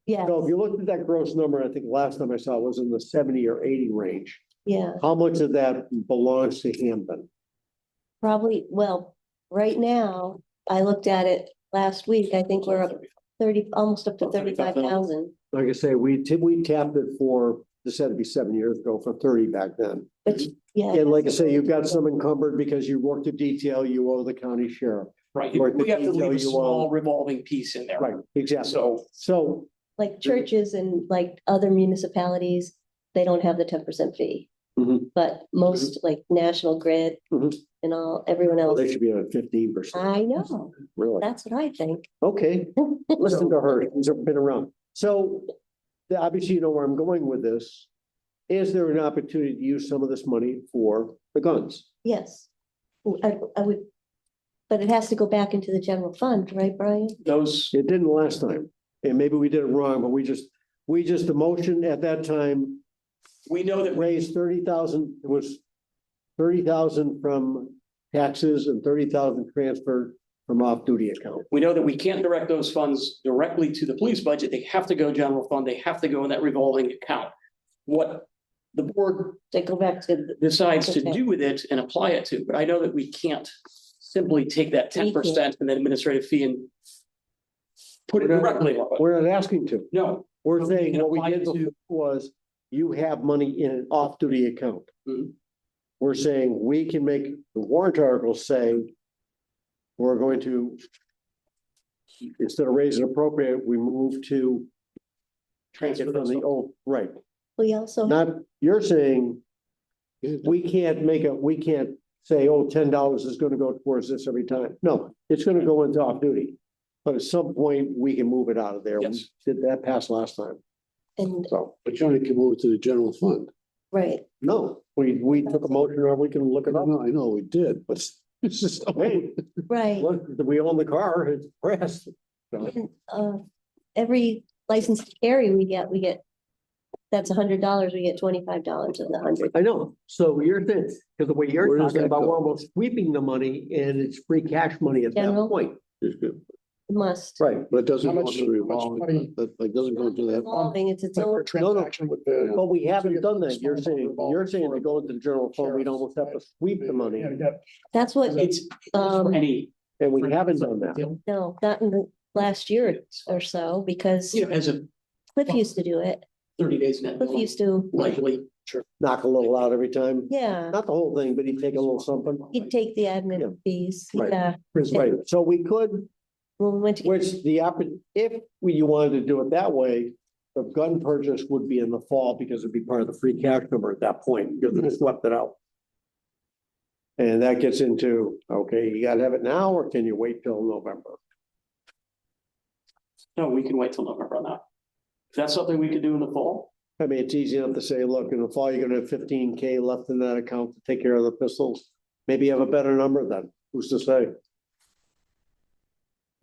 Speaker 15: yeah,
Speaker 1: So if you looked at that gross number, I think last time I saw it was in the 70 or 80 range.
Speaker 15: yeah,
Speaker 1: How much of that belongs to Hamden?
Speaker 15: probably, well, right now, I looked at it last week, I think we're up 30, almost up to 35,000.
Speaker 1: Like I say, we tapped it for, this had to be 7 years ago, for 30 back then.
Speaker 15: Which, yeah.
Speaker 1: And like I say, you've got some encumbered because you worked a detail, you owe the county sheriff.
Speaker 8: Right,
Speaker 1: Or the
Speaker 8: we have to leave a
Speaker 1: detail you
Speaker 8: small
Speaker 1: owe.
Speaker 8: revolving piece in there.
Speaker 1: Right, exactly.
Speaker 8: So
Speaker 1: So,
Speaker 15: Like churches and like other municipalities, they don't have the 10% fee.
Speaker 1: Mhm.
Speaker 15: But most like National Grid
Speaker 1: Mhm.
Speaker 15: and everyone
Speaker 1: well,
Speaker 15: else,
Speaker 1: they should be at 15%,
Speaker 15: I know,
Speaker 1: really.
Speaker 15: that's what I think.
Speaker 1: Okay, listen to her, she's been around. So, obviously, you know where I'm going with this. Is there an opportunity to use some of this money for the guns?
Speaker 15: Yes. I would, but it has to go back into the general fund, right, Brian?
Speaker 8: those,
Speaker 1: It didn't last time, and maybe we did it wrong, but we just, the motion at that time
Speaker 8: we know that
Speaker 1: raised 30,000, it was 30,000 from taxes and 30,000 transferred from off-duty account.
Speaker 8: we know that we can't direct those funds directly to the police budget. They have to go general fund. They have to go in that revolving account. What the board
Speaker 15: They go back to,
Speaker 8: decides to
Speaker 15: Okay.
Speaker 8: do with it and apply it to, but I know that we can't simply take that
Speaker 15: We can't.
Speaker 8: 10% and then administrative fee and put it directly on it.
Speaker 1: We're not asking to.
Speaker 8: No,
Speaker 1: We're
Speaker 8: We
Speaker 1: saying
Speaker 8: can
Speaker 1: what we
Speaker 8: apply
Speaker 1: did
Speaker 8: it to-
Speaker 1: before was you have money in an off-duty account.
Speaker 8: Mhm.
Speaker 1: We're saying we can make the warrant articles say we're going to, instead of raise and appropriate, we move to
Speaker 8: transfer
Speaker 1: get from the old, right.
Speaker 15: we also,
Speaker 1: Not, you're saying we can't say, oh, $10 is gonna go towards this every time. No, it's gonna go into off-duty. But at some point, we can move it out of there. We
Speaker 8: Yes.
Speaker 1: did that pass last time,
Speaker 15: and,
Speaker 1: so.
Speaker 2: But you only can move it to the general fund.
Speaker 15: right,
Speaker 1: No, we took a motion, or we can look it up.
Speaker 2: No, I know we did, but it's just.
Speaker 1: Hey,
Speaker 15: right.
Speaker 1: look, we own the car, it's pressed. So,
Speaker 15: And, every license to carry we get, that's $100, we get $25 of the 100.
Speaker 1: I know, so you're saying, because the way
Speaker 2: Where
Speaker 1: you're
Speaker 2: does
Speaker 1: talking
Speaker 2: that
Speaker 1: about,
Speaker 2: go?
Speaker 1: we're almost sweeping the money and it's free cash money at that
Speaker 15: General?
Speaker 1: point.
Speaker 15: Must.
Speaker 1: Right,
Speaker 2: But it doesn't
Speaker 7: How
Speaker 2: go
Speaker 7: much-
Speaker 2: into
Speaker 7: how much
Speaker 2: revolving,
Speaker 7: money-
Speaker 2: that like doesn't go into that.
Speaker 15: Revolving, it's its
Speaker 7: Like for
Speaker 15: own,
Speaker 7: transaction with the.
Speaker 1: but we haven't done that. You're
Speaker 7: Small
Speaker 1: saying,
Speaker 7: revolving
Speaker 1: to go into the general fund, we'd almost have to sweep the money,
Speaker 7: Yeah, you got-
Speaker 15: that's what,
Speaker 8: It's
Speaker 15: Um,
Speaker 8: for any,
Speaker 1: and we haven't done that.
Speaker 15: no, not in the last year or so, because
Speaker 8: you know, as a
Speaker 15: Cliff used to do it.
Speaker 8: 30 days net.
Speaker 15: Cliff used to,
Speaker 8: Likely,
Speaker 1: Knock a little out every time,
Speaker 15: yeah,
Speaker 1: not the whole thing, but he'd take a little something.
Speaker 15: he'd take the
Speaker 1: Yeah.
Speaker 15: admin fees,
Speaker 1: Right.
Speaker 15: yeah.
Speaker 1: Right, so we could,
Speaker 15: When we went to,
Speaker 1: which if you wanted to do it that way, the gun purchase would be in the fall because it'd be part of the free cash number at that point, because we swept it out. And that gets into, okay, you gotta have it now, or can you wait till November?
Speaker 8: no, we can wait till November on that. If that's something we could do in the fall,
Speaker 1: I mean, it's easy enough to say, look, in the fall, you're gonna have 15K left in that account to take care of the pistols. Maybe you have a better number then, who's to say?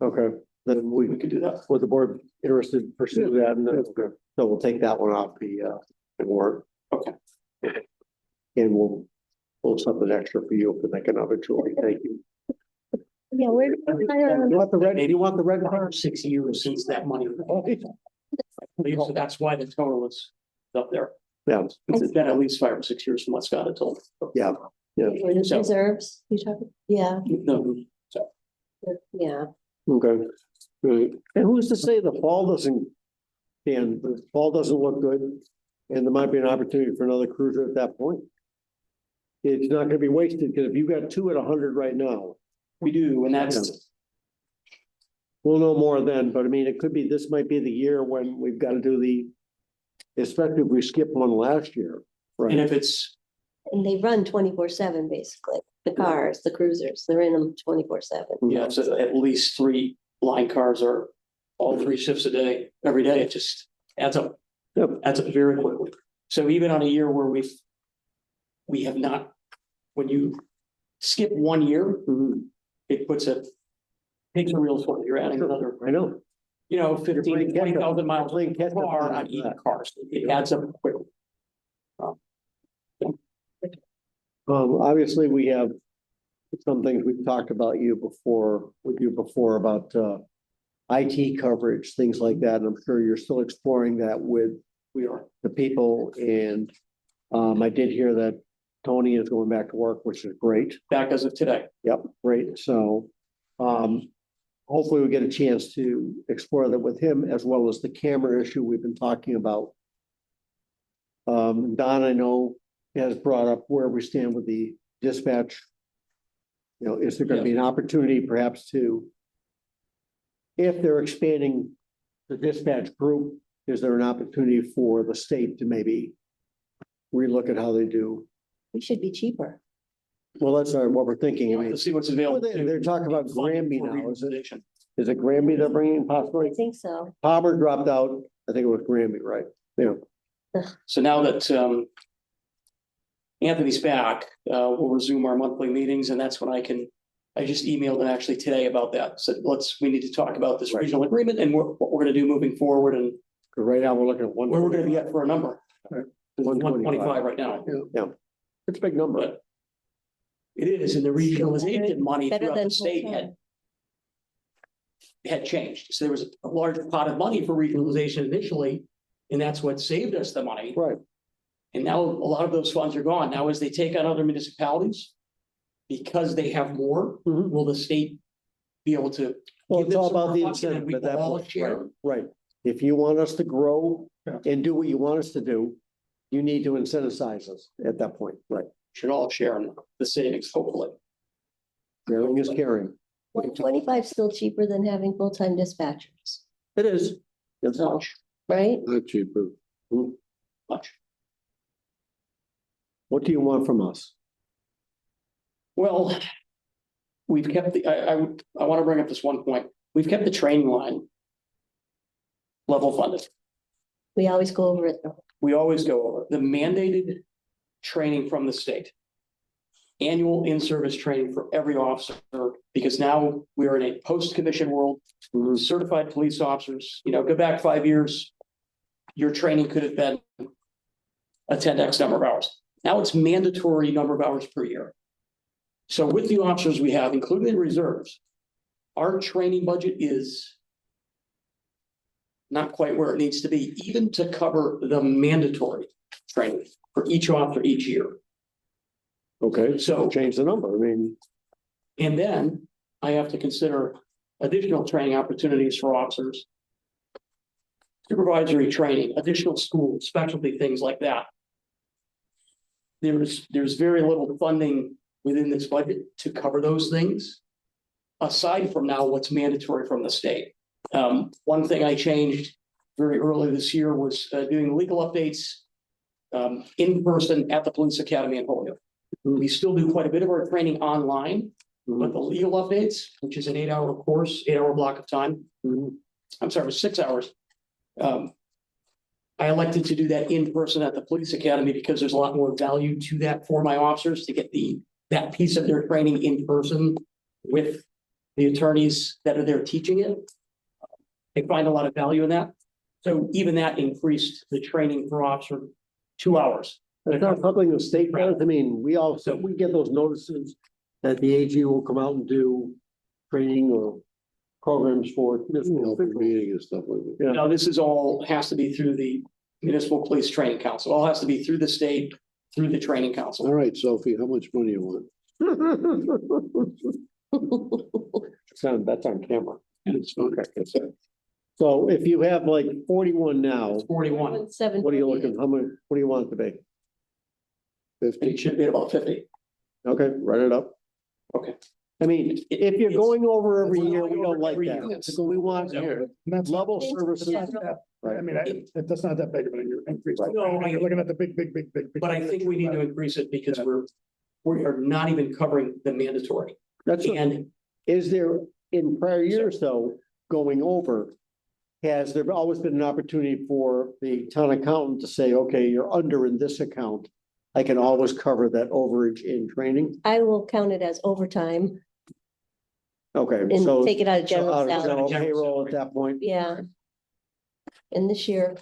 Speaker 1: Okay, then
Speaker 8: we could do that.
Speaker 1: with the board interested, in pursue that, and then, so we'll take that one off the warrant.
Speaker 8: Okay.
Speaker 1: And we'll something extra for you for making of it, Julie, thank you.
Speaker 15: yeah, where,
Speaker 1: You want the red car?
Speaker 8: 6 years since that money. So that's why the total is up there.
Speaker 1: Yeah,
Speaker 8: It's been at least 5 or 6 years from what Scott had told.
Speaker 1: yeah,
Speaker 15: reserves, you talking, yeah,
Speaker 8: No, so
Speaker 15: Yeah,
Speaker 2: Okay, right. And who's to say the fall doesn't, Dan, the fall doesn't look good, and there might be an opportunity for another cruiser at that point? It's not gonna be wasted, because if you've got two at 100 right now,
Speaker 8: We do, and that's,
Speaker 2: we'll know more then, but I mean, it could be, this might be the year when we've got to do the, especially if we skipped one last year,
Speaker 8: and
Speaker 2: right?
Speaker 8: if it's,
Speaker 15: and they run 24/7 basically. The cars, the cruisers, they're in them 24/7.
Speaker 8: yeah, so at least 3 line cars are all 3 shifts a day, every day. It just adds up.
Speaker 2: Yep.
Speaker 8: Adds up very quickly. So even on a year where we have not, when you skip 1 year, it takes a real toll. You're adding another,
Speaker 2: I know.
Speaker 8: 15, 20,000 miles
Speaker 2: playing catch up
Speaker 8: car
Speaker 2: on
Speaker 8: on each
Speaker 2: that.
Speaker 8: car. So it adds up quickly.
Speaker 2: Obviously, we have some things we've talked about with you before about IT coverage, things like that, and I'm sure you're still exploring that with
Speaker 8: We are.
Speaker 2: the people, and I did hear that Tony is going back to work, which is great.
Speaker 8: Back as of today.
Speaker 2: Yep, great, so hopefully we get a chance to explore that with him, as well as the camera issue we've been talking about. Don, I know, has brought up where we stand with the dispatch. Is there going to be an opportunity perhaps to, if they're expanding the dispatch group, is there an opportunity for the state to maybe relook at how they do?
Speaker 15: We should be cheaper.
Speaker 2: Well, that's what we're thinking. I mean,
Speaker 8: To see what's available.
Speaker 2: they're talking about Granby
Speaker 8: For
Speaker 2: now.
Speaker 8: regionalization.
Speaker 2: Is it Granby they're bringing
Speaker 15: I
Speaker 2: possibly?
Speaker 15: think so.
Speaker 2: Palmer dropped out. I think it was Granby, right? Yeah.
Speaker 8: So now that Anthony's back, we'll resume our monthly meetings, and that's when I just emailed him actually today about that. Said, we need to talk about this regional agreement and what we're gonna do moving forward and
Speaker 2: Right now, we're looking at one.
Speaker 8: where we're gonna be at for a number.
Speaker 2: Right.
Speaker 8: 125 right now.
Speaker 2: Yeah. It's a big number.
Speaker 8: But it is, and the regionalization money
Speaker 15: Better
Speaker 8: throughout
Speaker 15: than
Speaker 8: the state
Speaker 15: full-time.
Speaker 8: had changed. So there was a large pot of money for regionalization initially, and that's what saved us the money.
Speaker 2: Right.
Speaker 8: And now a lot of those funds are gone. Now, as they take on other municipalities, because they have more, will the state be able to?
Speaker 2: Well,
Speaker 8: give
Speaker 2: it's
Speaker 8: them
Speaker 2: all
Speaker 8: some
Speaker 2: about the
Speaker 8: more money and
Speaker 2: incentive
Speaker 8: we
Speaker 2: at that
Speaker 8: all
Speaker 2: point.
Speaker 8: share?
Speaker 2: Right. If you want us to grow
Speaker 7: Yeah.
Speaker 2: and do what you want us to do, you need to incentivize us at that point. Right.
Speaker 8: Should all share in the savings, hopefully.
Speaker 2: Caring is caring.
Speaker 15: 125 is still cheaper than having full-time dispatchers,
Speaker 2: It is. It's
Speaker 8: Much,
Speaker 15: right?
Speaker 2: not cheaper.
Speaker 8: much.
Speaker 2: What do you want from us?
Speaker 8: Well, we've kept I want to bring up this one point. We've kept the training line level funded.
Speaker 15: We always go over it though.
Speaker 8: We always go over the mandated training from the state. Annual in-service training for every officer, because now we are in a post-commission world. Certified police officers, go back 5 years, your training could have been a 10x number of hours. Now it's mandatory number of hours per year. So with the officers we have, including the reserves, our training budget is not quite where it needs to be, even to cover the mandatory training for each officer each year.
Speaker 2: Okay,
Speaker 8: So
Speaker 2: change the number. I mean,
Speaker 8: and then I have to consider additional training opportunities for officers. Supervisory training, additional school, specialty, things like that. There's very little funding within this budget to cover those things. Aside from now what's mandatory from the state. One thing I changed very early this year was doing legal updates in person at the police academy in Holyoke. We still do quite a bit of our training online, but the legal updates, which is an 8-hour course, 8-hour block of time. I'm sorry, it was 6 hours. I elected to do that in person at the police academy because there's a lot more value to that for my officers to get that piece of their training in person with the attorneys that are there teaching it. I find a lot of value in that. So even that increased the training for officer 2 hours.
Speaker 2: it's not something the state does. I mean, we get those notices that the AG will come out and do training or programs for meeting and stuff like that.
Speaker 8: Now, this is all has to be through the Municipal Police Training Council. All has to be through the state, through the training council.
Speaker 2: All right, Sophie, how much money you want?
Speaker 1: that's on camera. Okay. So if you have like 41 now,
Speaker 8: 41.
Speaker 1: what are you looking, how many, what do you want it to be?
Speaker 8: It should be about 50.
Speaker 1: Okay, write it up.
Speaker 8: Okay.
Speaker 1: I mean, if you're going over every
Speaker 8: It's
Speaker 1: year,
Speaker 8: going
Speaker 1: we don't
Speaker 8: over
Speaker 1: like
Speaker 8: every
Speaker 1: that.
Speaker 8: year.
Speaker 1: We want
Speaker 7: And that's
Speaker 1: level services.
Speaker 7: I mean, that's not that big of an increase.
Speaker 8: No,
Speaker 7: You're looking at the big.
Speaker 8: But I think we need to increase it because we are not even covering the mandatory.
Speaker 1: That's,
Speaker 8: And
Speaker 1: is there, in prior years though, going over, has there always been an opportunity for the town accountant to say, okay, you're under in this account? I can always cover that overage in training?
Speaker 15: I will count it as overtime
Speaker 1: Okay,
Speaker 15: and
Speaker 1: so.
Speaker 15: take it out of
Speaker 1: so
Speaker 15: general
Speaker 1: out of
Speaker 15: salary.
Speaker 1: general payroll at that point?
Speaker 15: Yeah. And this year,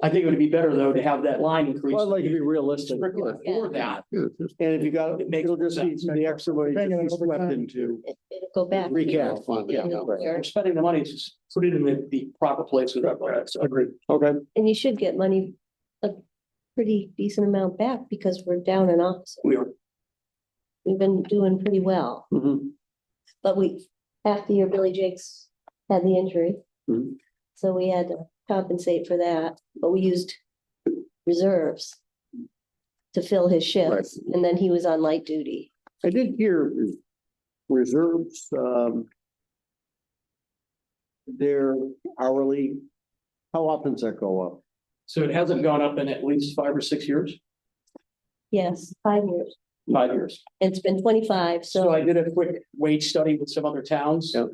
Speaker 8: I think it would be better though to have that line increase.
Speaker 1: Well, I'd like to be realistic.
Speaker 8: Strictly for that.
Speaker 1: And if you got,
Speaker 8: It makes
Speaker 1: it'll just be
Speaker 8: sense.
Speaker 1: the extra money just be swept
Speaker 7: Overtime.
Speaker 1: into
Speaker 15: it'll go back.
Speaker 1: recap fund, yeah, right.
Speaker 8: We're spending the money, just put it in the proper places.
Speaker 7: Agreed.
Speaker 1: Okay,
Speaker 15: And you should get money, a pretty decent amount back because we're down an officer.
Speaker 8: We are,
Speaker 15: We've been doing pretty well,
Speaker 1: mhm,
Speaker 15: but after year Billy Jakes had the injury.
Speaker 1: Mhm.
Speaker 15: So we had to compensate for that, but we used reserves to fill his shifts, and then he was on light duty.
Speaker 1: I did hear reserves, their hourly, how often does that go up?
Speaker 8: so it hasn't gone up in at least 5 or 6 years,
Speaker 15: Yes, 5 years.
Speaker 8: 5 years.
Speaker 15: It's been 25,
Speaker 8: So
Speaker 15: so
Speaker 8: I did a quick wage study with some other towns.
Speaker 1: Yep.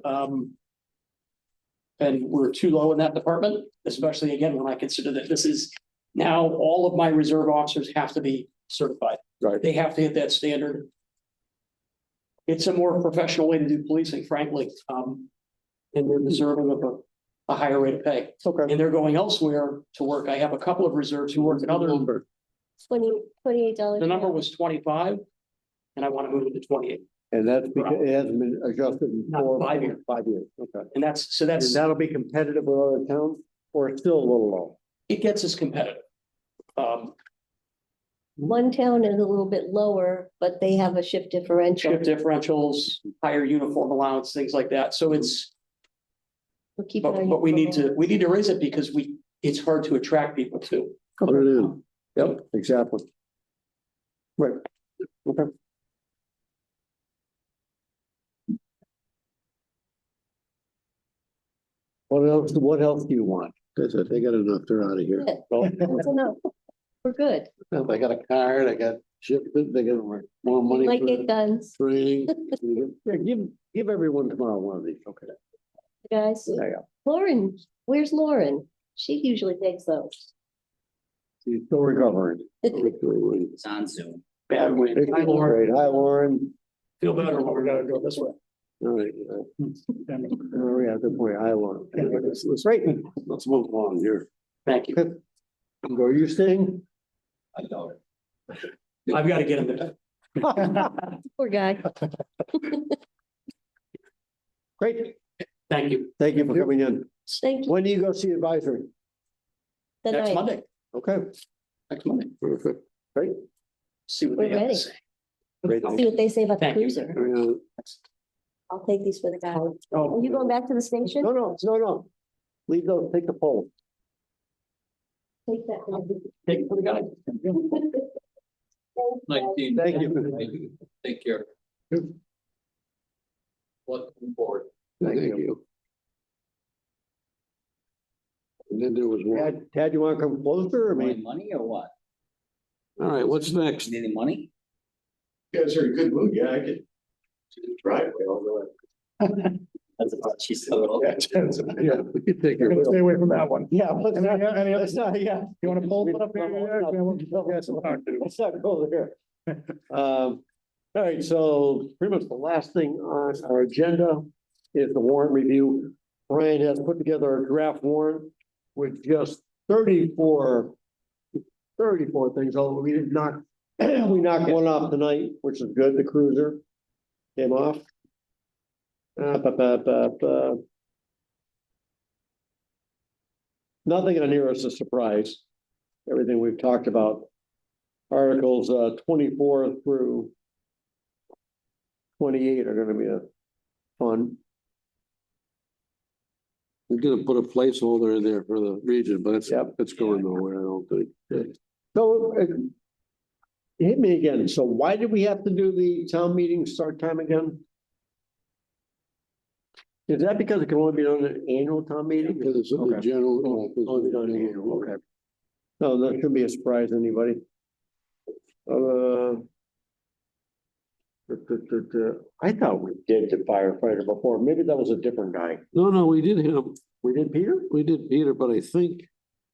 Speaker 8: And we're too low in that department, especially again, when I consider that this is now all of my reserve officers have to be certified.
Speaker 1: Right.
Speaker 8: They have to hit that standard. It's a more professional way to do policing, frankly. And they're deserving of a higher rate of pay.
Speaker 1: Okay.
Speaker 8: And they're going elsewhere to work. I have a couple of reserves who work at other,
Speaker 15: $28.
Speaker 8: the number was 25. And I want to move it to 28.
Speaker 1: And that's because it hasn't been adjusted in
Speaker 8: Not 5 years.
Speaker 1: 5 years, okay.
Speaker 8: And that's
Speaker 1: And that'll be competitive with other towns, or it's still a little low?
Speaker 8: it gets us competitive.
Speaker 15: One town is a little bit lower, but they have a shift differential.
Speaker 8: Shift differentials, higher uniform allowance, things like that. So it's,
Speaker 15: We're keeping our
Speaker 8: but we need
Speaker 15: uniform
Speaker 8: to raise it because it's hard to attract people too.
Speaker 1: Put it in. Yep, exactly. Right, okay. What else do you want?
Speaker 2: That's it, they got enough, they're out of here.
Speaker 15: on. That's enough. We're good.
Speaker 2: They got a car, they got shipment, they got more money.
Speaker 15: We might
Speaker 2: for
Speaker 15: get guns,
Speaker 2: Training.
Speaker 1: Yeah, give everyone tomorrow one of these, okay?
Speaker 15: guys.
Speaker 1: There you go.
Speaker 15: Lauren, where's Lauren? She usually takes those.
Speaker 1: She's still recovering.
Speaker 5: It's on Zoom.
Speaker 8: Bad way.
Speaker 1: Hi, Lauren.
Speaker 8: Feel better when we're gonna go this way.
Speaker 1: All right. Oh, yeah, good point. Hi, Lauren. Let's right.
Speaker 2: Let's move along here.
Speaker 8: Thank you.
Speaker 1: Are you staying?
Speaker 5: I know.
Speaker 8: I've got to get him to.
Speaker 15: Poor guy.
Speaker 1: Great.
Speaker 8: Thank you.
Speaker 1: Thank you for coming in.
Speaker 15: Thank you.
Speaker 1: When do you go see advisory?
Speaker 15: The
Speaker 8: Next
Speaker 15: night.
Speaker 8: Monday.
Speaker 1: Okay.
Speaker 8: Next Monday.
Speaker 1: Perfect. Great.
Speaker 8: See what
Speaker 15: We're
Speaker 8: they have to
Speaker 15: ready.
Speaker 8: say.
Speaker 1: Great.
Speaker 15: See what they say about the
Speaker 8: Thank you.
Speaker 15: cruiser. I'll take these for the guy.
Speaker 8: Oh,
Speaker 15: Are you going back to the station?
Speaker 1: No. Leave those, take the poll.
Speaker 15: Take that.
Speaker 8: take it for the guy.
Speaker 1: Thank you.
Speaker 5: Take care. Looking forward.
Speaker 2: Thank you. And then there was one.
Speaker 1: Tad, you want to come closer or
Speaker 5: Any
Speaker 1: me?
Speaker 5: money or what?
Speaker 2: All right, what's next?
Speaker 5: Need any money?
Speaker 6: You guys are in a good mood, yeah, I could. To the driveway, I'll go ahead.
Speaker 5: That's about, she's a little.
Speaker 2: Yeah, we could take
Speaker 7: We're
Speaker 2: your.
Speaker 7: gonna stay away from that one.
Speaker 1: Yeah, let's
Speaker 7: Any
Speaker 1: not,
Speaker 7: other-
Speaker 1: let's not, yeah.
Speaker 7: You wanna pull it up here?
Speaker 1: Let's not go there. All right, so pretty much the last thing on our agenda is the warrant review. Brian has put together a draft warrant with just 34 things, although we did knock, we knocked one off tonight, which is good, the cruiser came off. Nothing on here is a surprise. Everything we've talked about. Articles 24 through 28 are gonna be a fun.
Speaker 2: We're gonna put a placeholder in there for the region, but it's going nowhere, I don't think.
Speaker 1: So, hit me again. So why did we have to do the town meeting start time again? Is that because it can only be done at an annual town meeting?
Speaker 2: Because it's in the
Speaker 1: Okay.
Speaker 2: general.
Speaker 1: Only done annual, okay. No, that shouldn't be a surprise to anybody. I thought we did the firefighter before. Maybe that was a different guy.
Speaker 2: No, we did him.
Speaker 1: We did Peter?
Speaker 2: We did Peter, but I think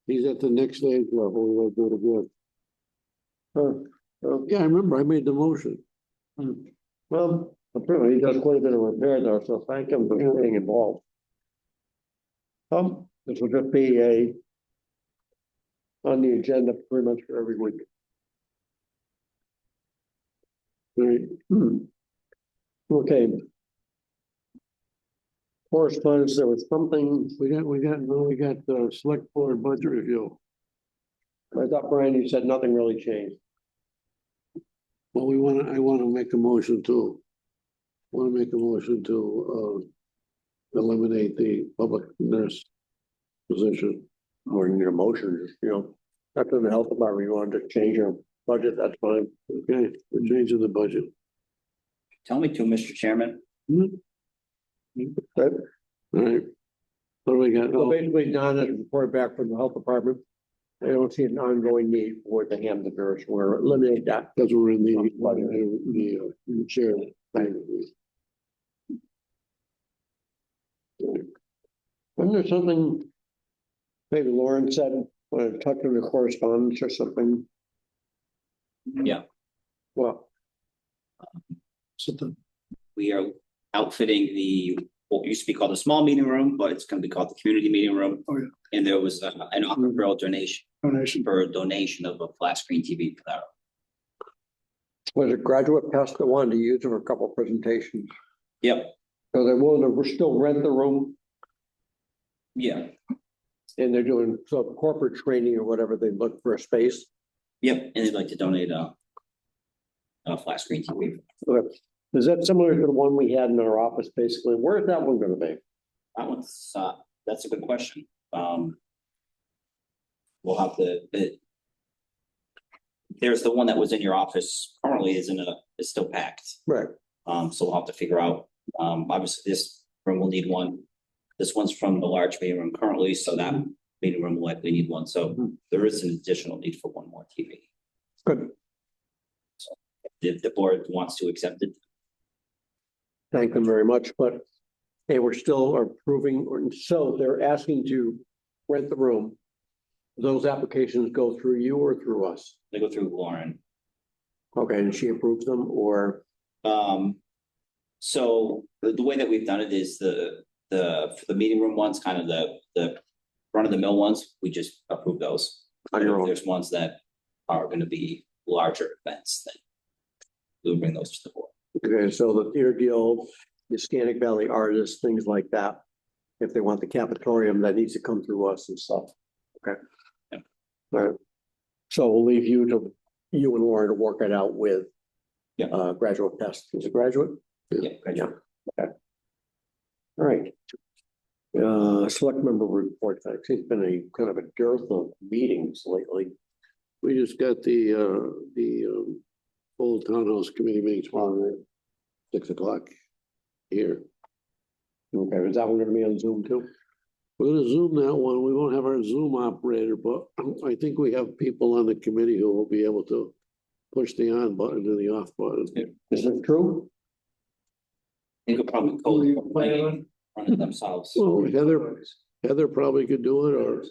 Speaker 2: he's at the next stage level. We will do it again. Yeah, I remember. I made the motion.
Speaker 1: Well, apparently he does quite a bit of repair there, so thank him for getting involved. This will just be on the agenda pretty much for every week.
Speaker 2: Right.
Speaker 1: Okay. Correspondence, there was something,
Speaker 2: We got the select board budget review.
Speaker 1: I thought Brian, you said nothing really changed.
Speaker 2: Well, I want to make a motion to eliminate the public nurse position.
Speaker 1: Or need a motion, just, that's in the health department, you wanted to change your budget, that's fine.
Speaker 2: Okay, we're changing the budget.
Speaker 5: Tell me to, Mr. Chairman.
Speaker 1: Okay.
Speaker 2: All right. What do we got?
Speaker 1: So
Speaker 2: Oh,
Speaker 1: basically, Don has reported back from the health department. I don't see an ongoing need for the Hampden nurse, we're eliminate that.
Speaker 2: because we're in the chair.
Speaker 1: Wasn't there something maybe Lauren said, when I touched on the correspondence or something?
Speaker 5: Yeah,
Speaker 1: Well,
Speaker 5: we are outfitting what used to be called the small meeting room, but it's gonna be called the community meeting room.
Speaker 7: Oh, yeah.
Speaker 5: And there was an offer for a donation of a flat screen TV for that.
Speaker 1: was it graduate pest that wanted to use it for a couple of presentations?
Speaker 5: Yep,
Speaker 1: So they're willing to still rent the room
Speaker 5: yeah,
Speaker 1: and they're doing some corporate training or whatever, they look for a space.
Speaker 5: yep, and they'd like to donate a flat screen TV.
Speaker 1: Okay. Is that similar to the one we had in our office, basically? Where's that one gonna be?
Speaker 5: That one's, that's a good question. We'll have to, there's the one that was in your office currently is still packed.
Speaker 1: Right.
Speaker 5: So we'll have to figure out, obviously this room will need one. This one's from the large meeting room currently, so that meeting room will likely need one. So there is an additional need for one more TV.
Speaker 1: Good.
Speaker 5: So if the board wants to accept it.
Speaker 1: Thank them very much, but they were still approving, so they're asking to rent the room. Those applications go through you or through us?
Speaker 5: They go through Lauren.
Speaker 1: Okay, and she approves them or?
Speaker 5: So the way that we've done it is for the meeting room ones, kind of the run of the mill ones, we just approve those.
Speaker 1: On your
Speaker 5: If
Speaker 1: own.
Speaker 5: there's ones that are gonna be larger events, then we'll bring those to the board.
Speaker 1: Okay, so the theater guild, the Scannick Valley artists, things like that. If they want the cafetorium, that needs to come through us and stuff. Okay.
Speaker 5: Yep.
Speaker 1: All right. So we'll leave you and Lauren to work it out with.
Speaker 5: Yeah.
Speaker 1: Graduate test. Is it graduate?
Speaker 5: Yeah.
Speaker 1: Okay. All right. Select member report. It's been a kind of a dearth of meetings lately.
Speaker 2: We just got the full townhouse committee meeting tomorrow night, 6 o'clock here.
Speaker 1: Okay, is that one gonna be on Zoom too?
Speaker 2: We're gonna Zoom that one. We won't have our Zoom operator, but I think we have people on the committee who will be able to push the on button and the off button.
Speaker 1: Is it true?
Speaker 5: They could probably run it themselves.
Speaker 2: Well, Heather probably could do it or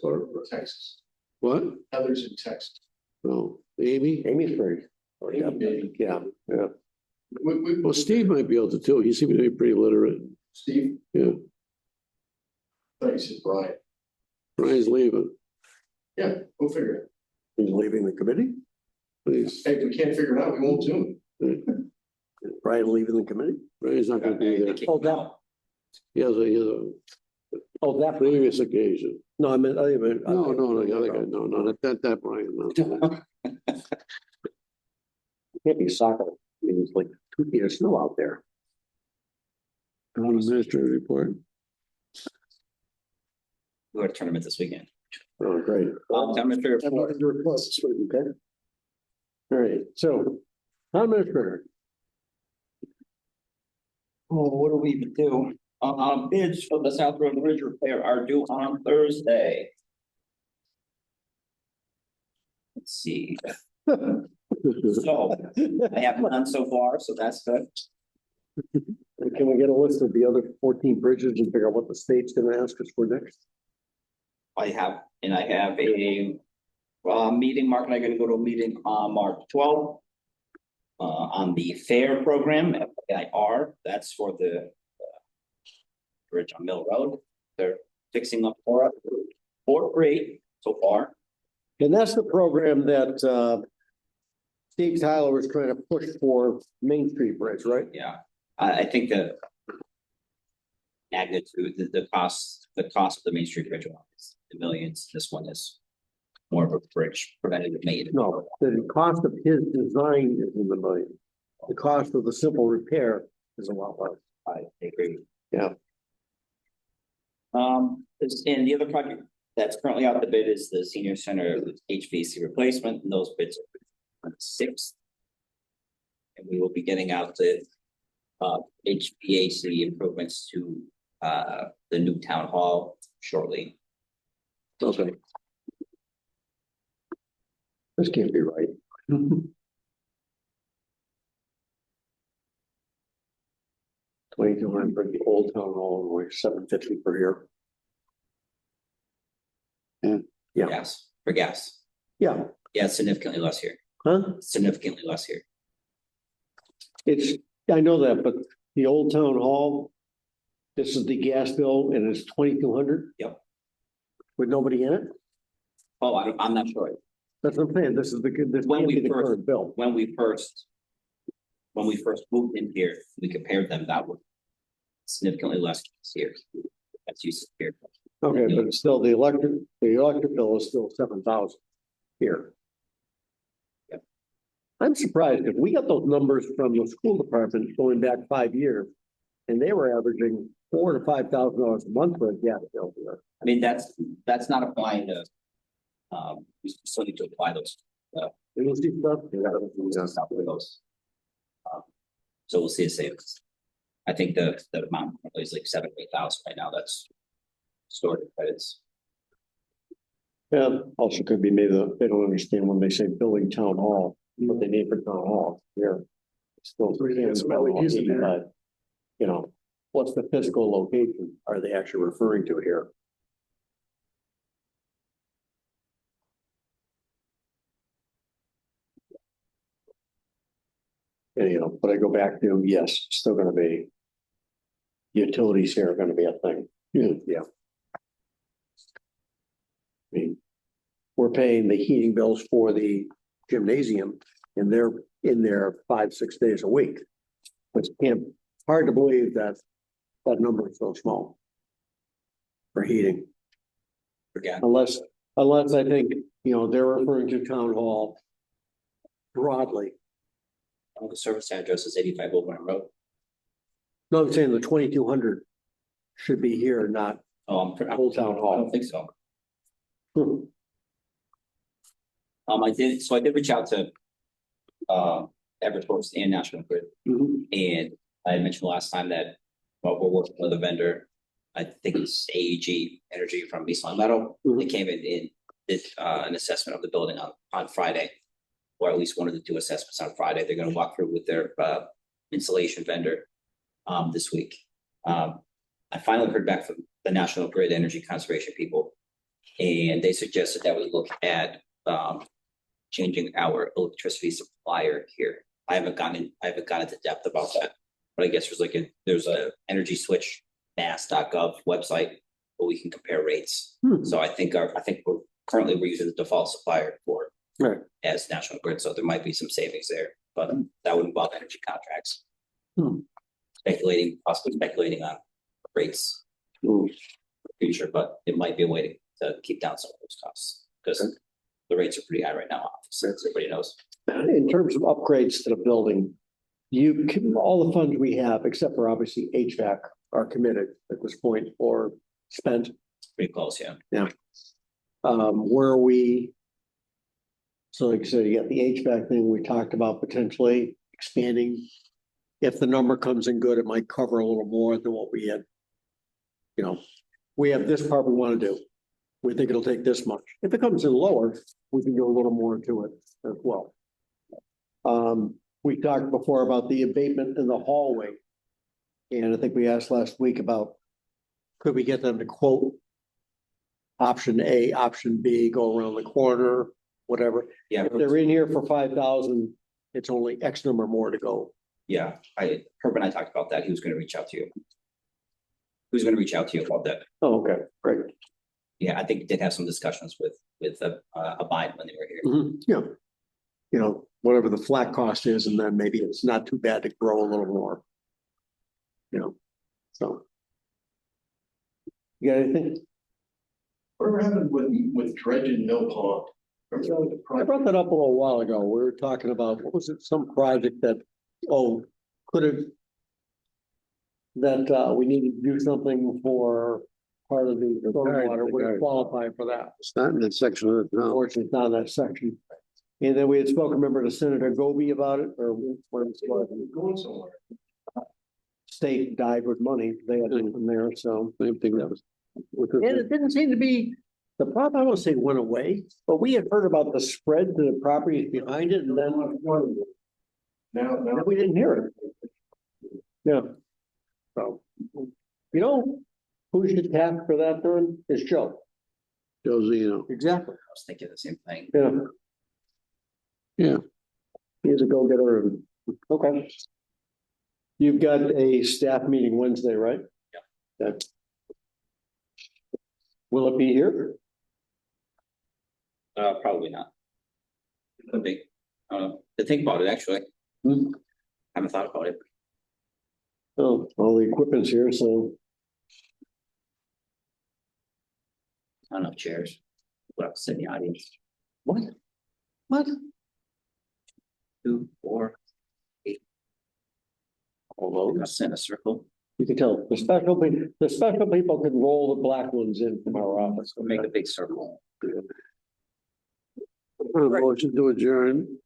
Speaker 6: Texas.
Speaker 2: what?
Speaker 6: Others in Texas.
Speaker 2: No, Amy?
Speaker 1: Amy's great. Yeah.
Speaker 2: Well, Steve might be able to too. He seems to be pretty literate.
Speaker 6: Steve?
Speaker 2: Yeah,
Speaker 6: I thought you said Brian.
Speaker 2: Brian's leaving.
Speaker 6: Yeah, we'll figure it.
Speaker 1: He's leaving the committee?
Speaker 2: Please.
Speaker 6: Hey, if we can't figure it out, we won't do it.
Speaker 1: Brian leaving the committee?
Speaker 2: Brian's not gonna be there.
Speaker 1: Oh, that,
Speaker 2: He has a previous occasion.
Speaker 1: no, I mean,
Speaker 2: No, the other guy, no, that Brian, no.
Speaker 1: Can't be soccer. I mean, it's like 2 feet of snow out there.
Speaker 2: Town administrator report.
Speaker 5: We have a tournament this weekend.
Speaker 2: Oh, great.
Speaker 5: Town administrator,
Speaker 2: I wanted to request this week, okay? All right, so, town administrator,
Speaker 5: oh, what do we even do? Bids for the South Road Bridge repair are due on Thursday. Let's see. So I have none so far, so that's good.
Speaker 2: can we get a list of the other 14 bridges and figure out what the state's gonna ask us for next?
Speaker 5: I have a meeting, Mark and I are gonna go to a meeting on March 12th. On the FAIR program, FAIR, that's for the bridge on Mill Road. They're fixing up for us. 4th grade so far.
Speaker 2: And that's the program that Steve Tyler was trying to push for Main Street Bridge, right?
Speaker 5: Yeah, I think the magnitude, the cost of the Main Street Bridge one is the millions. This one is more of a bridge preventative maintenance.
Speaker 2: No, the cost of his design is in the million. The cost of the simple repair is a lot less.
Speaker 5: I agree.
Speaker 2: Yeah.
Speaker 5: And the other project that's currently out the bid is the senior center HVAC replacement, and those bids are on the 6th. And we will be getting out the HVAC improvements to the new town hall shortly.
Speaker 2: Okay. This can't be right. 2,200 for the old town hall, or $750 per year. And yeah,
Speaker 5: Gas, for gas.
Speaker 2: yeah,
Speaker 5: Yeah, it's significantly less here,
Speaker 2: huh?
Speaker 5: significantly less here.
Speaker 2: It's, I know that, but the old town hall, this is the gas bill and it's 2,200
Speaker 5: Yep.
Speaker 2: with nobody in it?
Speaker 5: Oh, I'm not sure.
Speaker 2: That's what I'm saying. This is this
Speaker 5: When
Speaker 2: can't
Speaker 5: we
Speaker 2: be the
Speaker 5: first-
Speaker 2: current bill.
Speaker 5: When we first moved in here, we compared them, that was significantly less here. That's used here.
Speaker 2: Okay, but it's still the electric bill is still 7,000 here.
Speaker 5: Yep.
Speaker 2: I'm surprised because we got those numbers from the school department going back 5 years. And they were averaging $4,000 to $5,000 a month for a gas bill here.
Speaker 5: I mean, that's not applying to, we still need to apply those.
Speaker 2: You see stuff?
Speaker 5: Stop with those. So we'll see a savings. I think the amount is like 7,000 right now. That's stored in credits.
Speaker 2: Yeah, also could be maybe they don't understand when they say building town hall, what they need for town hall here. Still,
Speaker 7: Some LEDs in there.
Speaker 2: but, you know, what's the physical location are they actually referring to here? And, you know, but I go back to, yes, still gonna be. Utilities here are gonna be a thing. Yeah. I mean, we're paying the heating bills for the gymnasium and they're in there 5-6 days a week. Which hard to believe that that number is so small. For heating,
Speaker 5: Forget.
Speaker 2: unless I think, you know, they're referring to town hall. Broadly,
Speaker 5: The service address is 85 Old Road.
Speaker 2: no, I'm saying the 2,200 should be here, not
Speaker 5: Oh,
Speaker 2: Old Town Hall.
Speaker 5: I don't think so.
Speaker 2: Hmm.
Speaker 5: I did reach out to Eversource and National Grid,
Speaker 2: Mhm.
Speaker 5: and I had mentioned last time that we're working with a vendor. I think it's AEG Energy from East Long Meadow.
Speaker 2: Mhm.
Speaker 5: They came in and did an assessment of the building on Friday, or at least one of the 2 assessments on Friday. They're going to walk through with their installation vendor this week. I finally heard back from the National Grid Energy Conservation people, and they suggested that we look at changing our electricity supplier here. I haven't gone into depth about that, but I guess there's a energy switch mass.gov website where we can compare rates. So I think we're using the default supplier for
Speaker 2: Right.
Speaker 5: as National Grid, so there might be some savings there, but that would involve energy contracts. Possibly speculating on rates for the future, but it might be a way to keep down some of those costs because the rates are pretty high right now, since everybody knows.
Speaker 2: In terms of upgrades to the building, all the funds we have, except for obviously HVAC, are committed at this point or spent.
Speaker 5: Pretty close, yeah.
Speaker 1: Where we. So like I said, you got the HVAC thing, we talked about potentially expanding. If the number comes in good, it might cover a little more than what we had. You know, we have this part we want to do. We think it'll take this much. If it comes in lower, we can do a little more to it as well. We talked before about the abatement in the hallway. And I think we asked last week about, could we get them to quote option A, option B, go around the corner, whatever.
Speaker 5: Yeah.
Speaker 1: If they're in here for 5,000, it's only X number more to go.
Speaker 5: Yeah, Herb and I talked about that. He was gonna reach out to you. He was gonna reach out to you about that.
Speaker 1: Oh, okay, great.
Speaker 5: Yeah, I think he did have some discussions with Abide when they were here.
Speaker 1: Yeah. You know, whatever the flat cost is, and then maybe it's not too bad to grow a little more. You know, so. You got anything?
Speaker 13: Whatever happened with dredging Mill Pond?
Speaker 1: I brought that up a little while ago. We were talking about, what was it, some project that, could have. That we needed to do something for part of the stormwater, would it qualify for that?
Speaker 2: It's not in that section of it, no.
Speaker 1: Unfortunately, it's not in that section. And then we had spoken, remember, to Senator Goby about it, or what it was.
Speaker 13: Going somewhere.
Speaker 1: State died with money, they had it from there, so.
Speaker 2: Same thing that was.
Speaker 1: And it didn't seem to be, the problem, I won't say went away, but we had heard about the spread to the properties behind it, and then
Speaker 13: Now,
Speaker 1: we didn't hear it. Yeah. So, you know, who should tap for that then is Joe.
Speaker 2: Josino.
Speaker 1: Exactly.
Speaker 5: I was thinking the same thing.
Speaker 1: Yeah.
Speaker 2: Yeah.
Speaker 1: He's a go-getter. Okay. You've got a staff meeting Wednesday, right?
Speaker 5: Yeah.
Speaker 1: Okay. Will it be here?
Speaker 5: Probably not. Could be. I don't know. To think about it, actually. Haven't thought about it.
Speaker 1: Oh, all the equipment's here, so.
Speaker 5: Not enough chairs. We'll have to sit in the audience.
Speaker 1: What? What?
Speaker 5: 2, 4, 8. Although, sit in a circle.
Speaker 1: You can tell, the special people can roll the black ones in from our office.
Speaker 5: We'll make a big circle.
Speaker 2: Motion to adjourn.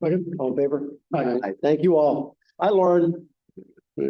Speaker 1: All in favor? Aye. Thank you all. Hi, Lauren.
Speaker 2: Yeah.